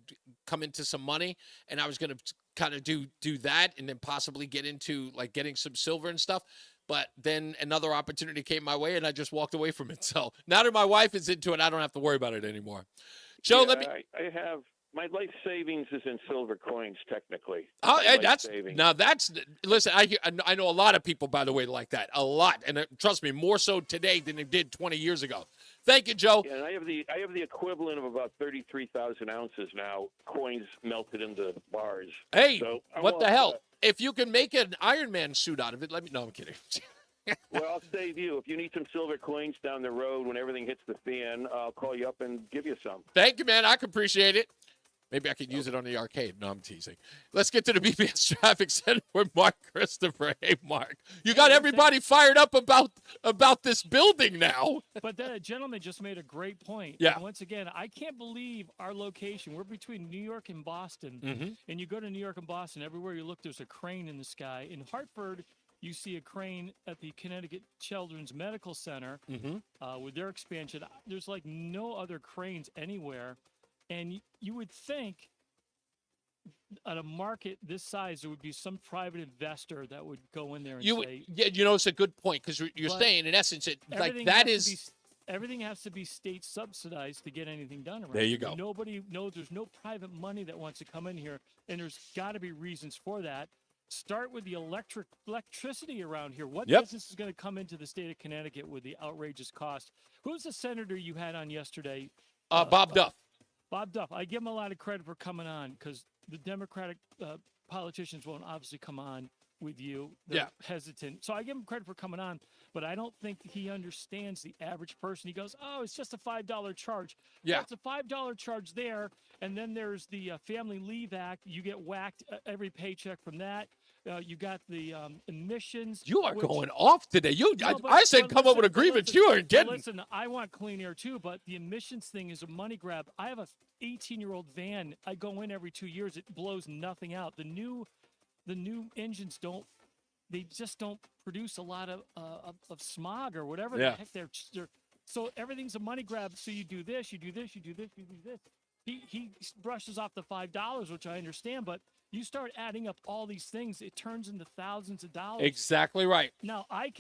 come into some money, and I was going to kind of do that and then possibly get into like getting some silver and stuff. But then another opportunity came my way and I just walked away from it. So now that my wife is into it, I don't have to worry about it anymore. Joe, I have my life savings is in silver coins technically. Oh, hey, listen, I know a lot of people, by the way, like that, a lot. And trust me, more so today than it did 20 years ago. Thank you, Joe. Yeah, and I have the equivalent of about 33,000 ounces now, coins melted into bars. Hey, so what the hell? If you can make an Iron Man suit out of it, let me know. I'm kidding. Well, I'll save you. If you need some silver coins down the road when everything hits the fan, I'll call you up and give you some. Thank you, man. I can appreciate it. Maybe I could use it on the arcade. No, I'm teasing. Let's get to the BBS Traffic Center with Mark Christopher. Hey, Mark. You got everybody fired up about this building now. But that gentleman just made a great point. Yeah. And once again, I can't believe our location. We're between New York and Boston. And you go to New York and Boston, everywhere you look, there's a crane in the sky. In Hartford, you see a crane at the Connecticut Children's Medical Center with their expansion. There's like no other cranes anywhere. And you would think at a market this size, there would be some private investor that would go in there and say... Yeah, it's a good point because you're saying, in essence, everything has to be state subsidized to get anything done around There you go. There's no private money that wants to come in here, and there's got to be reasons for that. Start with the electricity around here. What business is going to come into the state of Connecticut with the outrageous cost? Who's the senator you had on yesterday? Bob Duff. Bob Duff. I give him a lot of credit for coming on because the Democratic politicians won't obviously come on with you. They're hesitant. So I give him credit for coming on, but I don't think he understands the average person. He goes, oh, it's just a $5 charge. Yeah. Well, it's a $5 charge there. And then there's the Family Leave Act. You get whacked every paycheck from that. You got the emissions. You are going off today. I said come up with a grievance. You are getting. Listen, I want clean air too, but the emissions thing is a money grab. I have a 18-year-old van. I go in every 2 years. It blows nothing out. The new engines just don't produce a lot of smog or whatever the heck they're. So everything's a money grab. So you do this, you do this, you do this, you do this. He brushes off the $5, which I understand, but you start adding up all these things, it turns into thousands of dollars. Exactly right. Now I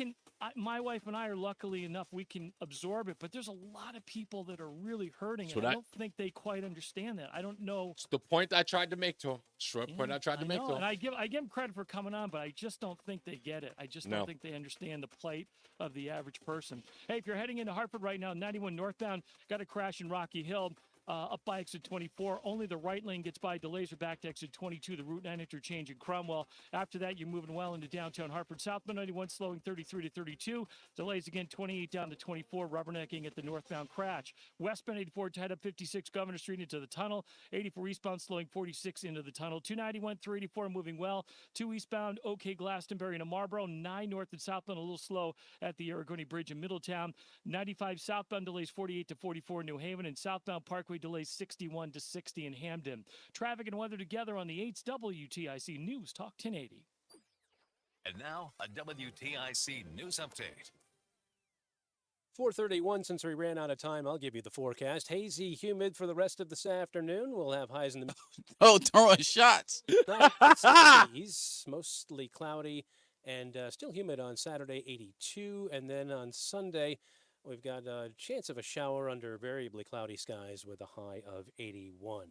my wife and I are luckily enough we can absorb it, but there's a lot of people that are really hurting. So And I don't think they quite understand that. I don't know. It's the point I tried to make to him. Short point I tried to make to him. And I give him credit for coming on, but I just don't think they get it. I just don't think they understand the plight of the average person. Hey, if you're heading into Hartford right now, 91 northbound, got a crash in Rocky Hill. Up by exit 24. Only the right lane gets by. Delays are back to exit 22, the Route 9 interchange in Cromwell. After that, you're moving well into downtown Hartford. Southbound 91 slowing 33 to 32. Delays again 28 down to 24, rubbernecking at the northbound crash. Westbound 84 tied up 56 Governor Street into the tunnel. 84 eastbound slowing 46 into the tunnel. 291, 384 moving well. 2 eastbound, OK Glastonbury into Marlboro. 9 north and southbound a little slow at the Aragoni Bridge in Middletown. 95 southbound delays 48 to 44 in New Haven, and southbound Parkway delays 61 to 60 in Hamden. Traffic and weather together on the 8's WTIC News Talk 1080. And now, a WTIC news update. 4:31. Since we ran out of time, I'll give you the forecast. Hazy, humid for the rest of this afternoon. We'll have highs in the Oh, throwing shots. 60s, mostly cloudy, and still humid on Saturday, 82. And then on Sunday, we've got a chance of a shower under variably cloudy skies with a high of 81.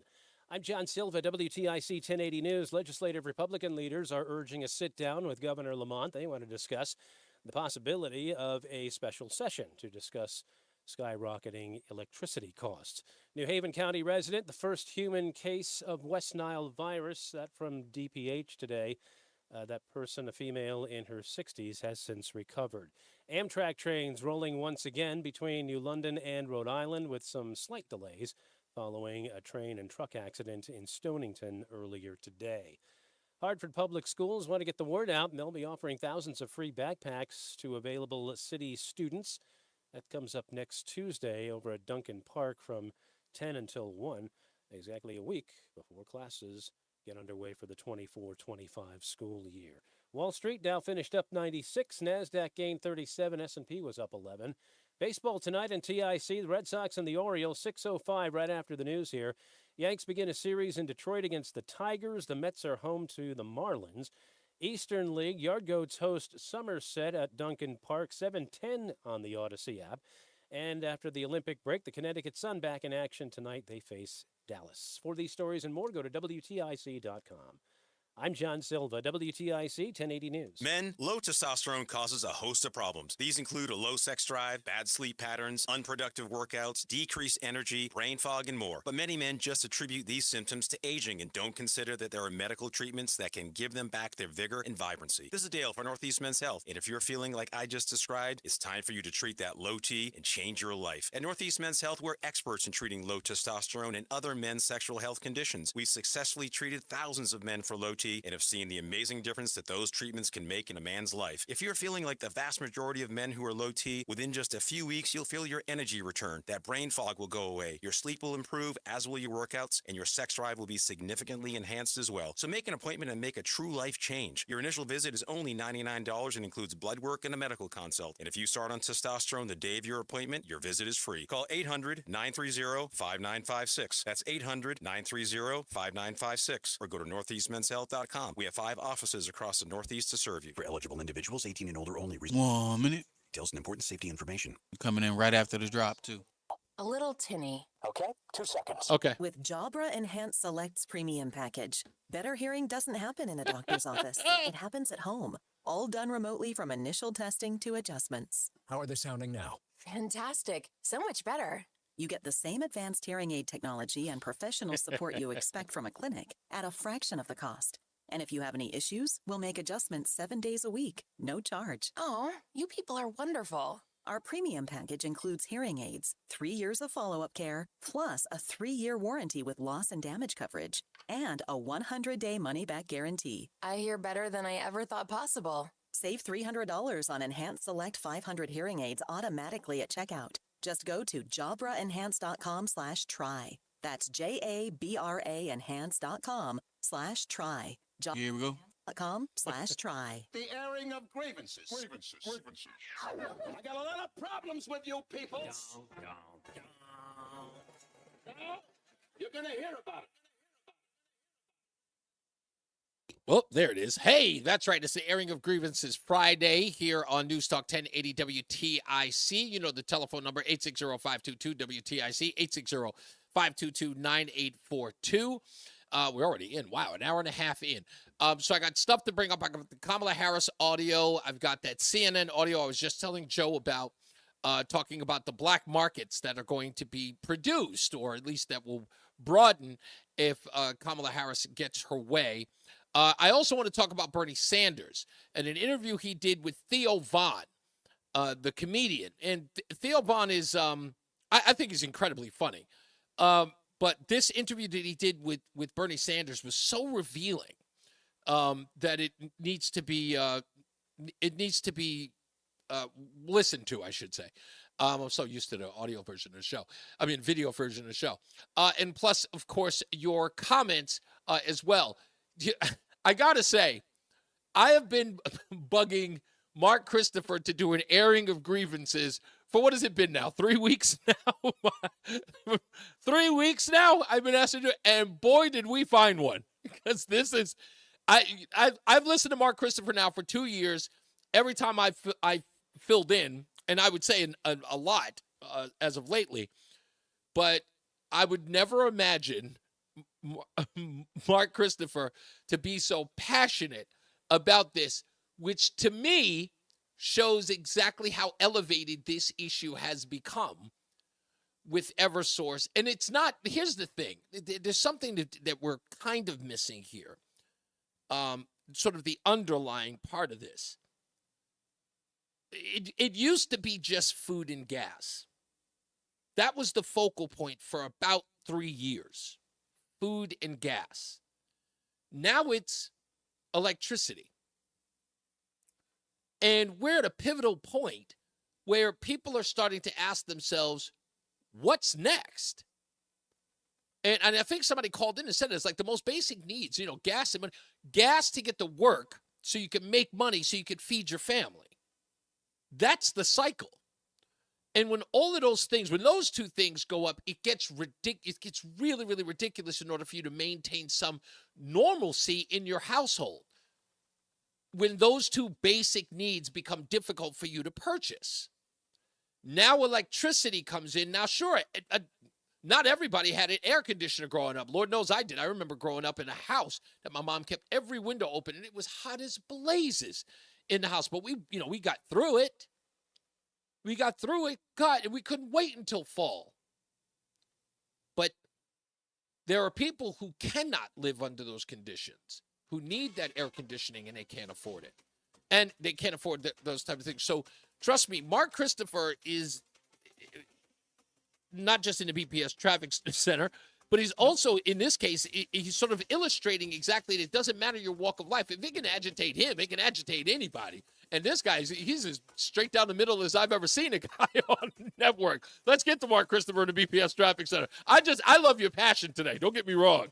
I'm John Silva, WTIC 1080 News. Legislative Republican leaders are urging a sit-down with Governor Lamont. They want to discuss the possibility of a special session to discuss skyrocketing electricity costs. New Haven County resident, the first human case of West Nile virus, that from DPH today. That person, a female in her 60s, has since recovered. Amtrak trains rolling once again between New London and Rhode Island with some slight delays following a train and truck accident in Stonington earlier today. Hartford Public Schools want to get the word out, and they'll be offering thousands of free backpacks to available city students. That comes up next Tuesday over at Duncan Park from 10 until 1, exactly a week before classes get underway for the 24-25 school year. Wall Street, Dow finished up 96, NASDAQ gained 37, S&P was up 11. Baseball tonight in TIC, the Red Sox and the Orioles, 6:05 right after the news here. Yanks begin a series in Detroit against the Tigers. The Mets are home to the Marlins. Eastern League, Yard Goats host Somerset at Duncan Park, 7:10 on the Odyssey app. And after the Olympic break, the Connecticut Sun back in action tonight. They face Dallas. For these stories and more, go to WTIC.com. I'm John Silva, WTIC 1080 News. Men, low testosterone causes a host of problems. These include a low sex drive, bad sleep patterns, unproductive workouts, decreased energy, brain fog, and more. But many men just attribute these symptoms to aging and don't consider that there are medical treatments that can give them back their vigor and vibrancy. This is Dale for Northeast Men's Health, and if you're feeling like I just described, it's time for you to treat that low T and change your life. At Northeast Men's Health, we're experts in treating low testosterone and other men's sexual health conditions. We've successfully treated thousands of men for low T and have seen the amazing difference that those treatments can make in a man's life. If you're feeling like the vast majority of men who are low T, within just a few weeks, you'll feel your energy return. That brain fog will go away. Your sleep will improve, as will your workouts, and your sex drive will be significantly enhanced as well. So make an appointment and make a true life change. Your initial visit is only $99 and includes blood work and a medical consult. And if you start on testosterone the day of your appointment, your visit is free. Call 800-930-5956. That's 800-930-5956. Or go to northeastmenshealth.com. We have 5 offices across the Northeast to serve you. For eligible individuals, 18 and older only. 1 minute. Details and important safety information. Coming in right after the drop, too. A little tinny. Okay, 2 seconds. Okay. With Jabra Enhanced Select's premium package, better hearing doesn't happen in a doctor's office. It happens at home, all done remotely from initial testing to adjustments. How are they sounding now? Fantastic. So much better. You get the same advanced hearing aid technology and professional support you expect from a clinic at a fraction of the cost. And if you have any issues, we'll make adjustments 7 days a week, no charge. Oh, you people are wonderful. Our premium package includes hearing aids, 3 years of follow-up care, plus a 3-year warranty with loss and damage coverage, and a 100-day money-back guarantee. I hear better than I ever thought possible. Save $300 on Enhanced Select 500 hearing aids automatically at checkout. Just go to jabraenhance.com/try. That's JABRA enhance.com/try. Here we go. .com/try. The airing of grievances. I got a lot of problems with you people. Now, you're going to hear about it. Well, there it is. Hey, that's right. It's the airing of grievances Friday here on NewsTalk 1080 WTIC. You know the telephone number, 860-522-WTIC, 860-522-9842. We're already in. Wow, an hour and a half in. So I got stuff to bring up. I got the Kamala Harris audio. I've got that CNN audio I was just telling Joe about, talking about the black markets that are going to be produced, or at least that will broaden if Kamala Harris gets her way. I also want to talk about Bernie Sanders and an interview he did with Theo Von, the comedian. And Theo Von is, I think he's incredibly funny. But this interview that he did with Bernie Sanders was so revealing that it needs to be listened to, I should say. I'm so used to the audio version of the show. I mean, video version of the show. And plus, of course, your comments as well. I got to say, I have been bugging Mark Christopher to do an airing of grievances for what has it been now? 3 weeks now? 3 weeks now I've been asked to do it, and boy, did we find one. Because this is, I've listened to Mark Christopher now for 2 years. Every time I filled in, and I would say a lot as of lately, but I would never imagine Mark Christopher to be so passionate about this, which to me shows exactly how elevated this issue has become with Eversource. And it's not, here's the thing, there's something that we're kind of missing here, sort of the underlying part of this. It used to be just food and gas. That was the focal point for about 3 years. Food and gas. Now it's electricity. And we're at a pivotal point where people are starting to ask themselves, what's next? And I think somebody called in and said it's like the most basic needs, gas and money. Gas to get to work so you can make money so you can feed your family. That's the cycle. And when all of those things, when those two things go up, it gets ridiculous. It gets really, really ridiculous in order for you to maintain some normalcy in your household. When those two basic needs become difficult for you to purchase. Now electricity comes in. Now, sure, not everybody had an air conditioner growing up. Lord knows I did. I remember growing up in a house that my mom kept every window open, and it was hot as blazes in the house. But we got through it. We got through it, God, and we couldn't wait until fall. But there are people who cannot live under those conditions, who need that air conditioning, and they can't afford it. And they can't afford those type of things. So trust me, Mark Christopher is not just in the BPS Traffic Center, but he's also, in this case, he's sort of illustrating exactly that it doesn't matter your walk of life. If it can agitate him, it can agitate anybody. And this guy, he's as straight down the middle as I've ever seen a guy on network. Let's get to Mark Christopher in the BPS Traffic Center. I love your passion today. Don't get me wrong.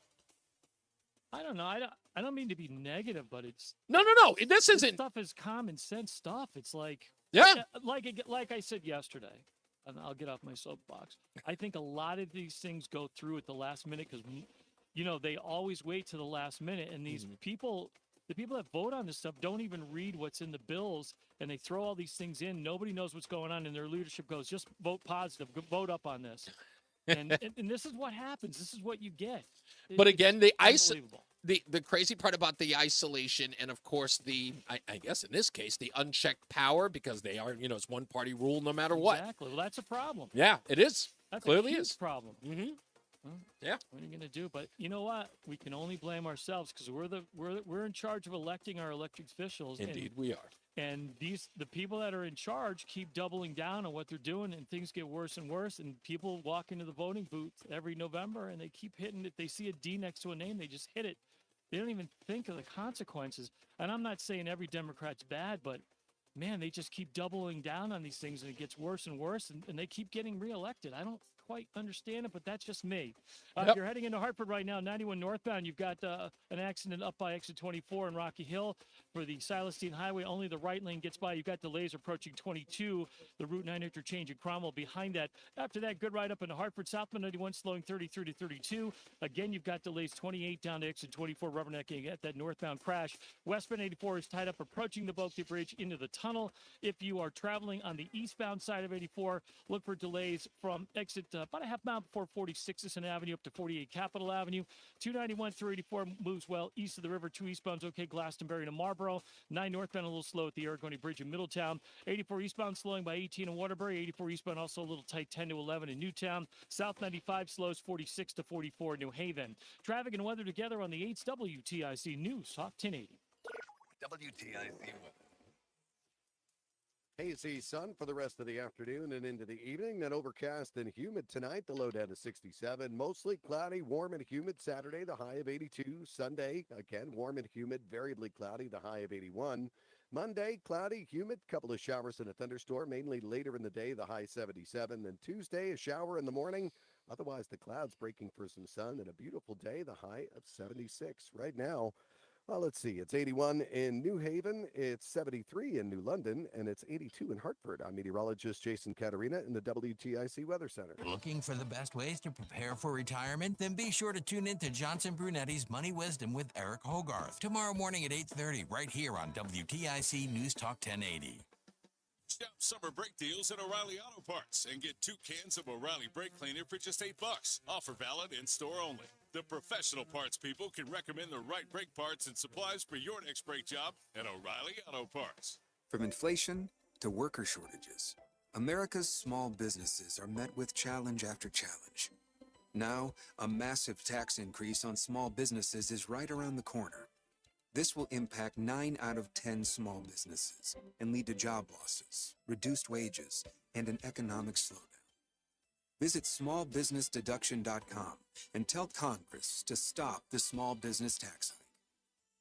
I don't know. I don't mean to be negative, but it's no. This isn't stuff is common sense stuff. It's like like I said yesterday, and I'll get off my soapbox. I think a lot of these things go through at the last minute because they always wait to the last minute, and these people. The people that vote on this stuff don't even read what's in the bills, and they throw all these things in. Nobody knows what's going on, and their leadership goes, just vote positive, vote up on this. And this is what happens. This is what you get. But again, the crazy part about the isolation and, of course, I guess in this case, the unchecked power, because they are, it's one-party rule no matter what. Exactly. Well, that's a problem. Yeah, it is. That's clearly a huge is. problem. Mm-hmm. Well, yeah. What are you going to do? But you know what? We can only blame ourselves because we're in charge of electing our elected officials. Indeed, we are. And the people that are in charge keep doubling down on what they're doing, and things get worse and worse. And people walk into the voting booth every November, and they keep hitting it. They see a D next to a name, they just hit it. They don't even think of the consequences. And I'm not saying every Democrat's bad, but man, they just keep doubling down on these things, and it gets worse and worse, and they keep getting reelected. quite understand it, but that's just me. Yep. If you're heading into Hartford right now, 91 northbound, you've got an accident up by exit 24 in Rocky Hill. For the Silestine Highway, only the right lane gets by. You've got delays approaching 22, the Route 9 interchange in Cromwell behind that. After that, good ride up into Hartford. Southbound 91 slowing 33 to 32. Again, you've got delays 28 down to exit 24, rubbernecking at that northbound crash. Westbound 84 is tied up approaching the Boakey Bridge into the tunnel. If you are traveling on the eastbound side of 84, look for delays from exit about a half mile before 46th Avenue up to 48 Capitol Avenue. 291 through 84 moves well east of the river. 2 eastbound's okay, Glastonbury to Marlboro. 9 northbound a little slow at the Aragoni Bridge in Middletown. 84 eastbound slowing by 18 in Waterbury. 84 eastbound also a little tight 10 to 11 in Newtown. South 95 slows 46 to 44 in New Haven. Traffic and weather together on the 8th WTIC News Talk 1080. WTIC weather. Hazy sun for the rest of the afternoon and into the evening. Then overcast and humid tonight. The low down to 67. Mostly cloudy, warm and humid Saturday. The high of 82. Sunday, again, warm and humid, variably cloudy. The high of 81. Monday, cloudy, humid. Couple of showers and a thunderstorm, mainly later in the day. The high 77. Then Tuesday, a shower in the morning. Otherwise, the clouds breaking for some sun and a beautiful day. The high of 76. Right now, well, let's see. It's 81 in New Haven, it's 73 in New London, and it's 82 in Hartford. I'm meteorologist Jason Caterina in the WTIC Weather Center. Looking for the best ways to prepare for retirement? Then be sure to tune in to Johnson Brunetti's Money Wisdom with Eric Hogarth tomorrow morning at 8:30 right here on WTIC News Talk 1080. Shop summer brake deals at O'Reilly Auto Parts and get 2 cans of O'Reilly brake cleaner for just $8. Offer valid in store only. The professional parts people can recommend the right brake parts and supplies for your next brake job at O'Reilly Auto Parts. From inflation to worker shortages, America's small businesses are met with challenge after challenge. Now, a massive tax increase on small businesses is right around the corner. This will impact 9 out of 10 small businesses and lead to job losses, reduced wages, and an economic slowdown. Visit smallbusinessdeduction.com and tell Congress to stop the small business tax hike.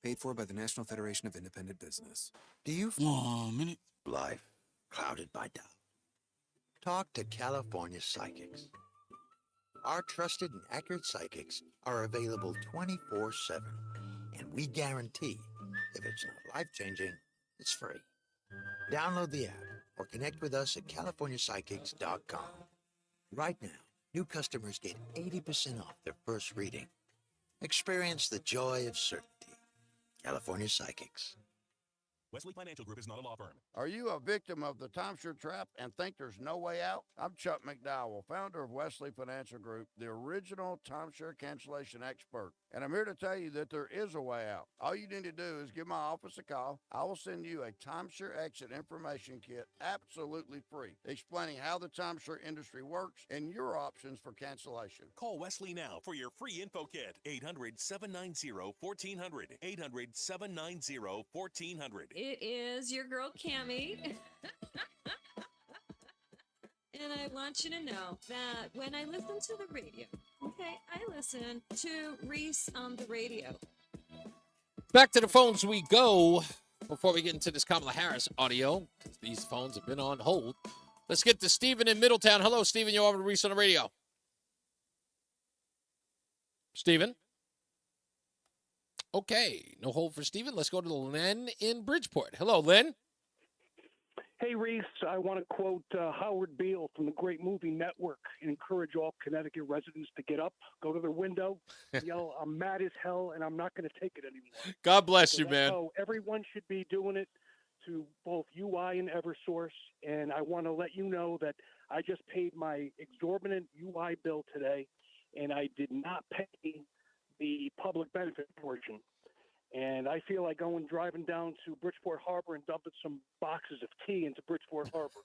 Paid for by the National Federation of Independent Business. Do you 1 minute? Life clouded by doubt? Talk to California Psychics. Our trusted and accurate psychics are available 24/7, and we guarantee if it's not life-changing, it's free. Download the app or connect with us at californiapsychics.com. Right now, new customers get 80% off their first reading. Experience the joy of certainty. California Psychics. Wesley Financial Group is not a law firm. Are you a victim of the timeshare trap and think there's no way out? I'm Chuck McDowell, founder of Wesley Financial Group, the original timeshare cancellation expert. And I'm here to tell you that there is a way out. All you need to do is give my office a call. I will send you a timeshare exit information kit absolutely free, explaining how the timeshare industry works and your options for cancellation. Call Wesley now for your free info kit. 800-790-1400. 800-790-1400. It is your girl, Cammie. And I want you to know that when I listen to the radio, okay, I listen to Reese on the radio. Back to the phones we go before we get into this Kamala Harris audio, because these phones have been on hold. Let's get to Stephen in Middletown. Hello, Stephen. You're over to Reese on the radio. Stephen? Okay, no hold for Stephen. Let's go to Len in Bridgeport. Hello, Len. Hey, Reese, I want to quote Howard Beale from the Great Movie Network and encourage all Connecticut residents to get up, go to their window, yell, I'm mad as hell, and I'm not going to take it anymore. God bless you, that's man. how everyone should be doing it to both UI and Eversource, and I want to let you know that I just paid my exorbitant UI bill today, and I did not pay the public benefit portion. And I feel like driving down to Bridgeport Harbor and dumping some boxes of tea into Bridgeport Harbor.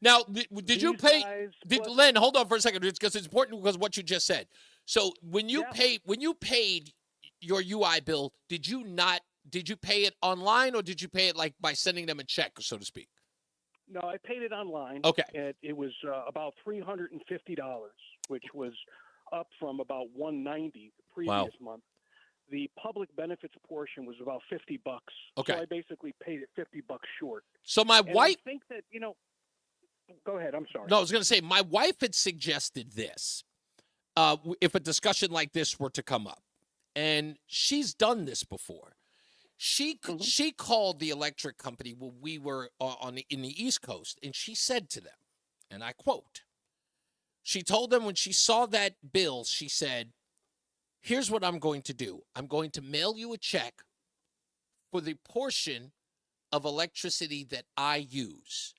Now, did you pay? Len, hold on for a second, because it's important because what you just said. So when you paid your UI bill, did you pay it online, or did you pay it like by sending them a check, so to speak? No, I paid it online. Okay. And it was about $350, which was up from about $190 the previous month. The public benefits portion was about $50. Okay. So I basically paid it $50 short. So my wife. I think that, Go ahead. I'm sorry. No, I was going to say my wife had suggested this. If a discussion like this were to come up, and she's done this before, she called the electric company when we were in the East Coast, and she said to them, and I quote, she told them when she saw that bill, she said, "Here's what I'm going to do. I'm going to mail you a check for the portion of electricity that I use.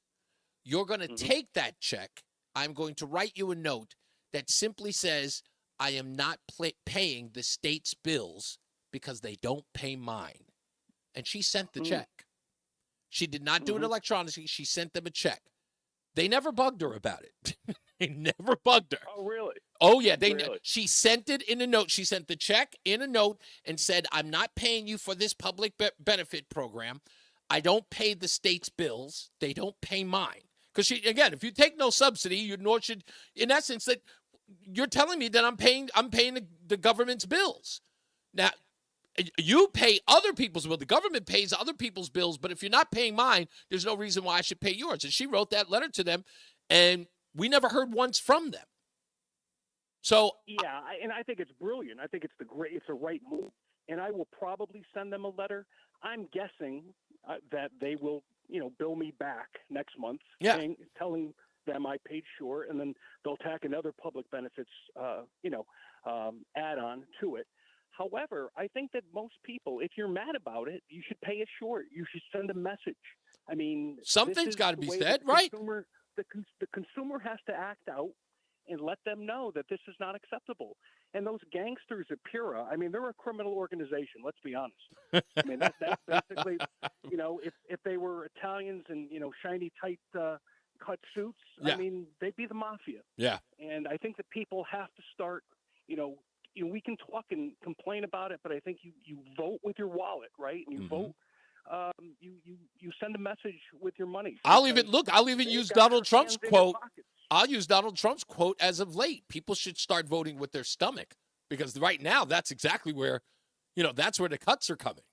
You're going to take that check. I'm going to write you a note that simply says, I am not paying the state's bills because they don't pay mine." And she sent the check. She did not do it electronically. She sent them a check. They never bugged her about it. They never bugged her. Oh, really? Oh, yeah. Really? She sent it in a note. She sent the check in a note and said, I'm not paying you for this public benefit program. I don't pay the state's bills. They don't pay mine. Because, again, if you take no subsidy, you nor should, in essence, that you're telling me that I'm paying the government's bills. Now, you pay other people's bills. The government pays other people's bills, but if you're not paying mine, there's no reason why I should pay yours. And she wrote that letter to them, and we never heard once from them. So yeah, and I think it's brilliant. I think it's the right move, and I will probably send them a letter. I'm guessing that they will, bill me back next month, telling them I paid short, and then they'll tack another public benefits, add-on to it. However, I think that most people, if you're mad about it, you should pay it short. You should send a message. I mean, something's got to be said, right? The consumer has to act out and let them know that this is not acceptable. And those gangsters at Pura, I mean, they're a criminal organization. Let's be honest. I mean, that's basically, if they were Italians and shiny tight cut suits, I mean, they'd be the mafia. Yeah. And I think that people have to start, we can talk and complain about it, but I think you vote with your wallet, right? And you vote. You send a message with your money. I'll even use Donald Trump's quote. I'll use Donald Trump's quote as of late. People should start voting with their stomach, because right now that's exactly where, that's where the cuts are coming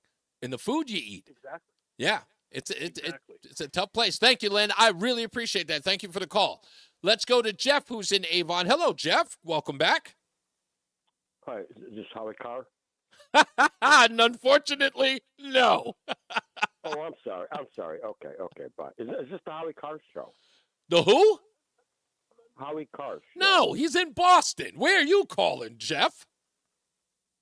in the food you eat. Exactly. Yeah. It's a tough place. Thank you, Lynn. I really appreciate that. Thank you for the call. Let's go to Jeff, who's in Avon. Hello, Jeff. Welcome back. Hi, is this Howie Carr? And unfortunately, no. Oh, I'm sorry. Okay, bye. Is this the Howie Carr show? The who? Howie Carr show. No, he's in Boston. Where are you calling, Jeff?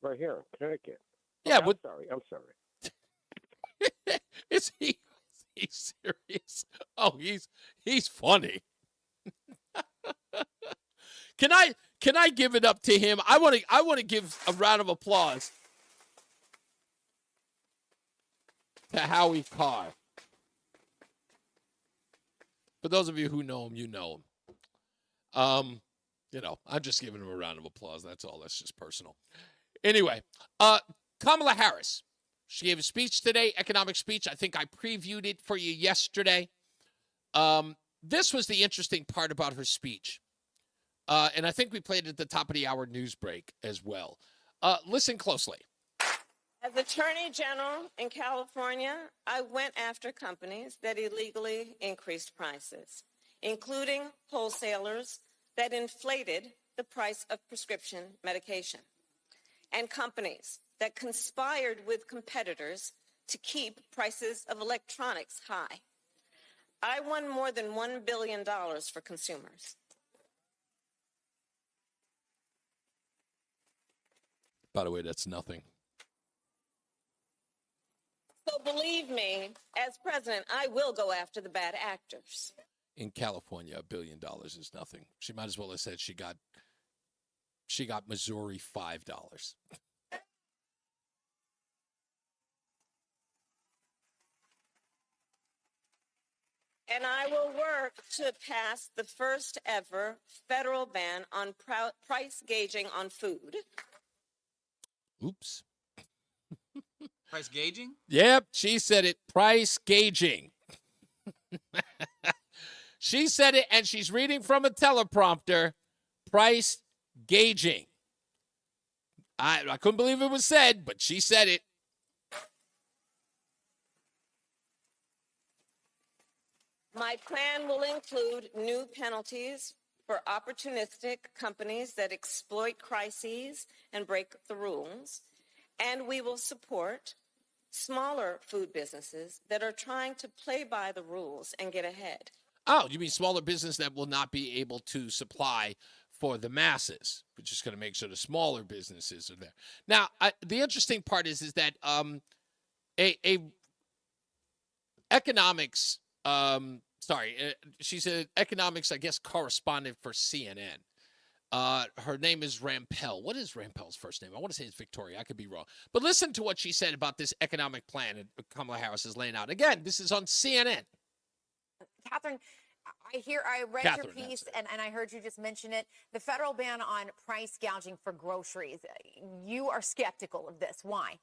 Right here in Connecticut. Yeah, okay, I'm sorry. Is he serious? Oh, he's funny. Can I give it up to him? I want to give a round of applause to Howie Carr. For those of you who know him, you know him. I'm just giving him a round of applause. That's all. That's just personal. Anyway, Kamala Harris. She gave a speech today, economic speech. I think I previewed it for you yesterday. This was the interesting part about her speech. And I think we played it at the top of the hour news break as well. Listen closely. As Attorney General in California, I went after companies that illegally increased prices, including wholesalers that inflated the price of prescription medication, and companies that conspired with competitors to keep prices of electronics high. I won more than $1 billion for consumers. By the way, that's nothing. So believe me, as president, I will go after the bad actors. In California, $1 billion is nothing. She might as well have said she got Missouri $5. And I will work to pass the first ever federal ban on price gauging on food. Oops. Price gauging? Yep, she said it. Price gauging. She said it, and she's reading from a teleprompter. Price gauging. I couldn't believe it was said, but she said it. My plan will include new penalties for opportunistic companies that exploit crises and break the rules, and we will support smaller food businesses that are trying to play by the rules and get ahead. Oh, you mean smaller business that will not be able to supply for the masses? We're just going to make sure the smaller businesses are there. Now, the interesting part is that a economics, she's an economics, I guess, correspondent for CNN. Her name is Rampell. What is Rampell's first name? I want to say it's Victoria. I could be wrong. But listen to what she said about this economic plan that Kamala Harris is laying out. Again, this is on CNN. Catherine, I read Catherine, your piece and I heard you just mention it. The federal ban on price gouging for groceries. You are skeptical of this. Why?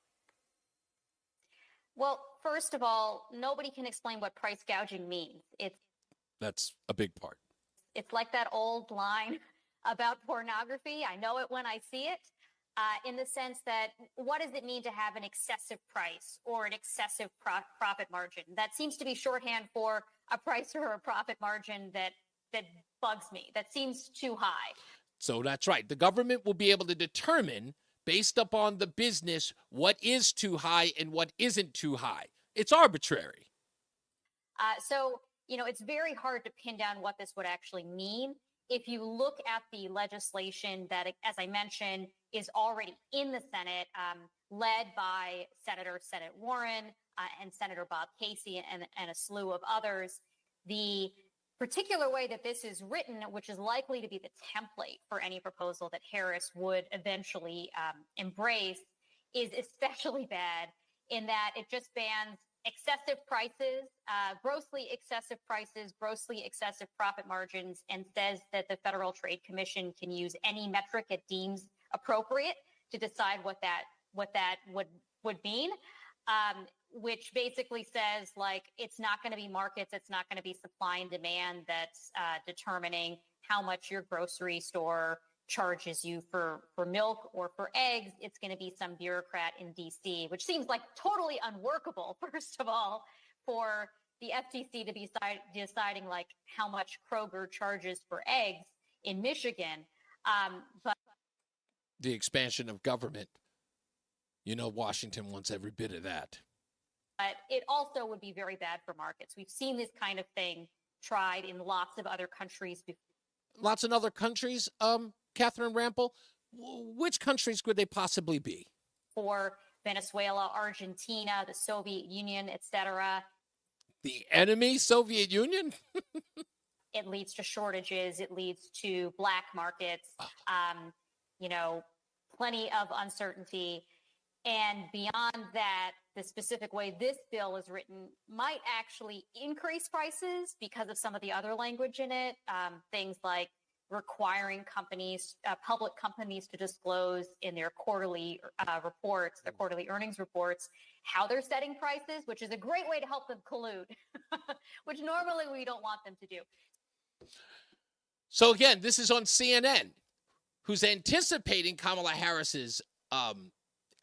Well, first of all, nobody can explain what price gouging means. That's a big part. It's like that old line about pornography. I know it when I see it, in the sense that what does it mean to have an excessive price or an excessive profit margin? That seems to be shorthand for a price or a profit margin that bugs me. That seems too high. So that's right. The government will be able to determine, based upon the business, what is too high and what isn't too high. It's arbitrary. So, it's very hard to pin down what this would actually mean. If you look at the legislation that, as I mentioned, is already in the Senate, led by Senate Warren and Senator Bob Casey and a slew of others, the particular way that this is written, which is likely to be the template for any proposal that Harris would eventually embrace, is especially bad in that it just bans excessive prices, grossly excessive profit margins, and says that the Federal Trade Commission can use any metric it deems appropriate to decide what that would mean, which basically says, like, it's not going to be markets, it's not going to be supply and demand that's determining how much your grocery store charges you for milk or for eggs. It's going to be some bureaucrat in D.C., which seems like totally unworkable, first of all, for the FTC to be deciding like how much Kroger charges for eggs in Michigan. But The expansion of government. Washington wants every bit of that. But it also would be very bad for markets. We've seen this kind of thing tried in lots of other countries before. Lots of other countries, Catherine Rampell? Which countries could they possibly be? For Venezuela, Argentina, the Soviet Union, etc. The enemy Soviet Union? It leads to shortages. It leads to black markets, plenty of uncertainty. And beyond that, the specific way this bill is written might actually increase prices because of some of the other language in it. Things like requiring public companies to disclose in their quarterly reports, their quarterly earnings reports, how they're setting prices, which is a great way to help them collude, which normally we don't want them to do. So again, this is on CNN, who's anticipating Kamala Harris's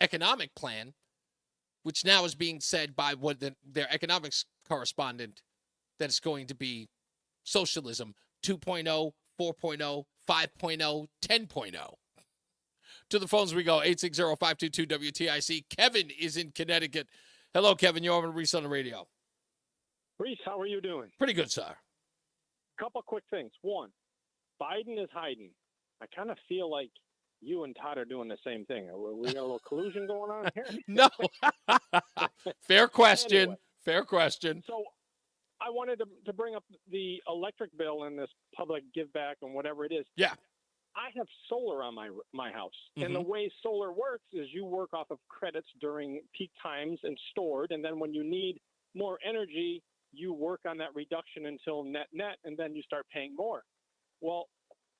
economic plan, which now is being said by their economics correspondent that it's going to be socialism 2.0, 4.0, 5.0, 10.0. To the phones we go, 860-522-WTIC. Kevin is in Connecticut. Hello, Kevin. You're on Reese on the radio. Reese, how are you doing? Pretty good, sir. Couple quick things. One, Biden is hiding. I kind of feel like you and Todd are doing the same thing. We got a little collusion going on here? No. Fair question. Anyway, Fair question. So I wanted to bring up the electric bill and this public give back and whatever it is. Yeah. I have solar on my house. And the way solar works is you work off of credits during peak times and stored. And then when you need more energy, you work on that reduction until net, and then you start paying more. Well,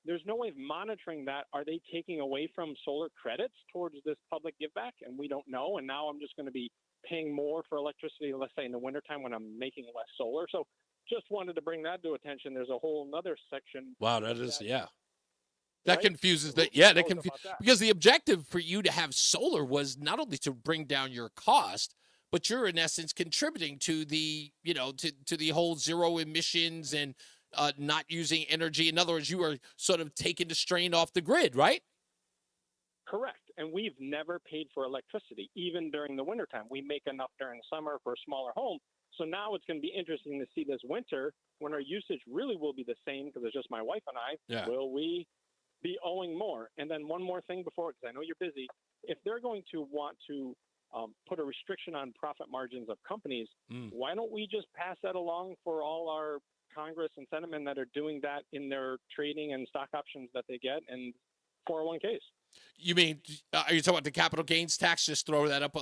there's no way of monitoring that. Are they taking away from solar credits towards this public give back? And we don't know. And now I'm just going to be paying more for electricity, let's say in the wintertime when I'm making less solar. So just wanted to bring that to attention. There's a whole nother section. Wow, that is, yeah. That Right? confuses Who that. Yeah, that knows confuses about that? because the objective for you to have solar was not only to bring down your cost, but you're in essence contributing to the, to the whole zero emissions and not using energy. In other words, you are sort of taking the strain off the grid, right? Correct. And we've never paid for electricity, even during the wintertime. We make enough during the summer for a smaller home. So now it's going to be interesting to see this winter when our usage really will be the same because it's just my wife and I. Yeah. Will we be owing more? And then one more thing before, because I know you're busy. If they're going to want to put a restriction on profit margins of companies, why don't we just pass that along for all our Congress and Senate that are doing that in their trading and stock options that they get and 401ks? You mean, are you talking about the capital gains tax? Just throw that up,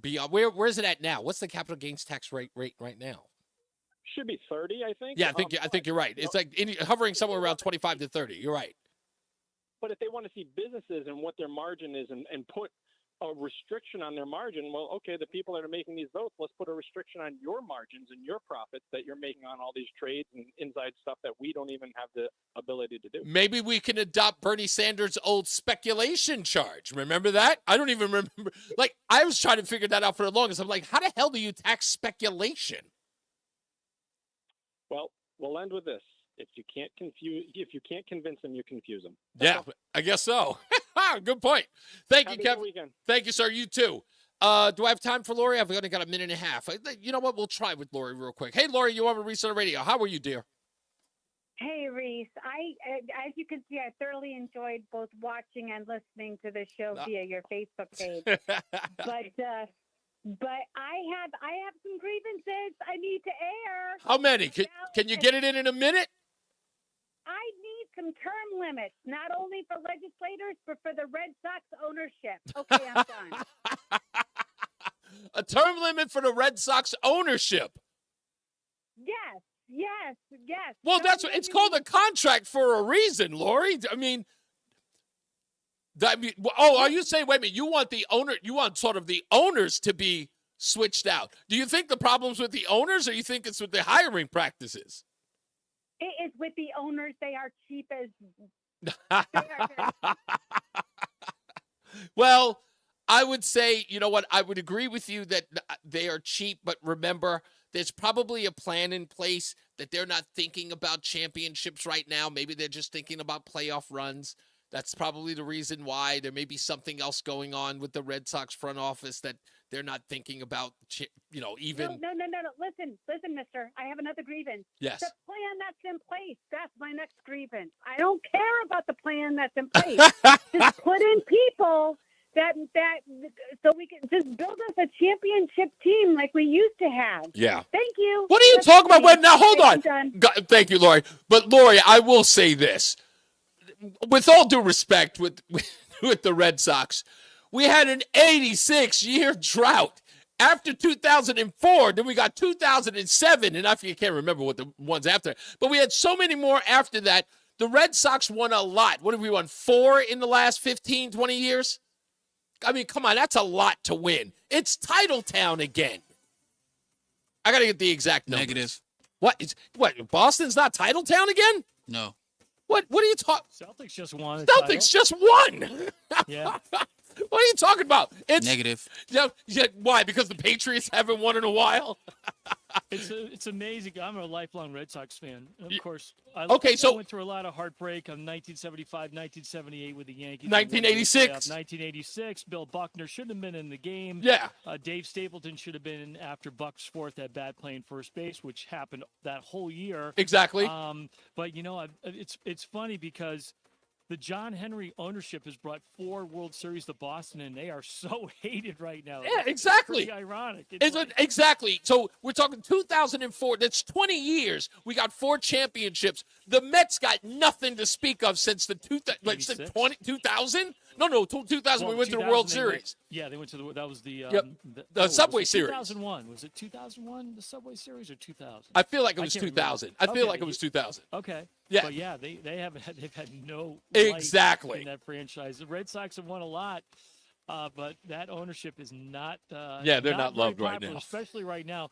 beyond? Where is it at now? What's the capital gains tax rate right now? Should be 30, I think. Yeah, I think you're right. It's like hovering somewhere around 25 to 30. You're right. But if they want to see businesses and what their margin is and put a restriction on their margin, well, okay, the people that are making these votes, let's put a restriction on your margins and your profits that you're making on all these trades and inside stuff that we don't even have the ability to do. Maybe we can adopt Bernie Sanders' old speculation charge. Remember that? I don't even remember. Like, I was trying to figure that out for the longest. I'm like, how the hell do you tax speculation? Well, we'll end with this. If you can't convince them, you confuse them. Yeah, I guess so. Good point. Thank you, Kevin. Weekend. Thank you, sir. You too. Do I have time for Lori? I've only got a minute and a half. You know what? We'll try with Lori real quick. Hey, Lori, you on Reese On The Radio. How are you, dear? Hey, Reese. As you can see, I thoroughly enjoyed both watching and listening to the show via your Facebook page. But I have some grievances I need to air. How many? Can you get it in a minute? I need some term limits, not only for legislators, but for the Red Sox ownership. Okay, I'm done. A term limit for the Red Sox ownership. Yes. Well, that's what it's called, a contract for a reason, Lori. I mean, are you saying, wait a minute, you want sort of the owners to be switched out. Do you think the problem's with the owners, or you think it's with the hiring practices? It is with the owners. They are cheap as... Well, I would say, you know what, I would agree with you that they are cheap, but remember, there's probably a plan in place that they're not thinking about championships right now. Maybe they're just thinking about playoff runs. That's probably the reason why. There may be something else going on with the Red Sox front office that they're not thinking about, even. No. Listen, mister. I have another grievance. Yes. The plan that's in place. That's my next grievance. I don't care about the plan that's in place. Just put in people that so we can just build us a championship team like we used to have. Yeah. Thank you. What are you talking about? Wait, now, hold on. Thank you, Lori. But, Lori, I will say this. With all due respect with the Red Sox, we had an 86-year drought. After 2004, then we got 2007, and I can't remember what the ones after. But we had so many more after that. The Red Sox won a lot. What have we won, 4 in the last 15, 20 years? I mean, come on, that's a lot to win. It's Titletown again. I got to get the exact numbers. Negative. What, Boston's not Titletown again? No. What are you talking? Celtics just won. Celtics just won. Yeah. What are you talking about? It's negative. Yeah, why? Because the Patriots haven't won in a while? It's amazing. I'm a lifelong Red Sox fan. Of course. I went through a lot of heartbreak on 1975, 1978 with the Yankees. 1986. 1986. Bill Buckner shouldn't have been in the game. Yeah. Dave Stapleton should have been after Buck's fourth at bat playing first base, which happened that whole year. Exactly. But, it's funny because the John Henry ownership has brought 4 World Series to Boston, and they are so hated right now. Yeah, exactly. It's pretty ironic. Exactly. So we're talking 2004. That's 20 years. We got 4 championships. The Mets got nothing to speak of since the 2000. No, 2000. We went to the World Series. They went to the Subway Series. 2001. Was it 2001, the Subway Series, or 2000? I feel like it was 2000. I feel like it was 2000. Okay. Yeah. But yeah, they've had no exactly light in that franchise. The Red Sox have won a lot, but that ownership is not. They're not loved popular, right now, especially right now.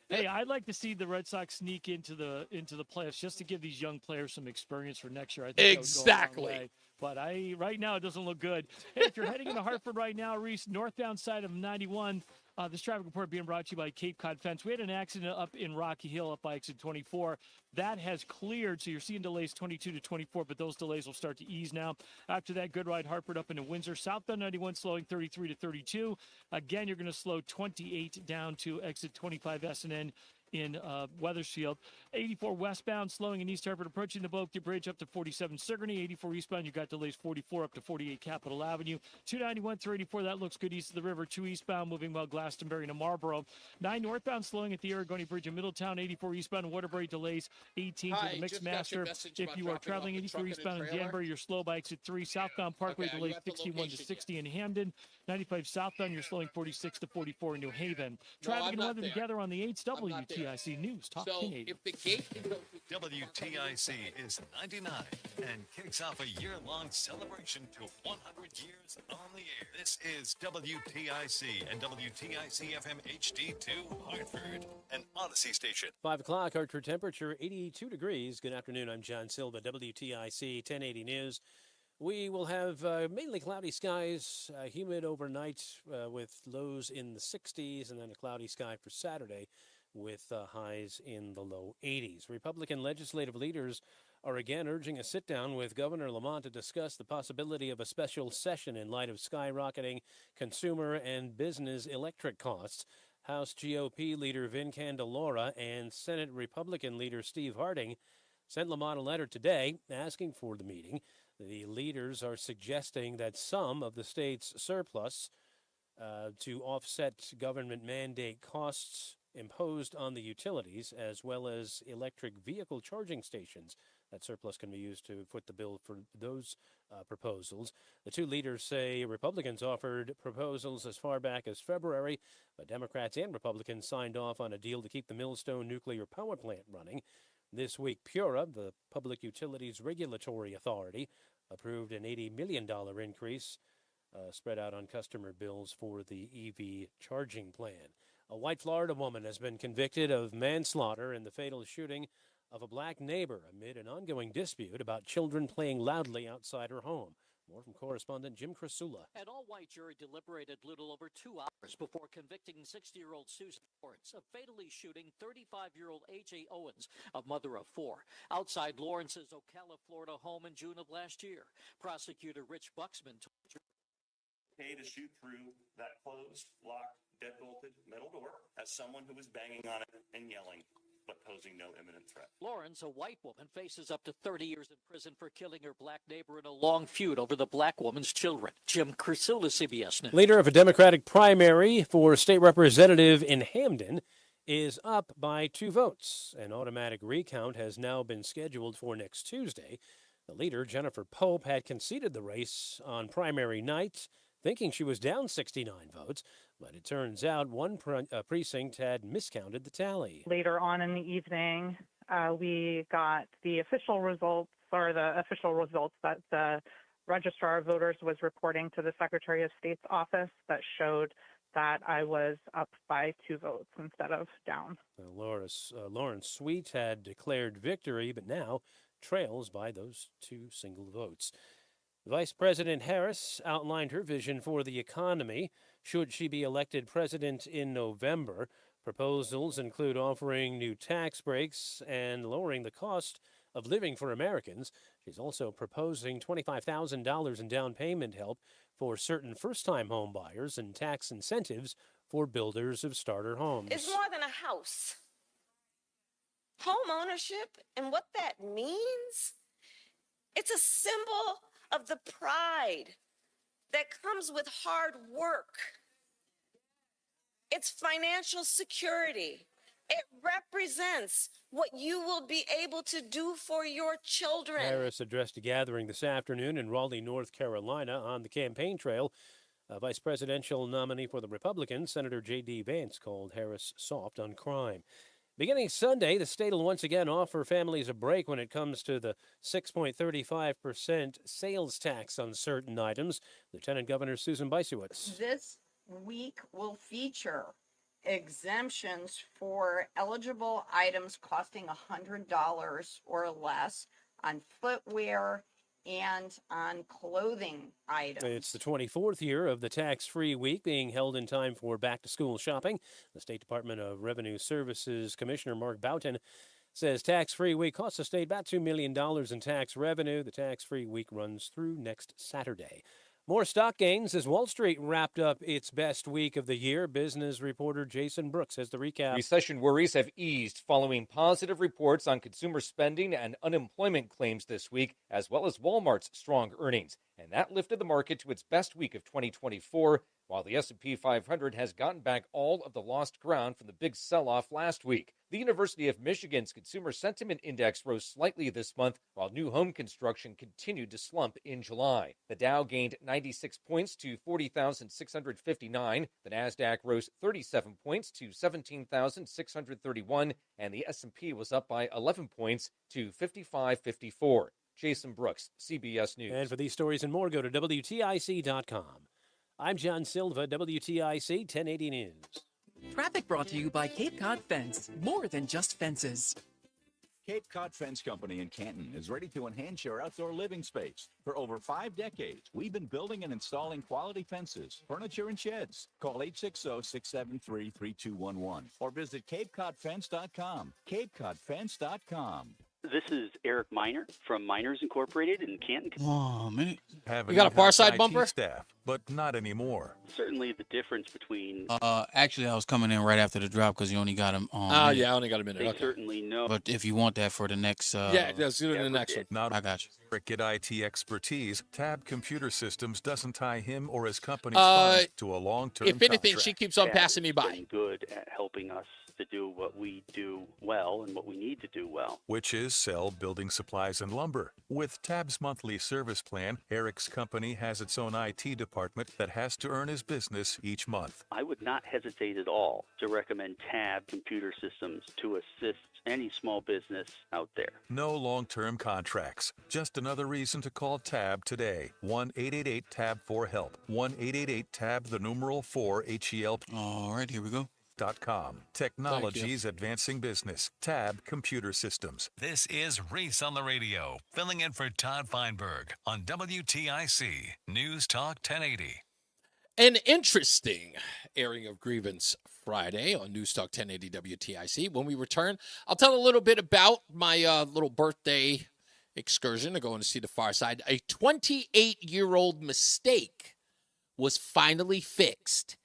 Hey, I'd like to see the Red Sox sneak into the playoffs just to give these young players some experience for next year. I think exactly. That would go a long way. But right now it doesn't look good. Hey, if you're heading into Hartford right now, Reese, northbound side of 91, This traffic report being brought to you by Cape Cod Fence. We had an accident up in Rocky Hill up by exit 24. That has cleared, so you're seeing delays 22 to 24, but those delays will start to ease now. After that, good ride Hartford up into Windsor. Southbound 91 slowing 33 to 32. Again, you're going to slow 28 down to exit 25 S&N in Wethersfield. 84 westbound slowing in East Hartford approaching the Boca Bridge up to 47 Sigourney. 84 eastbound, you got delays 44 up to 48 Capitol Avenue. 291 through 84, that looks good east of the river. 2 eastbound moving well Glastonbury to Marlboro. 9 northbound slowing at the Aragoni Bridge in Middletown. 84 eastbound in Waterbury delays 18 to the Mixmaster. If you are traveling 84 eastbound in Danbury, you're slow by exit 3. Southbound Parkway delays 61 to 60 in Hamden. 95 southbound, you're slowing 46 to 44 in New Haven. Traffic and weather together on the 8th WTIC News Talk So 1080. if the gate is open, WTIC is 99 and kicks off a year-long celebration to 100 years on the air. This is WTIC and WTIC FM HD2 Hartford, an Odyssey station. 5 o'clock, Hartford temperature 82 degrees. Good afternoon, I'm John Silva, WTIC 1080 News. We will have mainly cloudy skies, humid overnight with lows in the 60s, and then a cloudy sky for Saturday with highs in the low 80s. Republican legislative leaders are again urging a sit-down with Governor Lamont to discuss the possibility of a special session in light of skyrocketing consumer and business electric costs. House GOP leader Vin Candelora and Senate Republican leader Steve Harding sent Lamont a letter today asking for the meeting. The leaders are suggesting that some of the state's surplus to offset government mandate costs imposed on the utilities, as well as electric vehicle charging stations. That surplus can be used to foot the bill for those proposals. The two leaders say Republicans offered proposals as far back as February, but Democrats and Republicans signed off on a deal to keep the Millstone nuclear power plant running. This week, PURA, the Public Utilities Regulatory Authority, approved an $80 million increase spread out on customer bills for the EV charging plan. A white Florida woman has been convicted of manslaughter in the fatal shooting of a black neighbor amid an ongoing dispute about children playing loudly outside her home. More from correspondent Jim Crisula. An all-white jury deliberated little over 2 hours before convicting 60-year-old Susan Lawrence of fatally shooting 35-year-old A.J. Owens, a mother of 4, outside Lawrence's Ocala, Florida home in June of last year. Prosecutor Rich Buxman told the jury Pay to shoot through that closed, locked, deadbolted metal door as someone who was banging on it and yelling, but posing no imminent threat. Lawrence, a white woman, faces up to 30 years in prison for killing her black neighbor in a long feud over the black woman's children. Jim Crisula, CBS News. Leader of a Democratic primary for state representative in Hamden is up by 2 votes. An automatic recount has now been scheduled for next Tuesday. The leader, Jennifer Pope, had conceded the race on primary night, thinking she was down 69 votes, but it turns out one precinct had miscounted the tally. Later on in the evening, we got the official results, that the Registrar of Voters was reporting to the Secretary of State's office that showed that I was up by 2 votes instead of down. Lawrence Sweet had declared victory, but now trails by those 2 single votes. Vice President Harris outlined her vision for the economy should she be elected president in November. Proposals include offering new tax breaks and lowering the cost of living for Americans. She's also proposing $25,000 in down payment help for certain first-time home buyers and tax incentives for builders of starter homes. It's more than a house. Home ownership and what that means, it's a symbol of the pride that comes with hard work. It's financial security. It represents what you will be able to do for your children. Harris addressed a gathering this afternoon in Raleigh, North Carolina. On the campaign trail, vice presidential nominee for the Republicans, Senator J.D. Vance, called Harris soft on crime. Beginning Sunday, the state will once again offer families a break when it comes to the 6.35% sales tax on certain items. Lieutenant Governor Susan Bysiewicz. This week will feature exemptions for eligible items costing $100 or less on footwear and on clothing items. It's the 24th year of the tax-free week being held in time for back-to-school shopping. The State Department of Revenue Services Commissioner Mark Boughton says tax-free week costs the state about $2 million in tax revenue. The tax-free week runs through next Saturday. More stock gains as Wall Street wrapped up its best week of the year. Business reporter Jason Brooks has the recap. Recession worries have eased following positive reports on consumer spending and unemployment claims this week, as well as Walmart's strong earnings. And that lifted the market to its best week of 2024, while the S&P 500 has gotten back all of the lost ground from the big sell-off last week. The University of Michigan's Consumer Sentiment Index rose slightly this month, while new home construction continued to slump in July. The Dow gained 96 points to 40,659. The Nasdaq rose 37 points to 17,631, and the S&P was up by 11 points to 5554. Jason Brooks, CBS News. And for these stories and more, go to WTIC.com. I'm John Silva, WTIC 1080 News. Traffic brought to you by Cape Cod Fence, more than just fences. Cape Cod Fence Company in Canton is ready to enhance your outdoor living space. For over 5 decades, we've been building and installing quality fences, furniture, and sheds. Call 860-673-3211 or visit CapeCodFence.com. CapeCodFence.com. This is Eric Miner from Miners Incorporated in Canton. Oh, man. You got a Far Side bumper? Staff, but not anymore. Certainly the difference between... Actually, I was coming in right after the drop because you only got him on. Oh, yeah, I only got a minute. They Okay. certainly know. But if you want that for the next... Yeah, let's do it in the next one. Not I got you. Get IT expertise. Tab Computer Systems doesn't tie him or his company's funds to a long-term If anything, contract. she keeps on passing me by. Good at helping us to do what we do well and what we need to do well. Which is sell building supplies and lumber. With Tab's monthly service plan, Eric's company has its own IT department that has to earn his business each month. I would not hesitate at all to recommend Tab Computer Systems to assist any small business out there. No long-term contracts. Just another reason to call Tab today. 1-888-TAB-4-HELP. 1-888-TAB-4-HELP. All right, here we go. Technologies advancing business. Tab Computer Systems. This is Reese on the Radio, filling in for Todd Feinberg on WTIC News Talk 1080. An interesting airing of Grievance Friday on News Talk 1080 WTIC. When we return, I'll tell a little bit about my little birthday excursion to go to see the Far Side. A 28-year-old mistake was finally fixed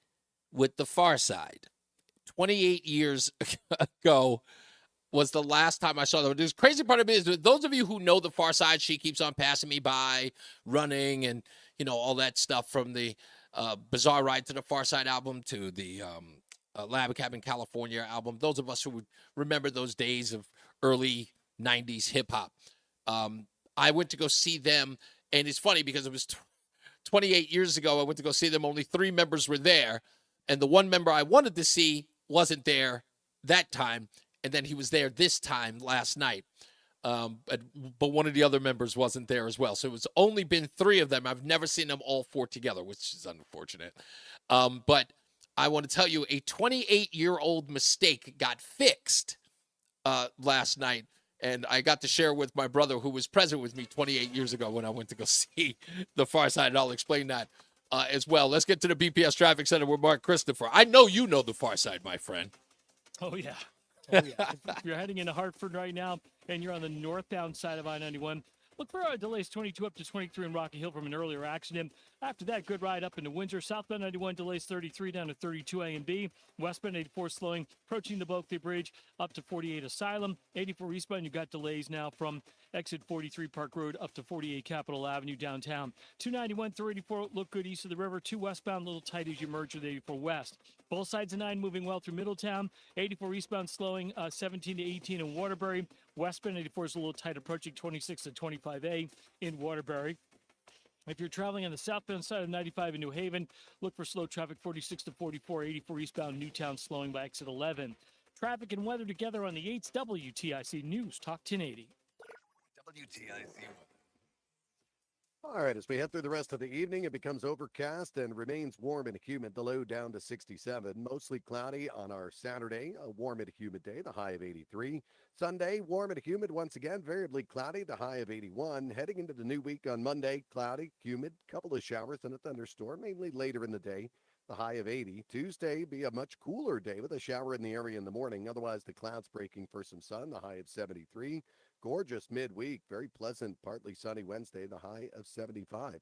with the Far Side. 28 years ago was the last time I saw them. The crazy part of it is that those of you who know the Far Side, she keeps on passing me by, running, and all that stuff from the Bizarre Ride to the Far Side album to the Lab Cabin California album. Those of us who would remember those days of early 90s hip hop. I went to go see them, and it's funny because it was 28 years ago. I went to go see them. Only 3 members were there, and the one member I wanted to see wasn't there that time, and then he was there this time last night. But one of the other members wasn't there as well. So it's only been 3 of them. I've never seen them all 4 together, which is unfortunate. But I want to tell you, a 28-year-old mistake got fixed last night. And I got to share with my brother, who was present with me 28 years ago when I went to go see the Far Side. And I'll explain that as well. Let's get to the BPS Traffic Center with Mark Christopher. I know you know the Far Side, my friend. Oh, yeah. Oh, yeah. If you're heading into Hartford right now and you're on the northbound side of I-91, look for delays 22 up to 23 in Rocky Hill from an earlier accident. After that, good ride up into Windsor. Southbound 91 delays 33 down to 32A and B. Westbound 84 slowing, approaching the Bulkley Bridge up to 48 Asylum. 84 eastbound, you've got delays now from exit 43 Park Road up to 48 Capitol Avenue downtown. 291 through 84 look good east of the river. 2 westbound, a little tight as you merge with 84 west. Both sides of 9 moving well through Middletown. 84 eastbound slowing 17 to 18 in Waterbury. Westbound 84 is a little tight, approaching 26 to 25A in Waterbury. If you're traveling on the southbound side of 95 in New Haven, look for slow traffic 46 to 44, 84 eastbound Newtown slowing by exit 11. Traffic and weather together on the 8th WTIC News Talk 1080. WTIC. All right, as we head through the rest of the evening, it becomes overcast and remains warm and humid. The low down to 67. Mostly cloudy on our Saturday, a warm and humid day, the high of 83. Sunday, warm and humid once again, variably cloudy, the high of 81. Heading into the new week on Monday, cloudy, humid, couple of showers and a thunderstorm, mainly later in the day, the high of 80. Tuesday, be a much cooler day with a shower in the area in the morning. Otherwise, the clouds breaking for some sun, the high of 73. Gorgeous midweek, very pleasant, partly sunny Wednesday, the high of 75.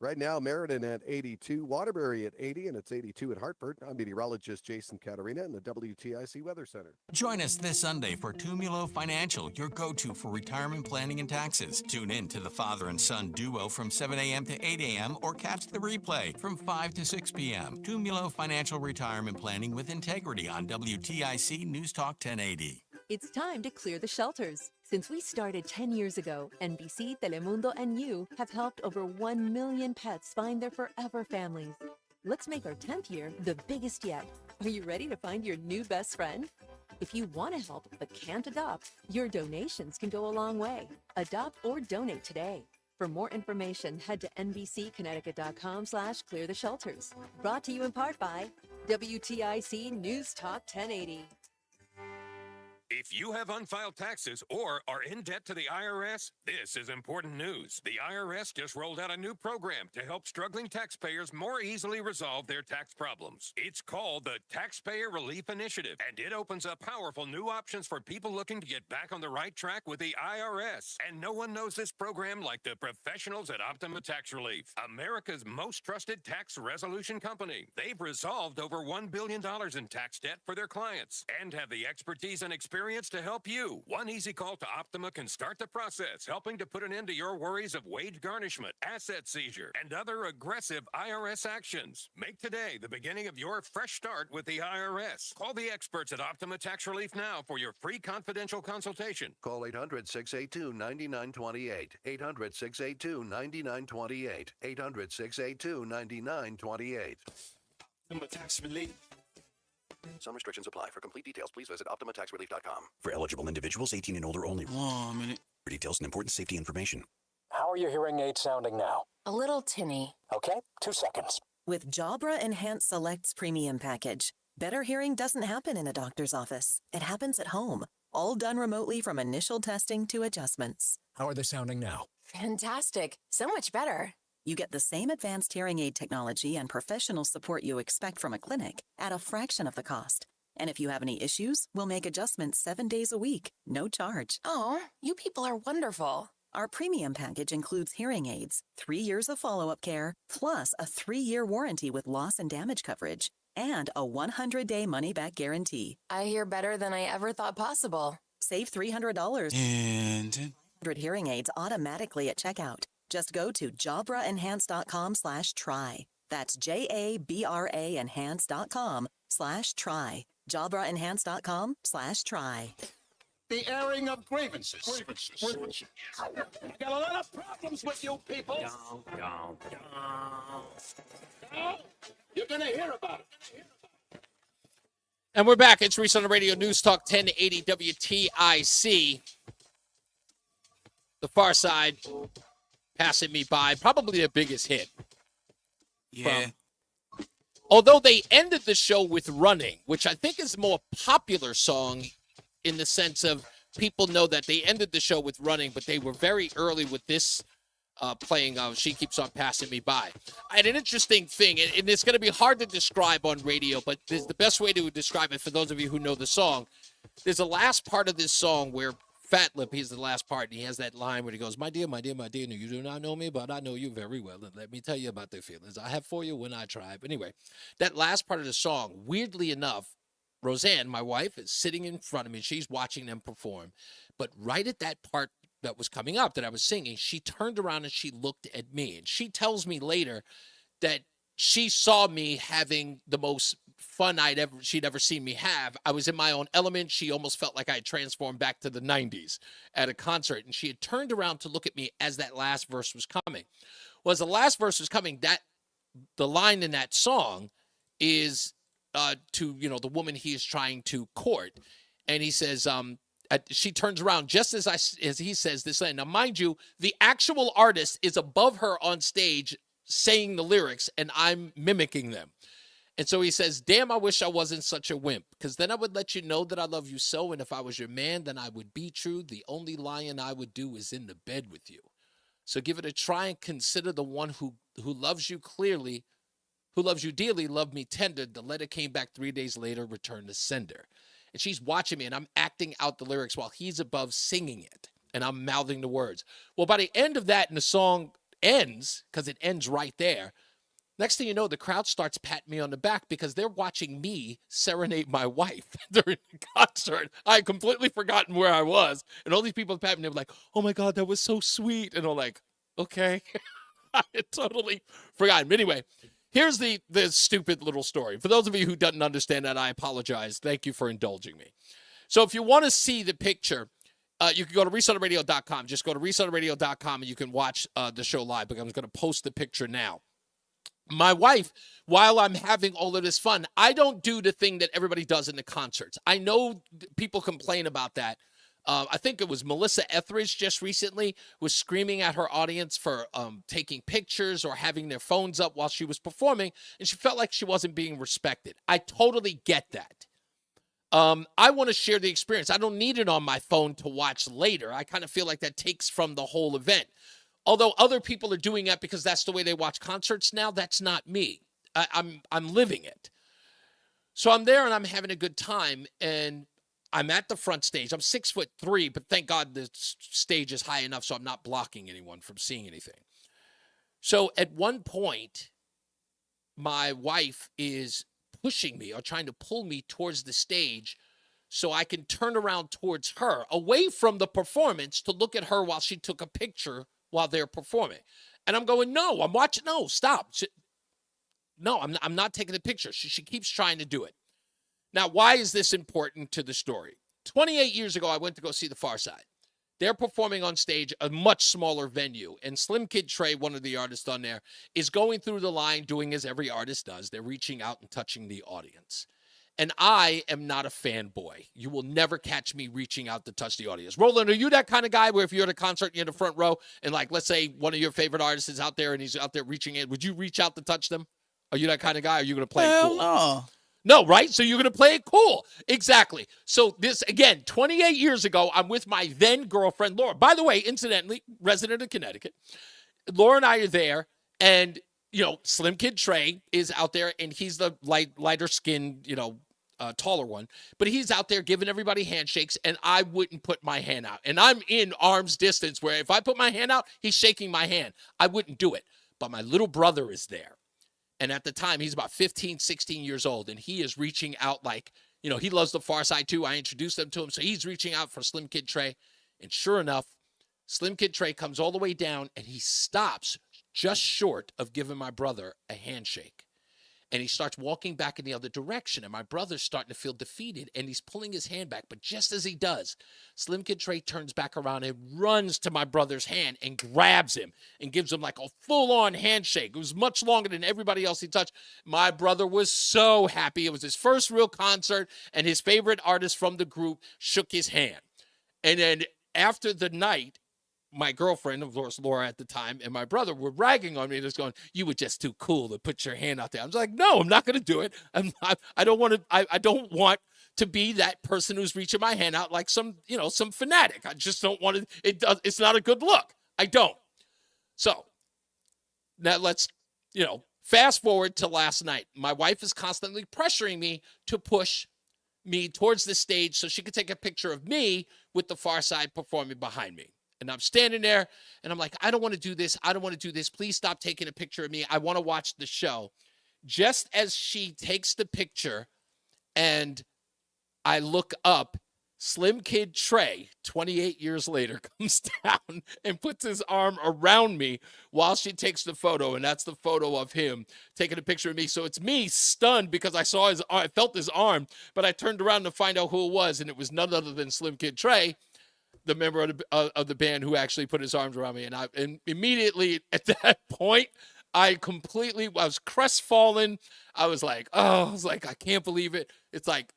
Right now, Meriden at 82, Waterbury at 80, and it's 82 at Hartford. I'm meteorologist Jason Caterina in the WTIC Weather Center. Join us this Sunday for Tumulo Financial, your go-to for retirement planning and taxes. Tune in to the father and son duo from 7 a.m. to 8 a.m. or catch the replay from 5 to 6 p.m. Tumulo Financial Retirement Planning with Integrity on WTIC NewsTalk 1080. It's time to clear the shelters. Since we started 10 years ago, NBC, Telemundo, and you have helped over 1 million pets find their forever families. Let's make our 10th year the biggest yet. Are you ready to find your new best friend? If you want to help but can't adopt, your donations can go a long way. Adopt or donate today. For more information, head to nbcconnecticut.com/cleartheshelters. Brought to you in part by WTIC News Talk 1080. If you have unfiled taxes or are in debt to the IRS, this is important news. The IRS just rolled out a new program to help struggling taxpayers more easily resolve their tax problems. It's called the Taxpayer Relief Initiative, and it opens up powerful new options for people looking to get back on the right track with the IRS. And no one knows this program like the professionals at Optima Tax Relief, America's most trusted tax resolution company. They've resolved over $1 billion in tax debt for their clients and have the expertise and experience to help you. One easy call to Optima can start the process, helping to put an end to your worries of wage garnishment, asset seizure, and other aggressive IRS actions. Make today the beginning of your fresh start with the IRS. Call the experts at Optima Tax Relief now for your free confidential consultation. Call 800-682-9928. 800-682-9928. 800-682-9928. Optima Tax Relief. Some restrictions apply. For complete details, please visit OptimaTaxRelief.com. For eligible individuals, 18 and older only. One minute. For details and important safety information. How are your hearing aids sounding now? A little tinny. Okay, 2 seconds. With Jabra Enhanced Selects Premium Package, better hearing doesn't happen in a doctor's office. It happens at home, all done remotely from initial testing to adjustments. How are they sounding now? Fantastic. So much better. You get the same advanced hearing aid technology and professional support you expect from a clinic at a fraction of the cost. And if you have any issues, we'll make adjustments 7 days a week, no charge. Oh, you people are wonderful. Our premium package includes hearing aids, 3 years of follow-up care, plus a 3-year warranty with loss and damage coverage, and a 100-day money-back guarantee. I hear better than I ever thought possible. Save $300. And 100 hearing aids automatically at checkout. Just go to jabraenhance.com/try. That's JABRA enhance.com/try. jabraenhance.com/try. the airing of grievances. I got a lot of problems with you people. You're going to hear about it. And we're back. It's Reese on the Radio, News Talk 1080 WTIC. The Far Side, Passing Me By, probably the biggest hit. Yeah. Although they ended the show with Running, which I think is a more popular song in the sense of people know that they ended the show with Running, but they were very early with this playing She Keeps On Passing Me By. I had an interesting thing, and it's going to be hard to describe on radio, but the best way to describe it for those of you who know the song, there's a last part of this song where Fat Lip, he's the last part, and he has that line where he goes, my dear, no, you do not know me, but I know you very well, and let me tell you about the feelings I have for you when I try. But anyway, that last part of the song, weirdly enough, Roseanne, my wife, is sitting in front of me. She's watching them perform. But right at that part that was coming up that I was singing, she turned around and she looked at me. And she tells me later that she saw me having the most fun she'd ever seen me have. I was in my own element. She almost felt like I had transformed back to the 90s at a concert. And she had turned around to look at me as that last verse was coming. Well, as the last verse was coming, the line in that song is to, the woman he is trying to court. And he says, She turns around just as he says this line. Now, mind you, the actual artist is above her on stage saying the lyrics, and I'm mimicking them. And so he says, damn, I wish I wasn't such a wimp, because then I would let you know that I love you so, and if I was your man, then I would be true. The only lying I would do is in the bed with you. So give it a try and consider the one who loves you clearly, who loves you dearly, loved me tender. The letter came back 3 days later, returned to sender. And she's watching me, and I'm acting out the lyrics while he's above singing it, and I'm mouthing the words. Well, by the end of that, and the song ends, because it ends right there, next thing you know, the crowd starts patting me on the back because they're watching me serenade my wife during the concert. I had completely forgotten where I was, and all these people patting me, they were like, oh my God, that was so sweet. And I'm like, okay. I had totally forgotten. But anyway, here's the stupid little story. For those of you who doesn't understand that, I apologize. Thank you for indulging me. So if you want to see the picture, you can go to ReeseOnTheRadio.com. Just go to ReeseOnTheRadio.com and you can watch the show live, because I'm going to post the picture now. My wife, while I'm having all of this fun, I don't do the thing that everybody does in the concerts. I know people complain about that. I think it was Melissa Etheridge just recently was screaming at her audience for taking pictures or having their phones up while she was performing, and she felt like she wasn't being respected. I totally get that. I want to share the experience. I don't need it on my phone to watch later. I kind of feel like that takes from the whole event. Although other people are doing it because that's the way they watch concerts now, that's not me. I'm living it. So I'm there and I'm having a good time, and I'm at the front stage. I'm 6'3", but thank God the stage is high enough so I'm not blocking anyone from seeing anything. So at one point, my wife is pushing me or trying to pull me towards the stage so I can turn around towards her, away from the performance, to look at her while she took a picture while they're performing. And I'm going, no, I'm watching. No, stop. No, I'm not taking the picture. She keeps trying to do it. Now, why is this important to the story? 28 years ago, I went to go see the Far Side. They're performing on stage, a much smaller venue. And Slim Kid Trey, one of the artists on there, is going through the line, doing as every artist does. They're reaching out and touching the audience. And I am not a fanboy. You will never catch me reaching out to touch the audience. Roland, are you that kind of guy where if you're at a concert, you're in the front row, and like, let's say one of your favorite artists is out there and he's out there reaching in, would you reach out to touch them? Are you that kind of guy? Or are you going to play it cool? No. No, right? So you're going to play it cool. Exactly. So this, again, 28 years ago, I'm with my then girlfriend, Laura. By the way, incidentally, resident of Connecticut. Laura and I are there, and, Slim Kid Trey is out there, and he's the lighter skinned, taller one, but he's out there giving everybody handshakes, and I wouldn't put my hand out. And I'm in arm's distance where if I put my hand out, he's shaking my hand. I wouldn't do it. But my little brother is there. And at the time, he's about 15, 16 years old, and he is reaching out like, he loves the Far Side too. I introduced them to him, so he's reaching out for Slim Kid Trey. And sure enough, Slim Kid Trey comes all the way down, and he stops just short of giving my brother a handshake. And he starts walking back in the other direction, and my brother's starting to feel defeated, and he's pulling his hand back. But just as he does, Slim Kid Trey turns back around and runs to my brother's hand and grabs him and gives him like a full-on handshake. It was much longer than everybody else he touched. My brother was so happy. It was his first real concert, and his favorite artist from the group shook his hand. And then after the night, my girlfriend, of course, Laura at the time, and my brother were ragging on me, just going, you were just too cool to put your hand out there. I was like, no, I'm not going to do it. I don't want to be that person who's reaching my hand out like some fanatic. I just don't want to. It's not a good look. I don't. So now let's, fast forward to last night. My wife is constantly pressuring me to push me towards the stage so she could take a picture of me with the Far Side performing behind me. And I'm standing there, and I'm like, I don't want to do this. I don't want to do this. Please stop taking a picture of me. I want to watch the show. Just as she takes the picture, and I look up, Slim Kid Trey, 28 years later, comes down and puts his arm around me while she takes the photo, and that's the photo of him taking a picture of me. So it's me stunned because I felt his arm, but I turned around to find out who it was, and it was none other than Slim Kid Trey, the member of the band who actually put his arms around me. And immediately at that point, I was crestfallen. I was like, I can't believe it. It's like,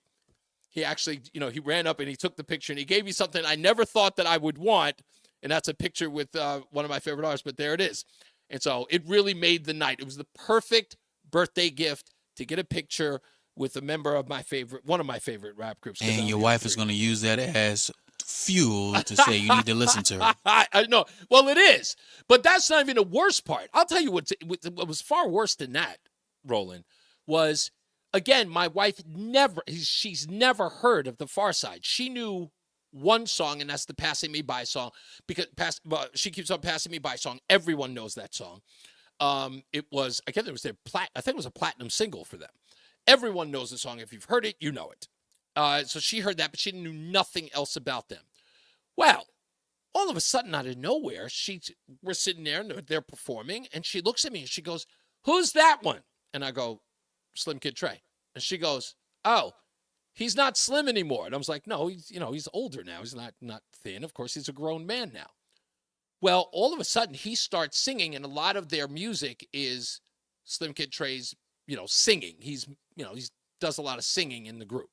he actually, he ran up and he took the picture and he gave me something I never thought that I would want. And that's a picture with one of my favorite artists, but there it is. And so it really made the night. It was the perfect birthday gift to get a picture with a member of one of my favorite rap groups. And your wife is going to use that as fuel to say you need to listen to her. I know. Well, it is. But that's not even the worst part. I'll tell you what was far worse than that, Roland, was, again, my wife she's never heard of the Far Side. She knew one song, and that's the Passing Me By song, because She Keeps On Passing Me By song. Everyone knows that song. It was, again, I think it was a platinum single for them. Everyone knows the song. If you've heard it, you know it. So she heard that, but she knew nothing else about them. Well, all of a sudden, out of nowhere, we're sitting there and they're performing, and she looks at me and she goes, "Who's that one?" And I go, "Slim Kid Trey." And she goes, "Oh, he's not slim anymore." And I was like, "No, he's older now. He's not thin. Of course, he's a grown man now." Well, all of a sudden, he starts singing, and a lot of their music is Slim Kid Trey's, singing. He does a lot of singing in the group.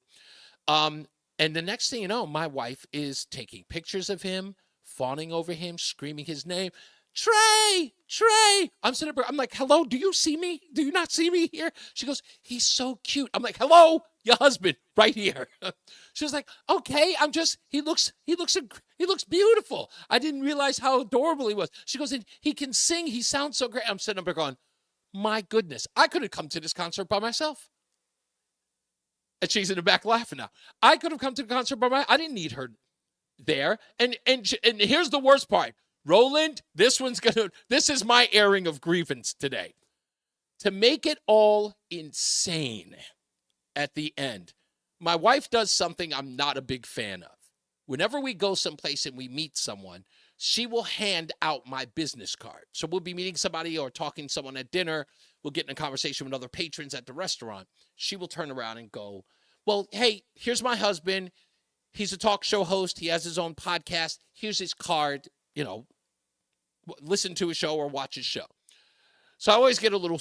And the next thing you know, my wife is taking pictures of him, fawning over him, screaming his name. "Trey, Trey." I'm sitting there, I'm like, "Hello, do you see me? Do you not see me here?" She goes, "He's so cute." I'm like, "Hello, your husband right here." She was like, "Okay, he looks beautiful. I didn't realize how adorable he was." She goes, "And he can sing. He sounds so great." I'm sitting up there going, my goodness, I could have come to this concert by myself. And she's in the back laughing now. I could have come to the concert by myself. I didn't need her there. And here's the worst part. Roland, this is my airing of grievance today. To make it all insane at the end, my wife does something I'm not a big fan of. Whenever we go someplace and we meet someone, she will hand out my business card. So we'll be meeting somebody or talking to someone at dinner. We'll get in a conversation with other patrons at the restaurant. She will turn around and go, "Well, hey, here's my husband. He's a talk show host. He has his own podcast. Here's his card. Listen to his show or watch his show." So I always get a little,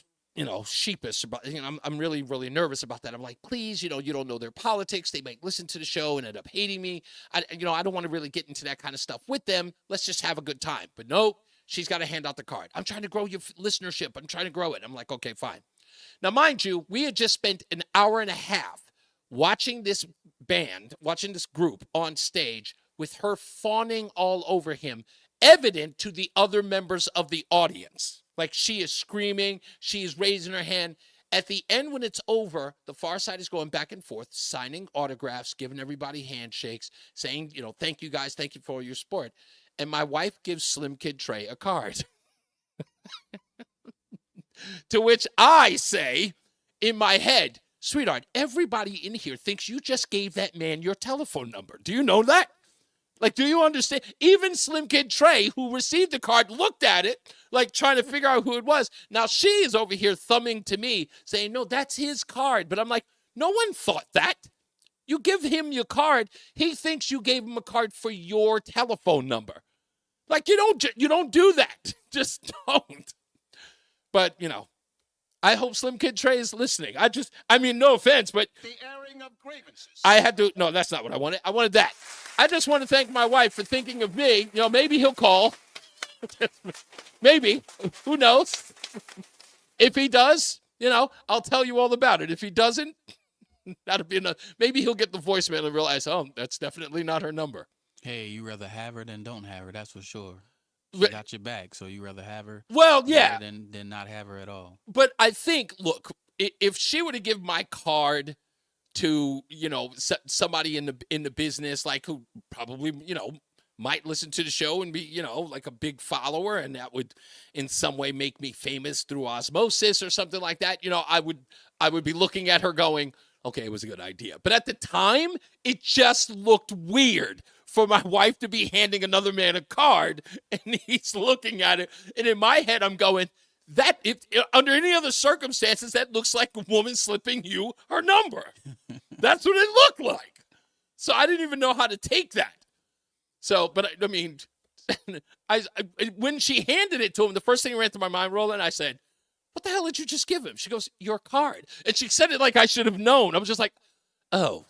sheepish about, I'm really, really nervous about that. I'm like, please, you don't know their politics. They might listen to the show and end up hating me. I don't want to really get into that kind of stuff with them. Let's just have a good time. But no, she's got to hand out the card. "I'm trying to grow your listenership. I'm trying to grow it." I'm like, okay, fine. Now, mind you, we had just spent an hour and a half watching this group on stage with her fawning all over him, evident to the other members of the audience. Like, she is screaming, she is raising her hand. At the end, when it's over, the Far Side is going back and forth, signing autographs, giving everybody handshakes, saying, "Thank you guys, thank you for your support." And my wife gives Slim Kid Trey a card. To which I say, in my head, "Sweetheart, everybody in here thinks you just gave that man your telephone number. Do you know that? Like, do you understand?" Even Slim Kid Trey, who received the card, looked at it, like trying to figure out who it was. Now she is over here thumbing to me, saying, "No, that's his card." But I'm like, no one thought that. You give him your card. He thinks you gave him a card for your telephone number. Like, you don't do that. Just don't. But, I hope Slim Kid Trey is listening. No offense, but The airing of grievances. I had to, no, that's not what I wanted. I wanted that. I just want to thank my wife for thinking of me. Maybe he'll call. Maybe. Who knows? If he does, I'll tell you all about it. If he doesn't, that'll be enough. Maybe he'll get the voicemail and realize, oh, that's definitely not her number. Hey, you rather have her than don't have her, that's for sure. She got your back, so you rather have her than not have her at all. But I think, look, if she were to give my card to, somebody in the business, like, who probably, might listen to the show and be, like a big follower, and that would in some way make me famous through osmosis or something like that, I would be looking at her going, okay, it was a good idea. But at the time, it just looked weird for my wife to be handing another man a card, and he's looking at it. And in my head, I'm going, that if under any other circumstances, that looks like a woman slipping you her number. That's what it looked like. So I didn't even know how to take that. So, but I mean, when she handed it to him, the first thing that ran through my mind, Roland, I said, "What the hell did you just give him?" She goes, "Your card." And she said it like I should have known. I was just like, oh.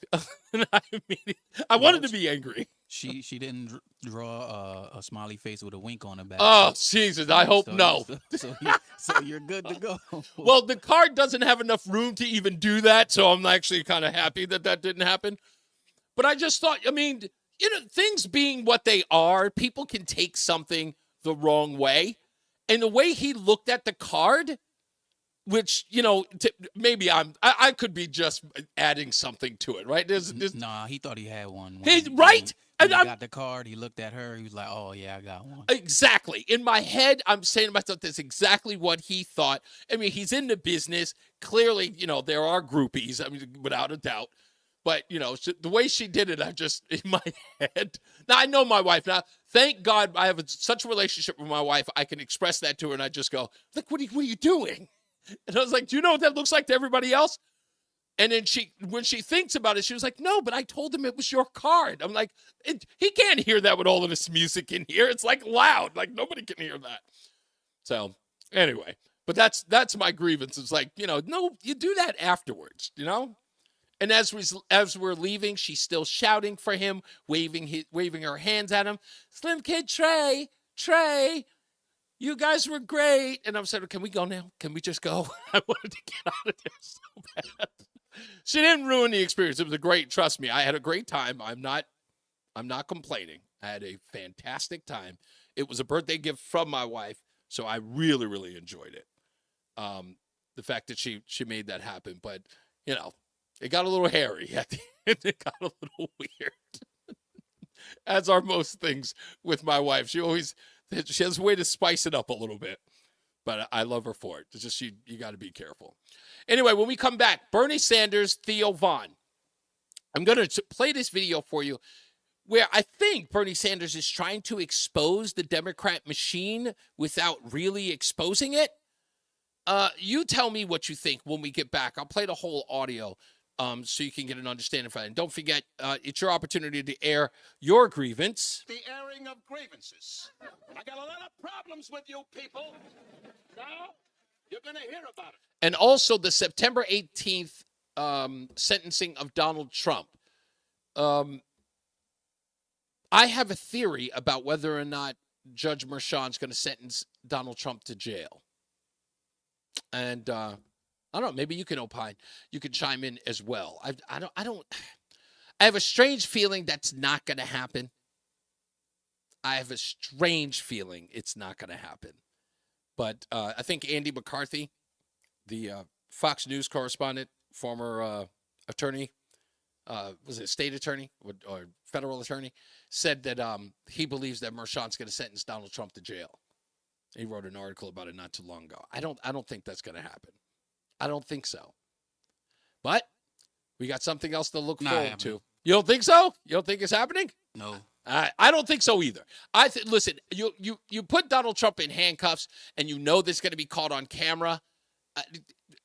I wanted to be angry. She didn't draw a smiley face with a wink on her back. Oh, Jesus, I hope no. So you're good to go. Well, the card doesn't have enough room to even do that, so I'm actually kind of happy that didn't happen. But I just thought, things being what they are, people can take something the wrong way. And the way he looked at the card, which, maybe I could be just adding something to it, right? Nah, he thought he had one. Right? When he got the card, he looked at her, he was like, oh, yeah, I got one. Exactly. In my head, I'm saying to myself, that's exactly what he thought. I mean, he's in the business. Clearly, there are groupies, without a doubt. But, the way she did it, I just, in my head. Now, I know my wife. Now, thank God I have such a relationship with my wife, I can express that to her, and I just go, look, what are you doing? And I was like, do you know what that looks like to everybody else? And then when she thinks about it, she was like, no, but I told him it was your card. I'm like, he can't hear that with all of this music in here. It's like loud. Like nobody can hear that. So anyway, but that's my grievance. It's like, no, you do that afterwards, And as we're leaving, she's still shouting for him, waving her hands at him. Slim Kid Trey, you guys were great. And I'm saying, can we go now? Can we just go? I wanted to get out of there so bad. She didn't ruin the experience. It was trust me, I had a great time. I'm not complaining. I had a fantastic time. It was a birthday gift from my wife, so I really, really enjoyed it. The fact that she made that happen. But, it got a little hairy at the end. It got a little weird. As are most things with my wife. She has a way to spice it up a little bit. But I love her for it. It's just you got to be careful. Anyway, when we come back, Bernie Sanders, Theo Vaughn. I'm going to play this video for you where I think Bernie Sanders is trying to expose the Democrat machine without really exposing it. You tell me what you think when we get back. I'll play the whole audio so you can get an understanding for it. And don't forget, it's your opportunity to air your grievance. The airing of grievances. I got a lot of problems with you people. Now, you're going to hear about it. And also the September 18th sentencing of Donald Trump. I have a theory about whether or not Judge Merchan's going to sentence Donald Trump to jail. And I don't know, maybe you can opine. You can chime in as well. I have a strange feeling that's not going to happen. I have a strange feeling it's not going to happen. But I think Andy McCarthy, the Fox News correspondent, former attorney, was it state attorney or federal attorney, said that he believes that Merchan's going to sentence Donald Trump to jail. He wrote an article about it not too long ago. I don't think that's going to happen. I don't think so. But we got something else to look forward to. You don't think so? You don't think it's happening? No. I don't think so either. Listen, you put Donald Trump in handcuffs and you know this is going to be caught on camera.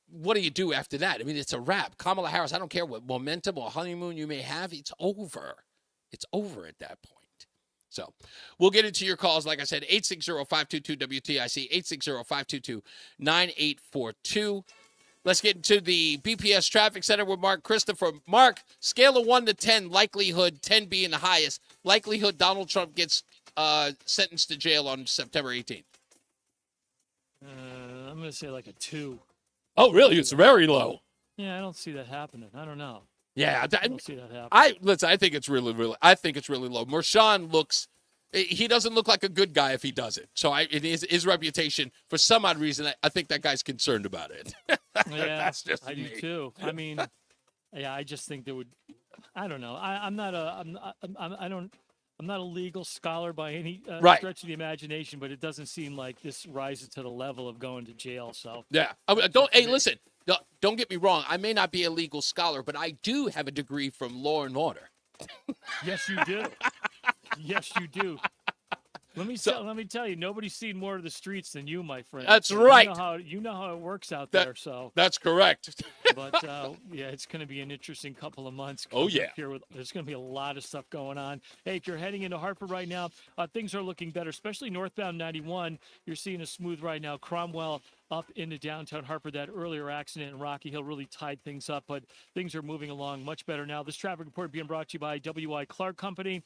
What do you do after that? I mean, it's a wrap. Kamala Harris, I don't care what momentum or honeymoon you may have. It's over. It's over at that point. So we'll get into your calls. Like I said, 860-522-WTIC, 860-522-9842. Let's get into the BPS Traffic Center with Mark Christopher. Mark, scale of 1 to 10, likelihood, 10 being the highest, likelihood Donald Trump gets sentenced to jail on September 18th. I'm going to say like a 2. Oh, really? It's very low. Yeah, I don't see that happening. I don't know. Yeah, I don't see that happening. I think it's really low. Merchan he doesn't look like a good guy if he does it. So his reputation, for some odd reason, I think that guy's concerned about it. Yeah, That's just I do too. I mean, yeah, I just think there would. I don't know. I'm not a legal scholar by any stretch of the imagination, but it doesn't seem like this rises to the level of going to jail. So yeah, listen. Don't get me wrong. I may not be a legal scholar, but I do have a degree from Law and Order. Yes, you do. Yes, you do. Let me tell you, nobody's seen more of the streets than you, my friend. That's right. You know how it works out there. So that's correct. But yeah, it's going to be an interesting couple of months. Oh yeah. There's going to be a lot of stuff going on. Hey, if you're heading into Hartford right now, things are looking better, especially northbound 91. You're seeing a smooth right now. Cromwell up into downtown Hartford. That earlier accident in Rocky Hill really tied things up, but things are moving along much better now. This traffic report being brought to you by W.I. Clark Company.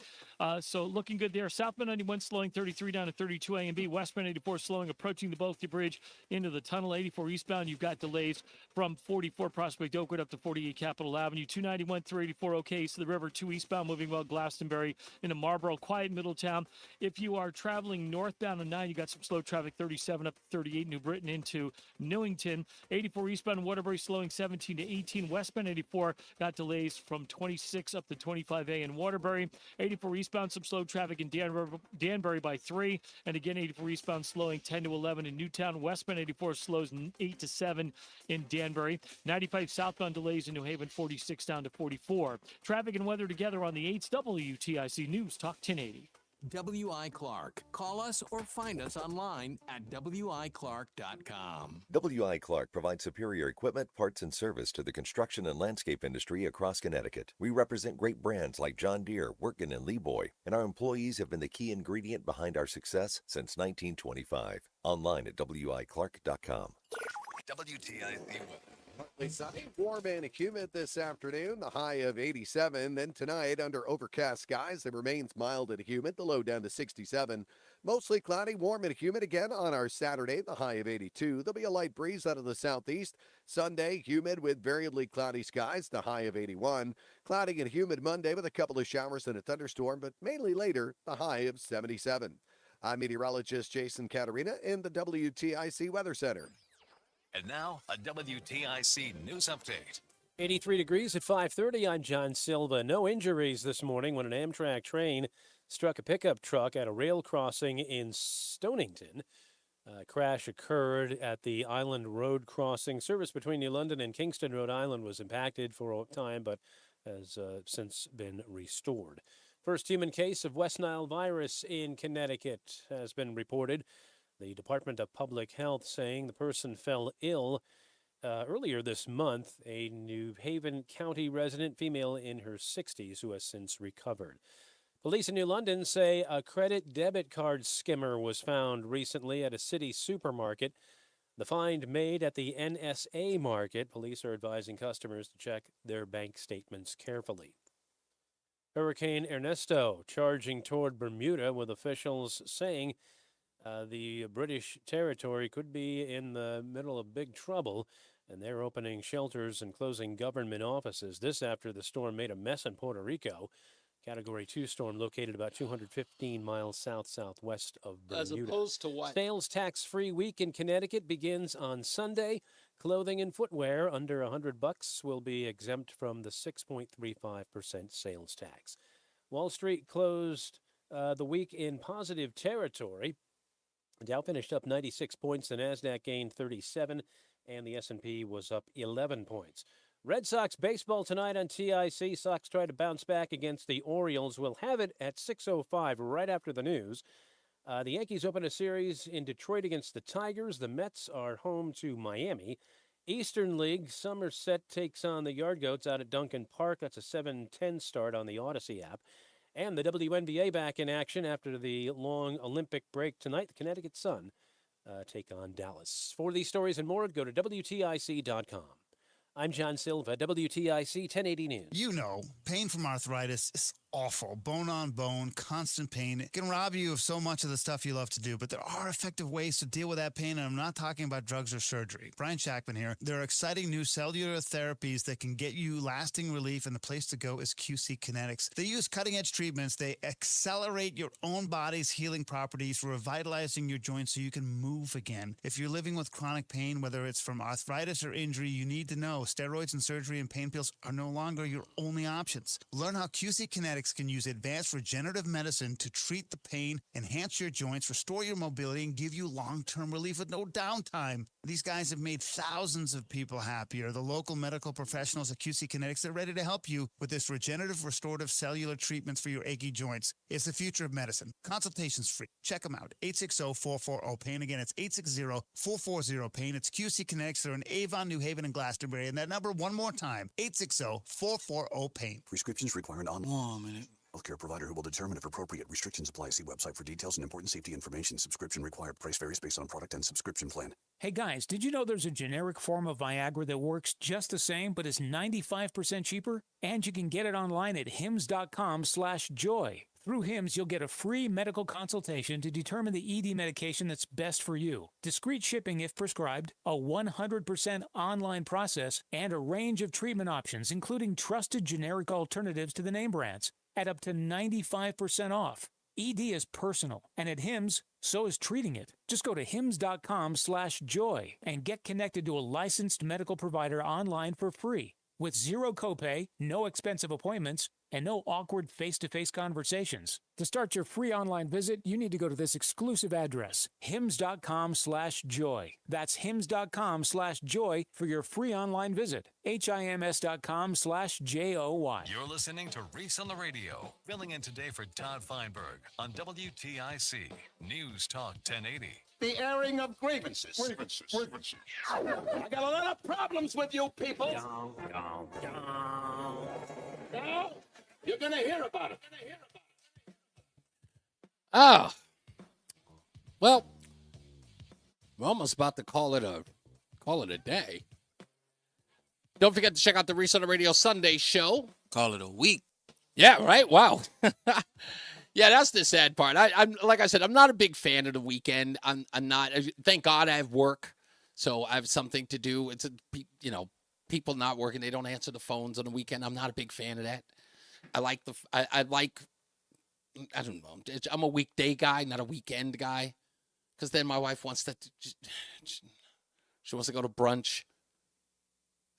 So looking good there. Southbound 91 slowing 33 down to 32 A and B. Westbound 84 slowing approaching the Bulky Bridge into the tunnel. 84 eastbound, you've got delays from 44 Prospect Oakwood up to 48 Capitol Avenue. 291 through 84 okay east of the river. 2 eastbound moving well Glastonbury into Marlboro. Quiet Middletown. If you are traveling northbound on 9, you got some slow traffic 37 up to 38 New Britain into Newington. 84 eastbound Waterbury slowing 17 to 18. Westbound 84 got delays from 26 up to 25A in Waterbury. 84 eastbound some slow traffic in Danbury by 3. And again 84 eastbound slowing 10 to 11 in Newtown. Westbound 84 slows 8 to 7 in Danbury. 95 southbound delays in New Haven 46 down to 44. Traffic and weather together on the 8th WTIC News Talk 1080. W.I. Clark. Call us or find us online at wiclark.com. W.I. Clark provides superior equipment, parts, and service to the construction and landscape industry across Connecticut. We represent great brands like John Deere, Wirtgen, and Leeboy, and our employees have been the key ingredient behind our success since 1925. Online at wiclark.com. WTIC weather. Partly sunny, warm and humid this afternoon, the high of 87. Then tonight, under overcast skies, it remains mild and humid, the low down to 67. Mostly cloudy, warm and humid again on our Saturday, the high of 82. There'll be a light breeze out of the southeast. Sunday, humid with variably cloudy skies, the high of 81. Cloudy and humid Monday with a couple of showers and a thunderstorm, but mainly later, the high of 77. I'm meteorologist Jason Caterina in the WTIC Weather Center. And now, a WTIC news update. 83 degrees at 5:30. I'm John Silva. No injuries this morning when an Amtrak train struck a pickup truck at a rail crossing in Stonington. Crash occurred at the Island Road crossing. Service between New London and Kingston, Rhode Island was impacted for a time, but has since been restored. First human case of West Nile virus in Connecticut has been reported. The Department of Public Health saying the person fell ill earlier this month, a New Haven County resident, female in her 60s, who has since recovered. Police in New London say a credit debit card skimmer was found recently at a city supermarket. The find made at the NSA market. Police are advising customers to check their bank statements carefully. Hurricane Ernesto charging toward Bermuda, with officials saying the British territory could be in the middle of big trouble, and they're opening shelters and closing government offices. This after the storm made a mess in Puerto Rico. Category 2 storm located about 215 miles southwest of Bermuda. As opposed to what? Sales tax-free week in Connecticut begins on Sunday. Clothing and footwear under $100 will be exempt from the 6.35% sales tax. Wall Street closed the week in positive territory. Dow finished up 96 points, the Nasdaq gained 37, and the S&P was up 11 points. Red Sox baseball tonight on TIC. Sox try to bounce back against the Orioles. We'll have it at 6:05 right after the news. The Yankees open a series in Detroit against the Tigers. The Mets are home to Miami. Eastern League, Somerset takes on the Yard Goats out at Duncan Park. That's a 7:10 start on the Odyssey app. And the WNBA back in action after the long Olympic break tonight. The Connecticut Sun take on Dallas. For these stories and more, go to WTIC.com. I'm John Silva, WTIC 1080 News. You know, pain from arthritis is awful. Bone on bone, constant pain. It can rob you of so much of the stuff you love to do, but there are effective ways to deal with that pain, and I'm not talking about drugs or surgery. Brian Shackman here. There are exciting new cellular therapies that can get you lasting relief, and the place to go is QC Kinetics. They use cutting-edge treatments. They accelerate your own body's healing properties, revitalizing your joints so you can move again. If you're living with chronic pain, whether it's from arthritis or injury, you need to know steroids and surgery and pain pills are no longer your only options. Learn how QC Kinetics can use advanced regenerative medicine to treat the pain, enhance your joints, restore your mobility, and give you long-term relief with no downtime. These guys have made thousands of people happier. The local medical professionals at QC Kinetics, they're ready to help you with this regenerative, restorative cellular treatments for your achy joints. It's the future of medicine. Consultations free. Check them out. 860-440-PAIN. Again, it's 860-440-PAIN. It's QC Kinetics. They're in Avon, New Haven, and Glastonbury. And that number one more time, 860-440-PAIN. Prescriptions required on. Wait a minute. Healthcare provider who will determine if appropriate. Restrictions apply. See website for details and important safety information. Subscription required. Price varies based on product and subscription plan. Hey guys, did you know there's a generic form of Viagra that works just the same but is 95% cheaper? And you can get it online at hims.com/joy. Through HIMS, you'll get a free medical consultation to determine the ED medication that's best for you, discreet shipping if prescribed, a 100% online process, and a range of treatment options, including trusted generic alternatives to the name brands, at up to 95% off. ED is personal, and at HIMS, so is treating it. Just go to hims.com/joy and get connected to a licensed medical provider online for free, with zero copay, no expensive appointments, and no awkward face-to-face conversations. To start your free online visit, you need to go to this exclusive address, hims.com/joy. That's hims.com/joy for your free online visit. hims.com/joy. You're listening to Reese on the Radio. Filling in today for Todd Feinberg on WTIC News Talk 1080. The airing of grievances. Grievances. I got a lot of problems with you people. Now, you're going to hear about it. Ah. Well, we're almost about to call it a day. Don't forget to check out the Reese on the Radio Sunday show. Call it a week. Yeah, right? Wow. Yeah, that's the sad part. I'm like I said, I'm not a big fan of the weekend. I'm not. Thank God I have work, so I have something to do. It's people not working. They don't answer the phones on the weekend. I'm not a big fan of that. I don't know. I'm a weekday guy, not a weekend guy, because then my wife wants to. She wants to go to brunch.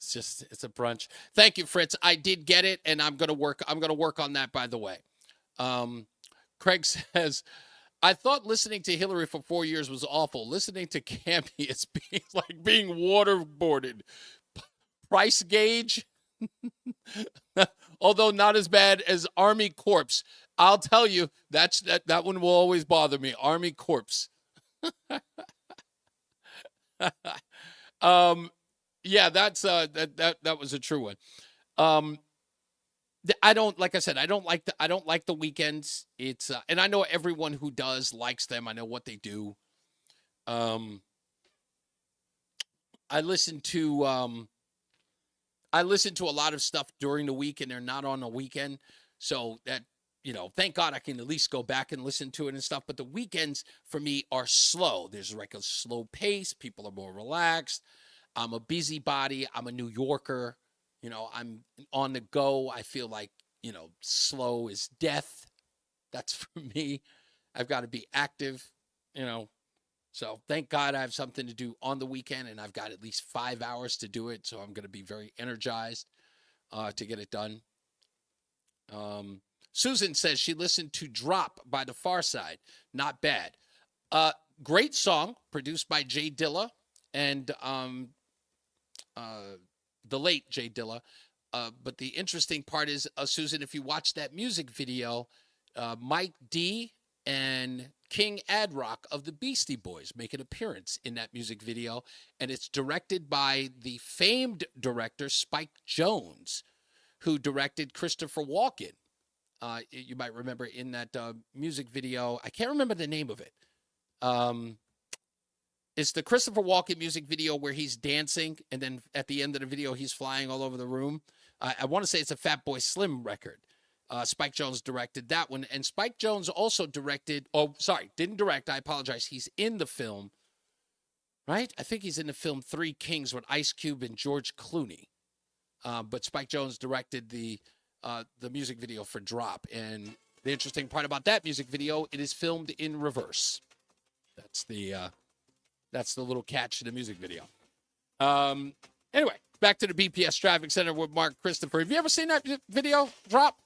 It's a brunch. Thank you, Fritz. I did get it, and I'm gonna work on that. By the way. Craig says, I thought listening to Hillary for 4 years was awful. Listening to Campy is like being waterboarded. Price gauge, although not as bad as Army Corpse. I'll tell you, that one will always bother me. Army Corpse. Yeah, that's that was a true one. I don't like the weekends. It's and I know everyone who does likes them. I know what they do. I listen to a lot of stuff during the week, and they're not on the weekend. So that thank God I can at least go back and listen to it and stuff. But the weekends for me are slow. There's like a slow pace. People are more relaxed. I'm a busybody. I'm a New Yorker. I'm on the go. I feel like, slow is death. That's for me. I've got to be active, So thank God I have something to do on the weekend, and I've got at least 5 hours to do it. So I'm going to be very energized to get it done. Susan says she listened to Drop by The Pharcyde. Not bad. Great song produced by Jay Dilla and the late Jay Dilla. But the interesting part is, Susan, if you watch that music video, Mike D and King Ad Rock of the Beastie Boys make an appearance in that music video. And it's directed by the famed director Spike Jonze, who directed Christopher Walken. You might remember in that music video, I can't remember the name of it. It's the Christopher Walken music video where he's dancing, and then at the end of the video, he's flying all over the room. I want to say it's a Fatboy Slim record. Spike Jonze directed that one, and Spike Jonze also directed. Oh, sorry, didn't direct. I apologize. He's in the film, right? I think he's in the film Three Kings with Ice Cube and George Clooney. But Spike Jonze directed the music video for Drop, and the interesting part about that music video, it is filmed in reverse. That's the little catch to the music video. Anyway, back to the BPS Traffic Center with Mark Christopher. Have you ever seen that video, Drop?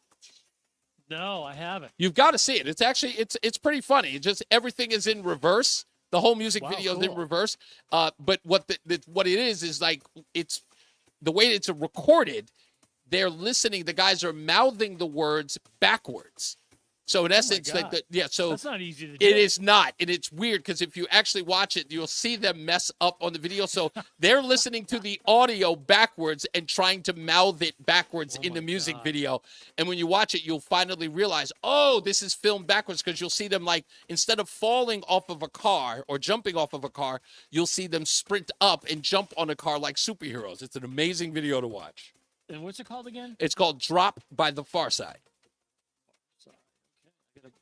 No, I haven't. You've got to see it. It's actually, it's pretty funny. It's just everything is in reverse. The whole music video is in reverse. But what it is like, it's the way it's recorded, they're listening. The guys are mouthing the words backwards. So in essence, God. so That's not easy to do. It is not, and it's weird because if you actually watch it, you'll see them mess up on the video. So they're listening to the audio backwards and trying to mouth it backwards in the music video. And when you watch it, you'll finally realize, oh, this is filmed backwards, because you'll see them, like, instead of falling off of a car or jumping off of a car, you'll see them sprint up and jump on a car like superheroes. It's an amazing video to watch. And what's it called again? It's called Drop by the Far Side.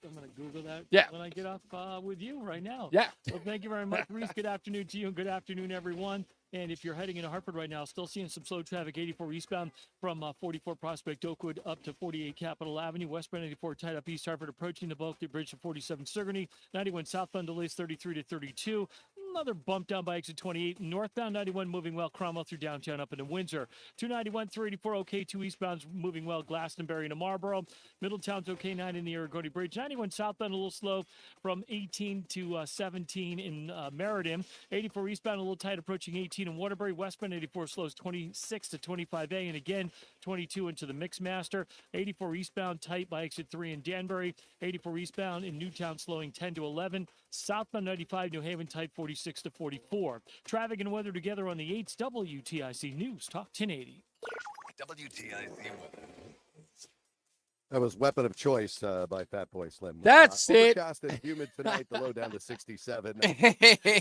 I'm going to Google that Yeah. when I get off with you right now. Yeah. Well, thank you very much, Reese. Good afternoon to you, and good afternoon, everyone. And if you're heading into Hartford right now, still seeing some slow traffic, 84 eastbound from 44 Prospect Oakwood up to 48 Capitol Avenue. Westbound 84 tied up East Hartford, approaching the Bulkley Bridge to 47 Sigourney. 91 southbound delays 33 to 32. Another bump down by exit 28. Northbound 91 moving well, Cromwell through downtown up into Windsor. 291, 384 okay. 2 eastbounds moving well, Glastonbury to Marlboro. Middletown's okay. 9 in the Aragoni Bridge. 91 southbound a little slow from 18 to 17 in Meriden. 84 eastbound a little tight approaching 18 in Waterbury. Westbound 84 slows 26 to 25A, and again 22 into the Mixmaster. 84 eastbound tight by exit 3 in Danbury. 84 eastbound in Newtown slowing 10 to 11. Southbound 95 New Haven tight 46 to 44. Traffic and weather together on the 8s. WTIC News Talk 1080. WTIC weather. That was Weapon of Choice by Fat Boy Slim. That's it. Overcast and humid tonight, the low down to 67.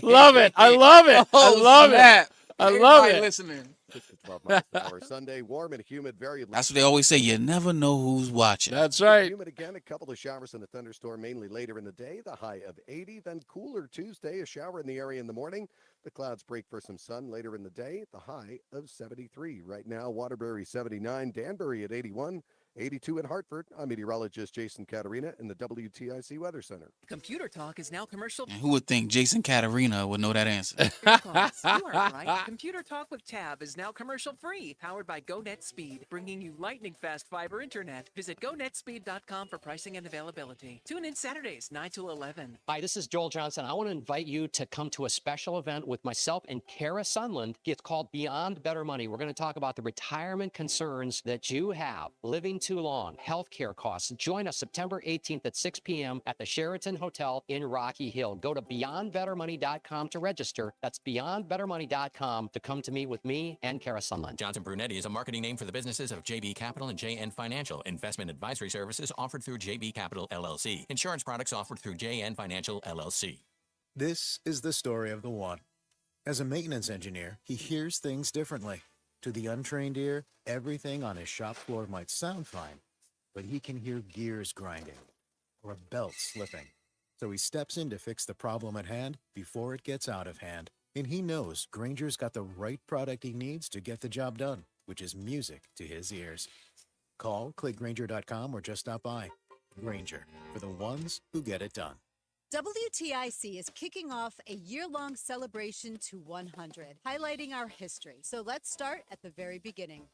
Love it. I love it. I love it. I love it. Listening. 12 miles an hour. Sunday, warm and humid, very That's what they always say. You never know who's watching. That's right. humid again. A couple of showers and a thunderstorm, mainly later in the day. The high of 80. Then cooler Tuesday, a shower in the area in the morning. The clouds break for some sun later in the day. The high of 73. Right now, Waterbury 79, Danbury at 81. 82 in Hartford. I'm meteorologist Jason Caterina in the WTIC Weather Center. Computer Talk is now commercial. And who would think Jason Caterina would know that answer? Close. You are right. Computer Talk with Tab is now commercial free, powered by GoNet Speed, bringing you lightning fast fiber internet. Visit GoNetSpeed.com for pricing and availability. Tune in Saturdays 9 to 11. Hi, this is Joel Johnson. I want to invite you to come to a special event with myself and Kara Sunland. It's called Beyond Better Money. We're going to talk about the retirement concerns that you have, living too long, healthcare costs. Join us September 18th at 6 p.m. at the Sheraton Hotel in Rocky Hill. Go to beyondbettermoney.com to register. That's beyondbettermoney.com to come to meet with me and Kara Sunland. Johnson Brunetti is a marketing name for the businesses of JB Capital and JN Financial. Investment advisory services offered through JB Capital LLC. Insurance products offered through JN Financial LLC. This is the story of the one. As a maintenance engineer, he hears things differently. To the untrained ear, everything on his shop floor might sound fine, but he can hear gears grinding or a belt slipping. So he steps in to fix the problem at hand before it gets out of hand. And he knows Granger's got the right product he needs to get the job done, which is music to his ears. Call, click Granger.com, or just stop by. Granger, for the ones who get it done. WTIC is kicking off a year-long celebration to 100, highlighting our history. So let's start at the very beginning.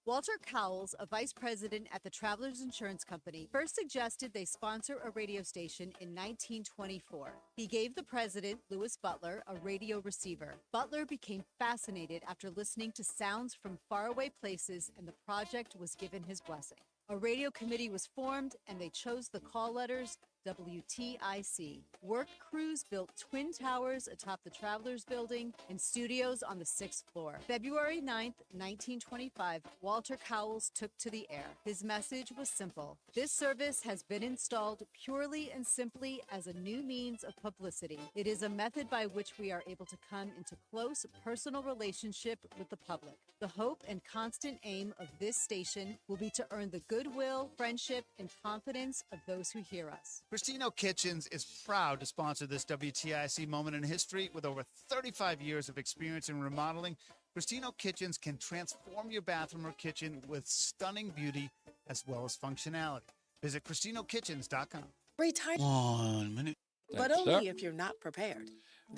Walter Cowles, a vice president at the Travelers Insurance Company, first suggested they sponsor a radio station in 1924. He gave the president, Louis Butler, a radio receiver. Butler became fascinated after listening to sounds from faraway places, and the project was given his blessing. A radio committee was formed, and they chose the call letters WTIC. Work crews built twin towers atop the Travelers Building and studios on the 6th floor. February 9th, 1925, Walter Cowles took to the air. His message was simple. This service has been installed purely and simply as a new means of publicity. It is a method by which we are able to come into close personal relationship with the public. The hope and constant aim of this station will be to earn the goodwill, friendship, and confidence of those who hear us. Cristino Kitchens is proud to sponsor this WTIC moment in history. With over 35 years of experience in remodeling, Cristino Kitchens can transform your bathroom or kitchen with stunning beauty as well as functionality. Visit CristinoKitchens.com. Retire. 1 minute. But only if you're not prepared.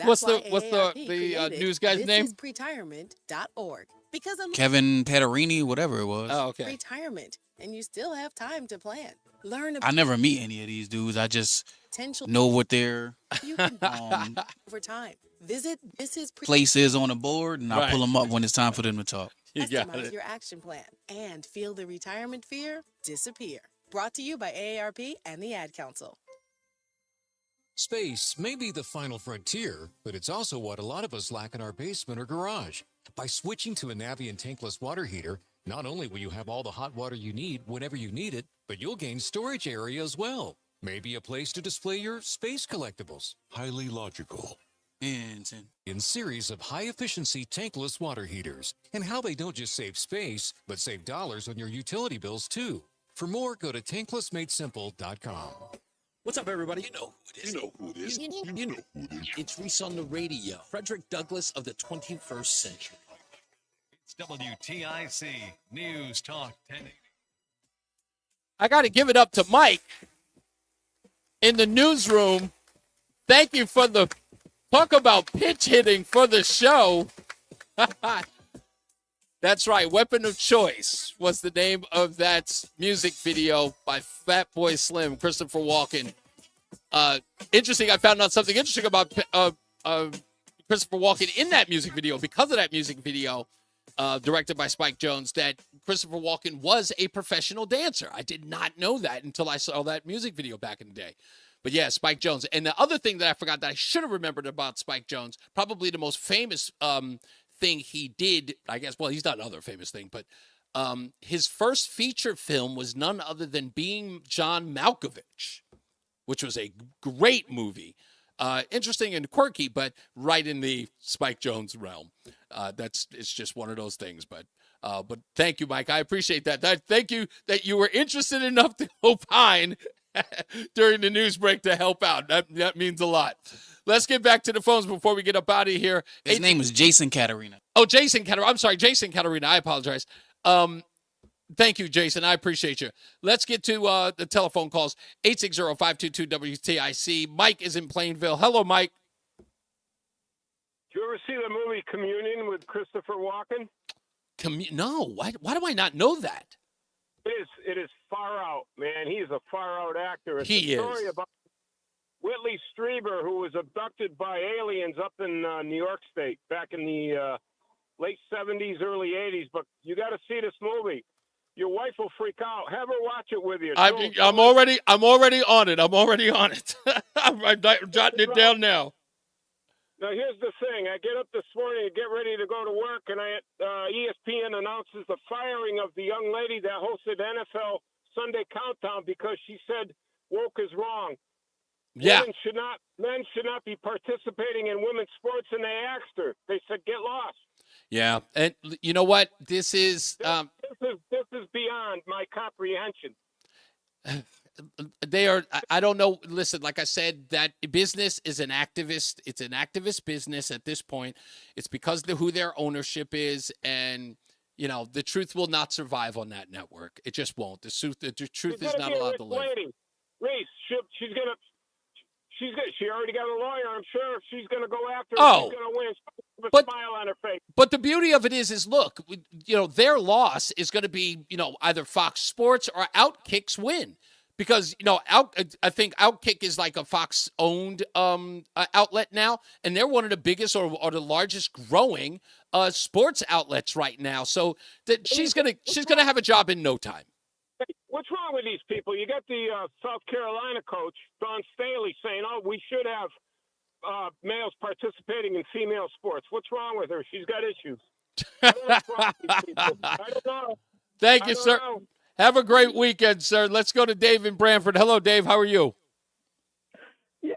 What's why the AARP news guy's name? This is pretirement.org. Because Kevin Patarini, whatever it was. Oh, okay. Retirement, and you still have time to plan. Learn I never meet any of these dudes. I just potential know what their you can over time. Visit place is on the board, and I pull them up when it's time for them to talk. Customize your action plan and feel the retirement fear disappear. Brought to you by AARP and the Ad Council. Space may be the final frontier, but it's also what a lot of us lack in our basement or garage. By switching to a Navien tankless water heater, not only will you have all the hot water you need whenever you need it, but you'll gain storage area as well. Maybe a place to display your space collectibles. Highly logical. In series of high-efficiency tankless water heaters, and how they don't just save space, but save dollars on your utility bills too. For more, go to tanklessmadesimple.com. What's up, everybody? You know who it is. You know who it is. You know who it is. It's Reese on the Radio. Frederick Douglass of the 21st century. It's WTIC News Talk 1080. I got to give it up to Mike in the newsroom. Thank you for the talk about pitch hitting for the show. That's right. Weapon of Choice was the name of that music video by Fat Boy Slim, Christopher Walken. Interesting. I found out something interesting about Christopher Walken in that music video. Because of that music video, directed by Spike Jonze, that Christopher Walken was a professional dancer. I did not know that until I saw that music video back in the day. But yeah, Spike Jonze. And the other thing that I forgot that I should have remembered about Spike Jonze, probably the most famous thing he did, I guess, well, he's done another famous thing, but his first feature film was none other than Being John Malkovich, which was a great movie. Interesting and quirky, but right in the Spike Jonze realm. It's just one of those things. But thank you, Mike. I appreciate that. Thank you that you were interested enough to opine during the news break to help out. That means a lot. Let's get back to the phones before we get up out of here. His name was Jason Catarina. Oh, Jason Catarina. I'm sorry, Jason Catarina. I apologize. Thank you, Jason. I appreciate you. Let's get to the telephone calls. 860-522-WTIC. Mike is in Plainville. Hello, Mike. Did you ever see the movie Communion with Christopher Walken? No. Why do I not know that? It is far out, man. He is a far out actor. It's He a story is. about Whitley Strieber, who was abducted by aliens up in New York State back in the late 70s, early 80s. But you got to see this movie. Your wife will freak out. Have her watch it with you. I'm already on it. I'm jotting it down now. Now, here's the thing. I get up this morning to get ready to go to work, and ESPN announces the firing of the young lady that hosted NFL Sunday Countdown because she said woke is wrong. Yeah. Men should not be participating in women's sports, and they asked her. They said, get lost. Yeah, and you know what? This is beyond my comprehension. They are. I don't know. Listen, like I said, that business is an activist. It's an activist business at this point. It's because of who their ownership is, and the truth will not survive on that network. It just won't. The truth is not allowed to live. Reese, she already got a lawyer. I'm sure she's going to go after her. Oh. She's going to win. With a smile on her face. But the beauty of it is look, their loss is going to be, either Fox Sports or Outkick's win. Because, I think Outkick is like a Fox-owned outlet now, and they're one of the biggest or the largest growing sports outlets right now. So she's gonna have a job in no time. Hey, what's wrong with these people? You got the South Carolina coach, Don Staley, saying, we should have males participating in female sports. What's wrong with her? She's got issues. I don't know what's wrong with these people. I don't know. Thank you, sir. Know. Have a great weekend, sir. Let's go to Dave in Branford. Hello, Dave. How are you? Yeah,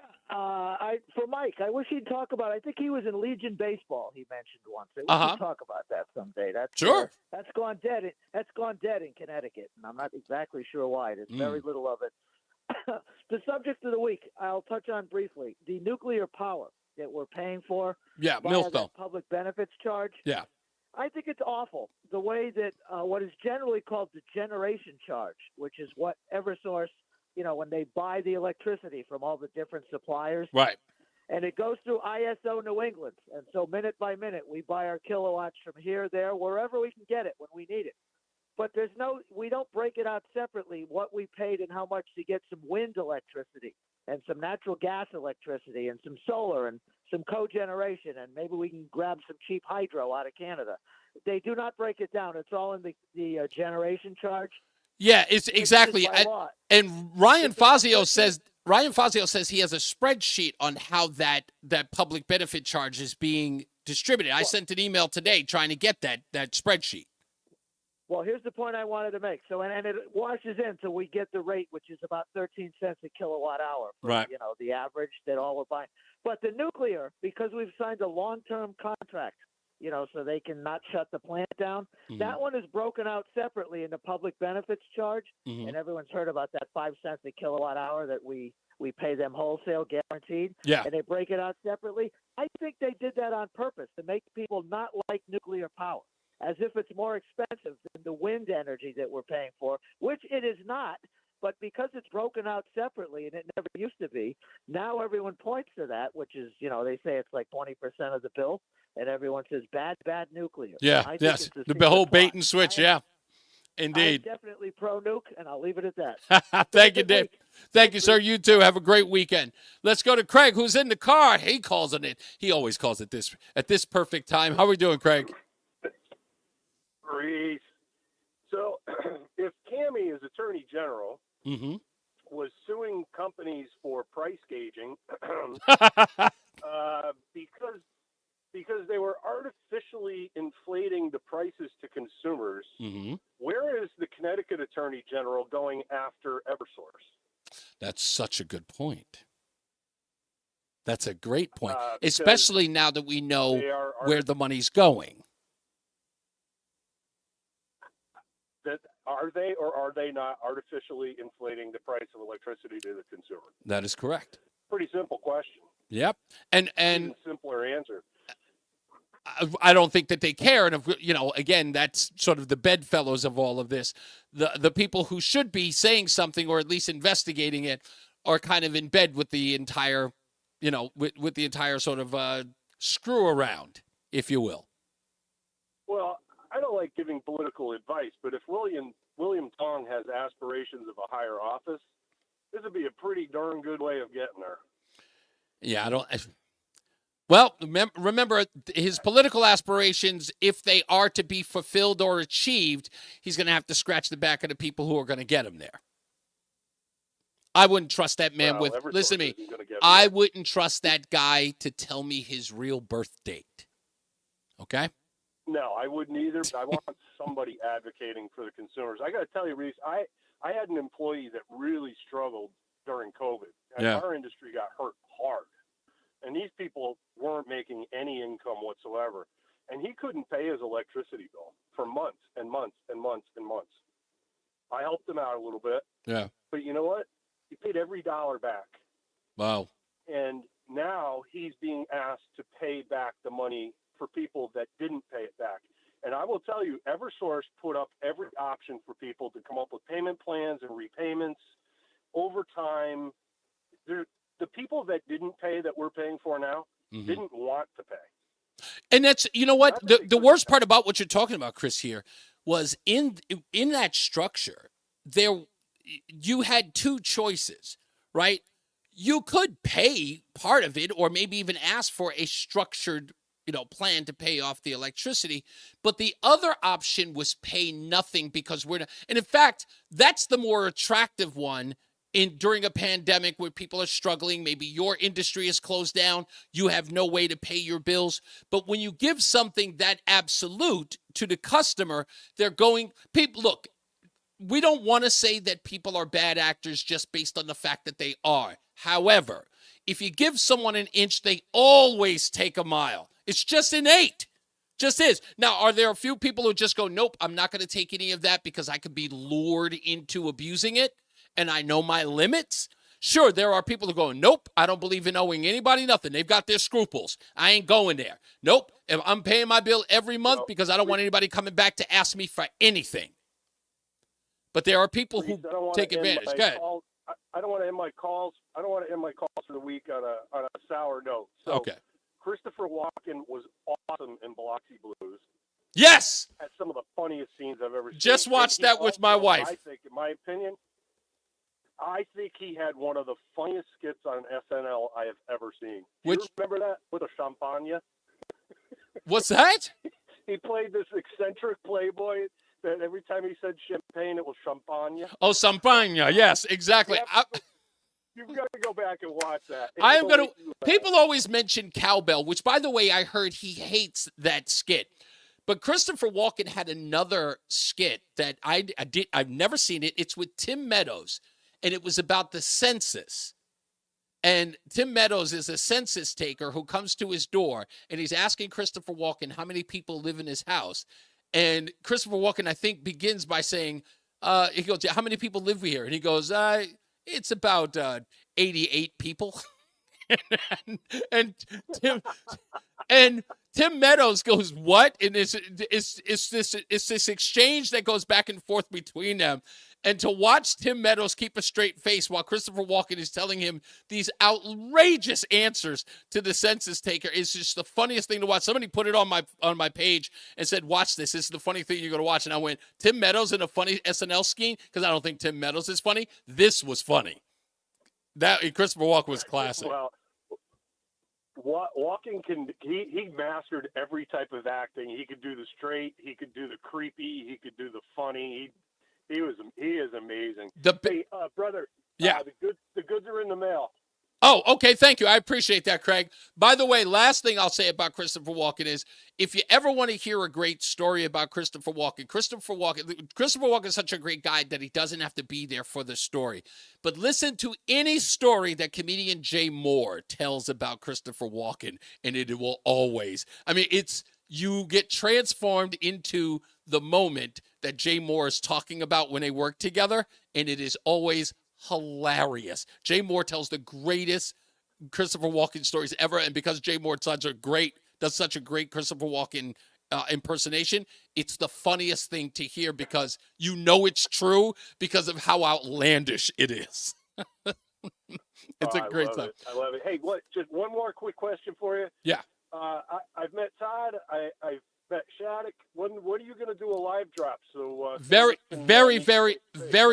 for Mike, I wish he'd talk about. I think he was in Legion baseball. He mentioned once. I wish he'd talk about that someday. That's sure. That's gone dead. That's gone dead in Connecticut, and I'm not exactly sure why. There's very little of it. The subject of the week, I'll touch on briefly: the nuclear power that we're paying for. Yeah, via Millstone. that public benefits charge. Yeah. I think it's awful the way that what is generally called the generation charge, which is what Eversource, when they buy the electricity from all the different suppliers. Right. And it goes through ISO New England. And so minute by minute, we buy our kilowatts from here, there, wherever we can get it when we need it. But we don't break it out separately, what we paid and how much to get some wind electricity and some natural gas electricity and some solar and some cogeneration, and maybe we can grab some cheap hydro out of Canada. They do not break it down. It's all in the generation charge. Yeah, it's exactly. by law. And Ryan Fazio says he has a spreadsheet on how that public benefit charge is being distributed. I sent an email today trying to get that spreadsheet. Well, here's the point I wanted to make. So, and it washes in till we get the rate, which is about 13 cents a kilowatt hour. For, right. The average that all we're buying. But the nuclear, because we've signed a long-term contract, so they can not shut the plant down. Mm-hmm. That one is broken out separately in the public benefits charge. Mm-hmm. And everyone's heard about that 5 cents a kilowatt hour that we pay them wholesale guaranteed. Yeah. And they break it out separately. I think they did that on purpose to make people not like nuclear power, as if it's more expensive than the wind energy that we're paying for, which it is not. But because it's broken out separately, and it never used to be, now everyone points to that, which is, they say it's like 20% of the bill, and everyone says bad nuclear. Yeah, yes, the whole bait and switch, yeah. Indeed. I'm definitely pro-nuke, and I'll leave it at that. Thank you, Dave. Thank you, sir. You too. Have a great weekend. Let's go to Craig, who's in the car. He calls on it. He always calls it this at this perfect time. How are we doing, Craig? Reese. So if Cammie, as Attorney General, mm-hmm. was suing companies for price gauging because they were artificially inflating the prices to consumers, mm-hmm. where is the Connecticut Attorney General going after Eversource? That's such a good point. That's a great point, especially now that we know where the money's going. Are they or are they not artificially inflating the price of electricity to the consumer? That is correct. Pretty simple question. Yep. And even simpler answer. I don't think that they care. And, again, that's sort of the bedfellows of all of this. The people who should be saying something or at least investigating it are kind of in bed with the entire, with the entire sort of screw around, if you will. Well, I don't like giving political advice, but if William Tong has aspirations of a higher office, this would be a pretty darn good way of getting there. Yeah, Well, remember his political aspirations, if they are to be fulfilled or achieved, he's going to have to scratch the back of the people who are going to get him there. I wouldn't trust that man listen to me, I wouldn't trust that guy to tell me his real birth date. Okay? No, I wouldn't either. But I want somebody advocating for the consumers. I got to tell you, Reese, I had an employee that really struggled during COVID. And our industry got hurt hard. And these people weren't making any income whatsoever. And he couldn't pay his electricity bill for months and months and months and months. I helped him out a little bit. Yeah. But you know what? He paid every dollar back. Wow. And now he's being asked to pay back the money for people that didn't pay it back. And I will tell you, Eversource put up every option for people to come up with payment plans and repayments over time. The people that didn't pay that we're paying for now mm-hmm. didn't want to pay. And that's, what, the worst part about what you're talking about, Chris, here was in that structure, you had two choices, right? You could pay part of it or maybe even ask for a structured plan to pay off the electricity. But the other option was pay nothing because we're not. And in fact, that's the more attractive one during a pandemic where people are struggling. Maybe your industry is closed down. You have no way to pay your bills. But when you give something that absolute to the customer, look, we don't want to say that people are bad actors just based on the fact that they are. However, if you give someone an inch, they always take a mile. It's just innate. Just is. Now, are there a few people who just go, nope, I'm not going to take any of that because I could be lured into abusing it and I know my limits? Sure, there are people who go, nope, I don't believe in owing anybody nothing. They've got their scruples. I ain't going there. Nope, if I'm paying my bill every month because I don't want anybody coming back to ask me for anything. But there are people who take advantage. Go ahead. I don't want to end my calls. I don't want to end my calls for the week on a sour note. So okay. Christopher Walken was awesome in Biloxi Blues. Yes. Had some of the funniest scenes I've ever seen. Just watched that with my wife. I think, in my opinion, he had one of the funniest skits on SNL I have ever seen. Do you remember that with a champagne? What's that? He played this eccentric playboy that every time he said champagne, it was champagne. Oh, champagne. Yes, exactly. You've got to go back and watch that. I am going to. People always mention cowbell, which, by the way, I heard he hates that skit. But Christopher Walken had another skit that I've never seen it. It's with Tim Meadows, and it was about the census. And Tim Meadows is a census taker who comes to his door, and he's asking Christopher Walken how many people live in his house. And Christopher Walken, I think, begins by saying, he goes, how many people live here? And he goes, it's about 88 people. and Tim Meadows goes, what? And it's this exchange that goes back and forth between them. And to watch Tim Meadows keep a straight face while Christopher Walken is telling him these outrageous answers to the census taker is just the funniest thing to watch. Somebody put it on my page and said, watch this. This is the funny thing you're going to watch. And I went, Tim Meadows in a funny SNL scheme? Because I don't think Tim Meadows is funny. This was funny. That Christopher Walken was classic. Well, Walken he mastered every type of acting. He could do the straight. He could do the creepy. He could do the funny. He is amazing. Hey, brother. Yeah. The goods are in the mail. Oh, okay. Thank you. I appreciate that, Craig. By the way, last thing I'll say about Christopher Walken is if you ever want to hear a great story about Christopher Walken is such a great guy that he doesn't have to be there for the story. But listen to any story that comedian Jay Moore tells about Christopher Walken, and it will always, you get transformed into the moment that Jay Moore is talking about when they work together, and it is always hilarious. Jay Moore tells the greatest Christopher Walken stories ever, and because Jay Moore does such a great Christopher Walken impersonation, it's the funniest thing to hear because you know it's true because of how outlandish it is. It's a great time. I love it. Hey, just one more quick question for you. Yeah. I've met Todd. I've met Shattuck. When are you going to do a live drop? So very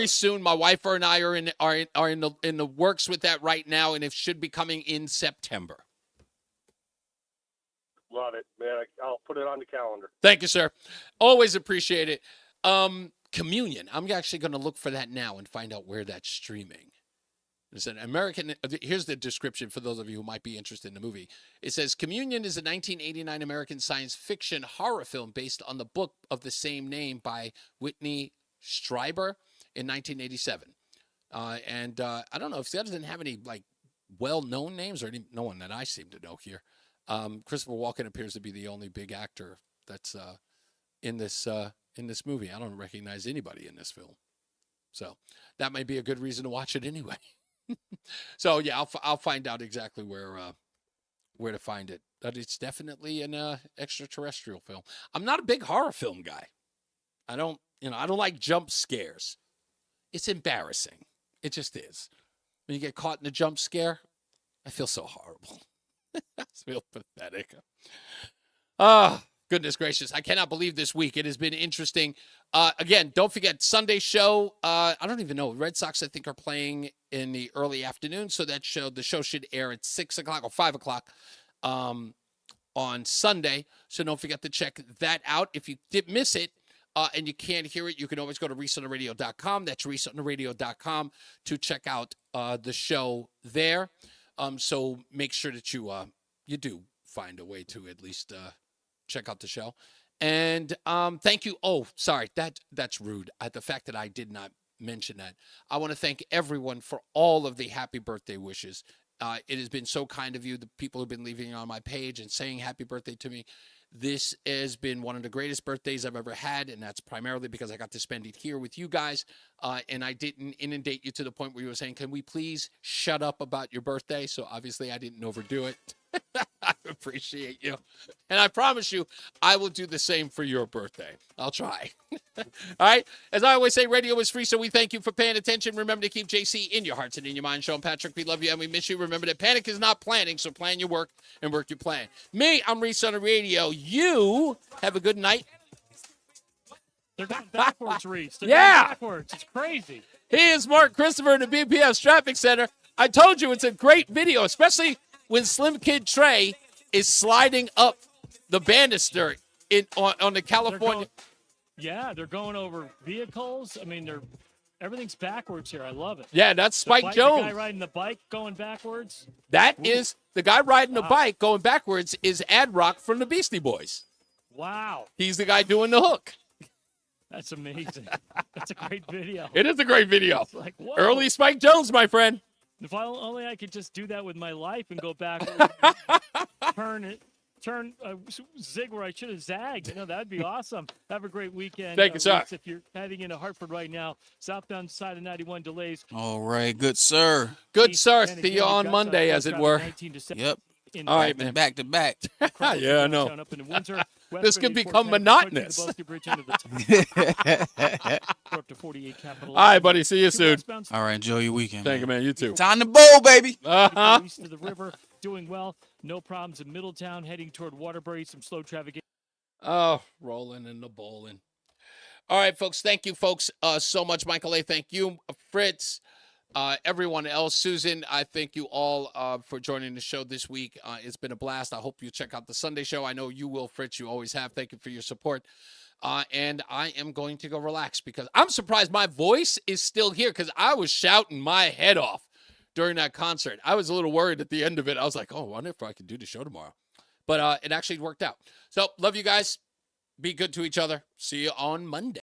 soon. My wife and I are in the works with that right now, and it should be coming in September. Love it, man. I'll put it on the calendar. Thank you, sir. Always appreciate it. Communion. I'm actually going to look for that now and find out where that's streaming. It's an American. Here's the description for those of you who might be interested in the movie. It says, Communion is a 1989 American science fiction horror film based on the book of the same name by Whitney Strieber in 1987. And I don't know if that doesn't have any well-known names or no one that I seem to know here. Christopher Walken appears to be the only big actor that's in this movie. I don't recognize anybody in this film. So that might be a good reason to watch it anyway. So yeah, I'll find out exactly where to find it. But it's definitely an extraterrestrial film. I'm not a big horror film guy. I don't like jump scares. It's embarrassing. It just is. When you get caught in a jump scare, I feel so horrible. I feel pathetic. Goodness gracious. I cannot believe this week. It has been interesting. Again, don't forget Sunday show. I don't even know. Red Sox, I think, are playing in the early afternoon. So the show should air at 6 o'clock or 5 o'clock on Sunday. So don't forget to check that out. If you did miss it and you can't hear it, you can always go to ReeseOnTheRadio.com. That's ReeseOnTheRadio.com to check out the show there. So make sure that you do find a way to at least check out the show. And thank you. Oh, sorry. That's rude. The fact that I did not mention that. I want to thank everyone for all of the happy birthday wishes. It has been so kind of you, the people who've been leaving on my page and saying happy birthday to me. This has been one of the greatest birthdays I've ever had, and that's primarily because I got to spend it here with you guys, and I didn't inundate you to the point where you were saying, can we please shut up about your birthday? So obviously I didn't overdo it. I appreciate you. And I promise you, I will do the same for your birthday. I'll try. All right. As I always say, radio is free, so we thank you for paying attention. Remember to keep JC in your hearts and in your mind. Sean Patrick, we love you and we miss you. Remember that panic is not planning, so plan your work and work your plan. Me, I'm Reese on the radio. You have a good night. They're going backwards, Reese. They're going backwards. It's crazy. He is Mark Christopher in the BPS Traffic Center. I told you it's a great video, especially when Slim Kid Trey is sliding up the banister on the California. Yeah, they're going over vehicles. I mean, everything's backwards here. I love it. Yeah, that's Spike Jones. The guy riding the bike going backwards. That is the guy riding the bike going backwards is Ad Rock from the Beastie Boys. Wow. He's the guy doing the hook. That's amazing. That's a great video. It is a great video. It's like, whoa. Early Spike Jones, my friend. If only I could just do that with my life and go back, zig where I should have zagged. That'd be awesome. Have a great weekend. Thank you, sir. If you're heading into Hartford right now, southbound side of 91 delays. All right, good sir. Good sir. See you on Monday, as it were. Yep. All right, man. Back to back. Yeah, I know. This could become monotonous. All right, buddy. See you soon. All right, enjoy your weekend. Thank you, man. You too. Time to bowl, baby. East of the river, doing well. No problems in Middletown, heading toward Waterbury. Some slow traffic. Oh, rolling in the bowling. All right, folks. Thank you, folks, so much. Michael A., thank you. Fritz, everyone else. Susan, I thank you all for joining the show this week. It's been a blast. I hope you check out the Sunday show. I know you will, Fritz. You always have. Thank you for your support. And I am going to go relax because I'm surprised my voice is still here because I was shouting my head off during that concert. I was a little worried at the end of it. I was like, I wonder if I can do the show tomorrow. But it actually worked out. So love you guys. Be good to each other. See you on Monday.